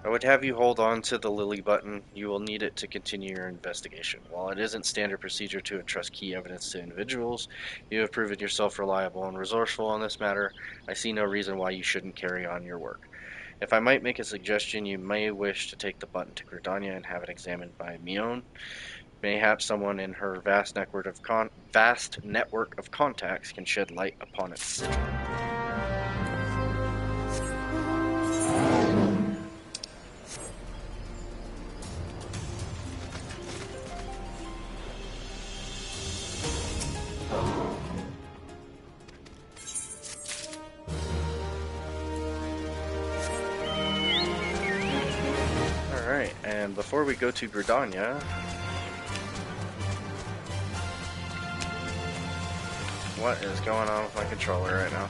[SPEAKER 1] I would have you hold on to the lily button. You will need it to continue your investigation. While it isn't standard procedure to entrust key evidence to individuals, you have proven yourself reliable and resourceful in this matter. I see no reason why you shouldn't carry on your work. If I might make a suggestion, you may wish to take the button to Gridania and have it examined by Mion. Mayhap someone in her vast network of contacts can shed light upon its sigil. Alright, and before we go to Gridania, what is going on with my controller right now?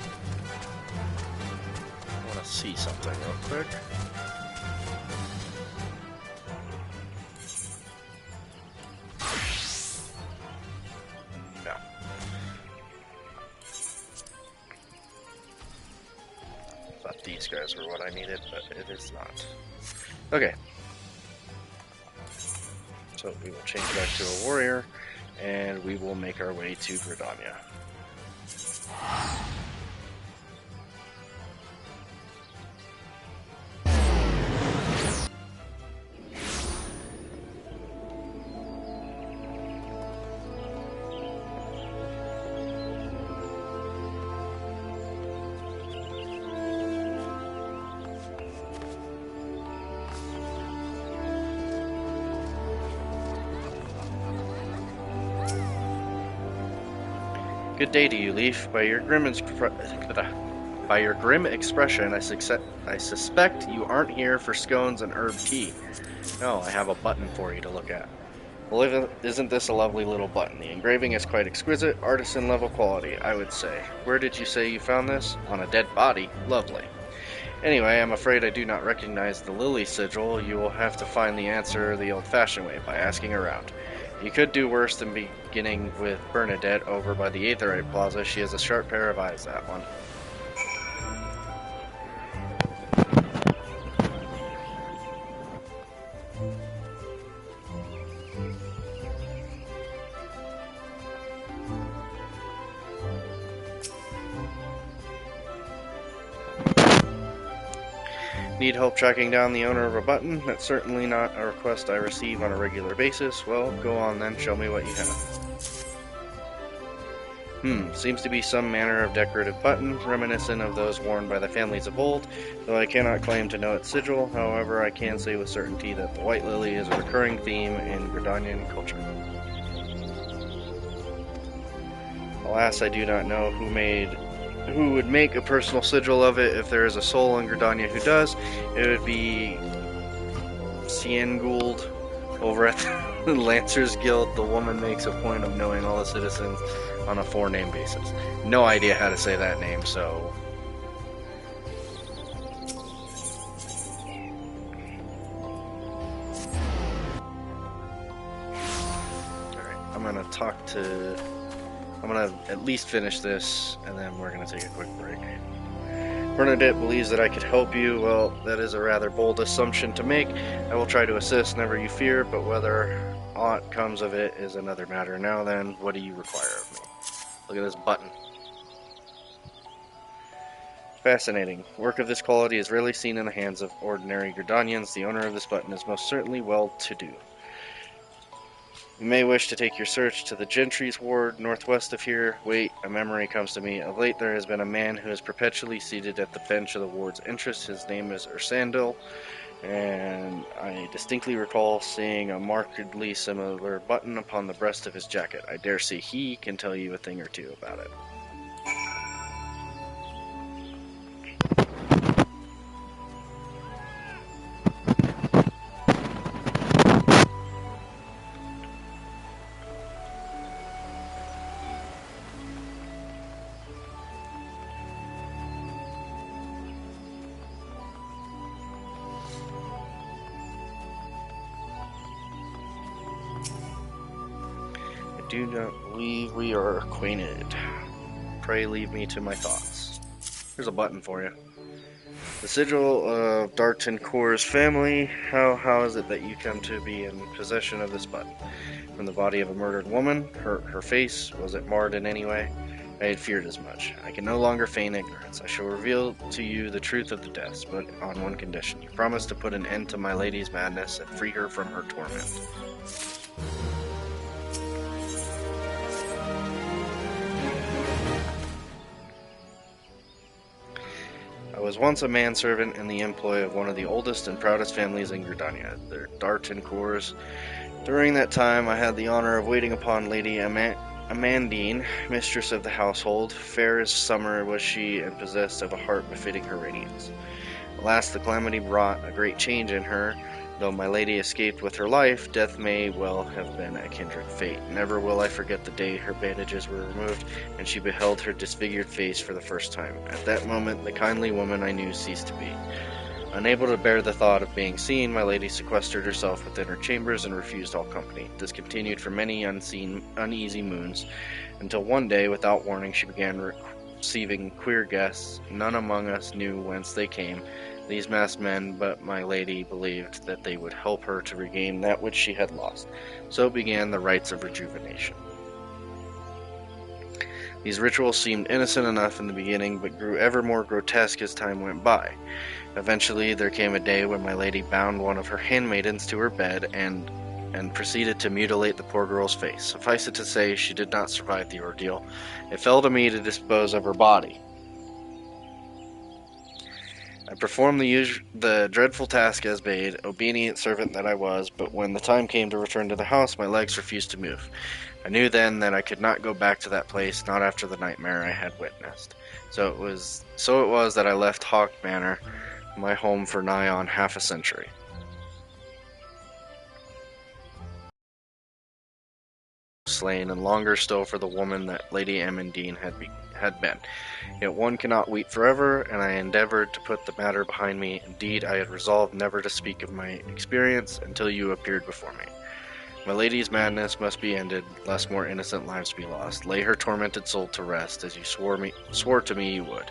[SPEAKER 1] I want to see something real quick. No. Thought these guys were what I needed, but it is not. Okay. So we will change back to a warrior, and we will make our way to Gridania. Good day to you, Leaf. By your grim expression, I suspect you aren't here for scones and herb tea. No, I have a button for you to look at. Well, isn't this a lovely little button? The engraving is quite exquisite, artisan-level quality, I would say. Where did you say you found this? On a dead body. Lovely. Anyway, I'm afraid I do not recognize the lily sigil. You will have to find the answer the old-fashioned way, by asking around. You could do worse than beginning with Bernadette over by the Aetherite Plaza. She has a sharp pair of eyes, that one. Need help tracking down the owner of a button? That's certainly not a request I receive on a regular basis. Well, go on then, show me what you have.
[SPEAKER 2] Seems to be some manner of decorative button, reminiscent of those worn by the families of old, though I cannot claim to know its sigil. However, I can say with certainty that the white lily is a recurring theme in Gridanian culture. Alas, I do not know who would make a personal sigil of it. If there is a soul in Gridania who does, it would be Cien Gould over at the Lancers Guild. The woman makes a point of knowing all the citizens on a four-name basis. No idea how to say that name, so... Alright, I'm gonna at least finish this, and then we're gonna take a quick break. Bernadette believes that I could help you. Well, that is a rather bold assumption to make. I will try to assist, never you fear, but whether aught comes of it is another matter. Now then, what do you require of me? Look at this button. Fascinating. Work of this quality is rarely seen in the hands of ordinary Gridanians. The owner of this button is most certainly well-to-do. You may wish to take your search to the Gentry's Ward, northwest of here. Wait, a memory comes to me. Of late there has been a man who is perpetually seated at the bench of the ward's entrance. His name is Ursandil, and I distinctly recall seeing a markedly similar button upon the breast of his jacket. I dare say he can tell you a thing or two about it. Do not believe we are acquainted. Pray leave me to my thoughts. Here's a button for you. The sigil of D'Artancourt's family. How is it that you come to be in possession of this button? From the body of a murdered woman? Her face, was it marred in any way? I had feared as much. I can no longer feign ignorance. I shall reveal to you the truth of the deaths, but on one condition. You promise to put an end to my lady's madness and free her from her torment. I was once a manservant in the employ of one of the oldest and proudest families in Gridania, the D'Artancourts. During that time I had the honor of waiting upon Lady Amandine, mistress of the household. Fair as summer was she, and possessed of a heart befitting her radiance. Alas, the calamity brought a great change in her. Though my lady escaped with her life, death may well have been a kindred fate. Never will I forget the day her bandages were removed, and she beheld her disfigured face for the first time. At that moment, the kindly woman I knew ceased to be. Unable to bear the thought of being seen, my lady sequestered herself within her chambers and refused all company. This continued for many uneasy moons, until one day, without warning, she began receiving queer guests. None among us knew whence they came, these masked men, but my lady believed that they would help her to regain that which she had lost. So began the rites of rejuvenation. These rituals seemed innocent enough in the beginning, but grew ever more grotesque as time went by. Eventually, there came a day when my lady bound one of her handmaidens to her bed and proceeded to mutilate the poor girl's face. Suffice it to say, she did not survive the ordeal. It fell to me to dispose of her body. I performed the dreadful task as bade, obedient servant that I was, but when the time came to return to the house, my legs refused to move. I knew then that I could not go back to that place, not after the nightmare I had witnessed. So it was that I left Hawk Manor, my home for nigh on half a century. Slain, and longer still for the woman that Lady Amandine had been. Yet one cannot weep forever, and I endeavored to put the matter behind me. Indeed, I had resolved never to speak of my experience until you appeared before me. My lady's madness must be ended, lest more innocent lives be lost. Lay her tormented soul to rest, as you swore to me you would.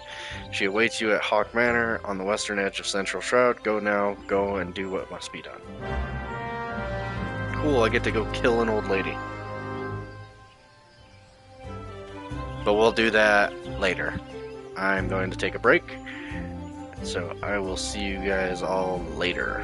[SPEAKER 2] She awaits you at Hawk Manor, on the western edge of Central Shroud. Go now, go and do what must be done. Cool, I get to go kill an old lady. But we'll do that later. I'm going to take a break, so I will see you guys all later.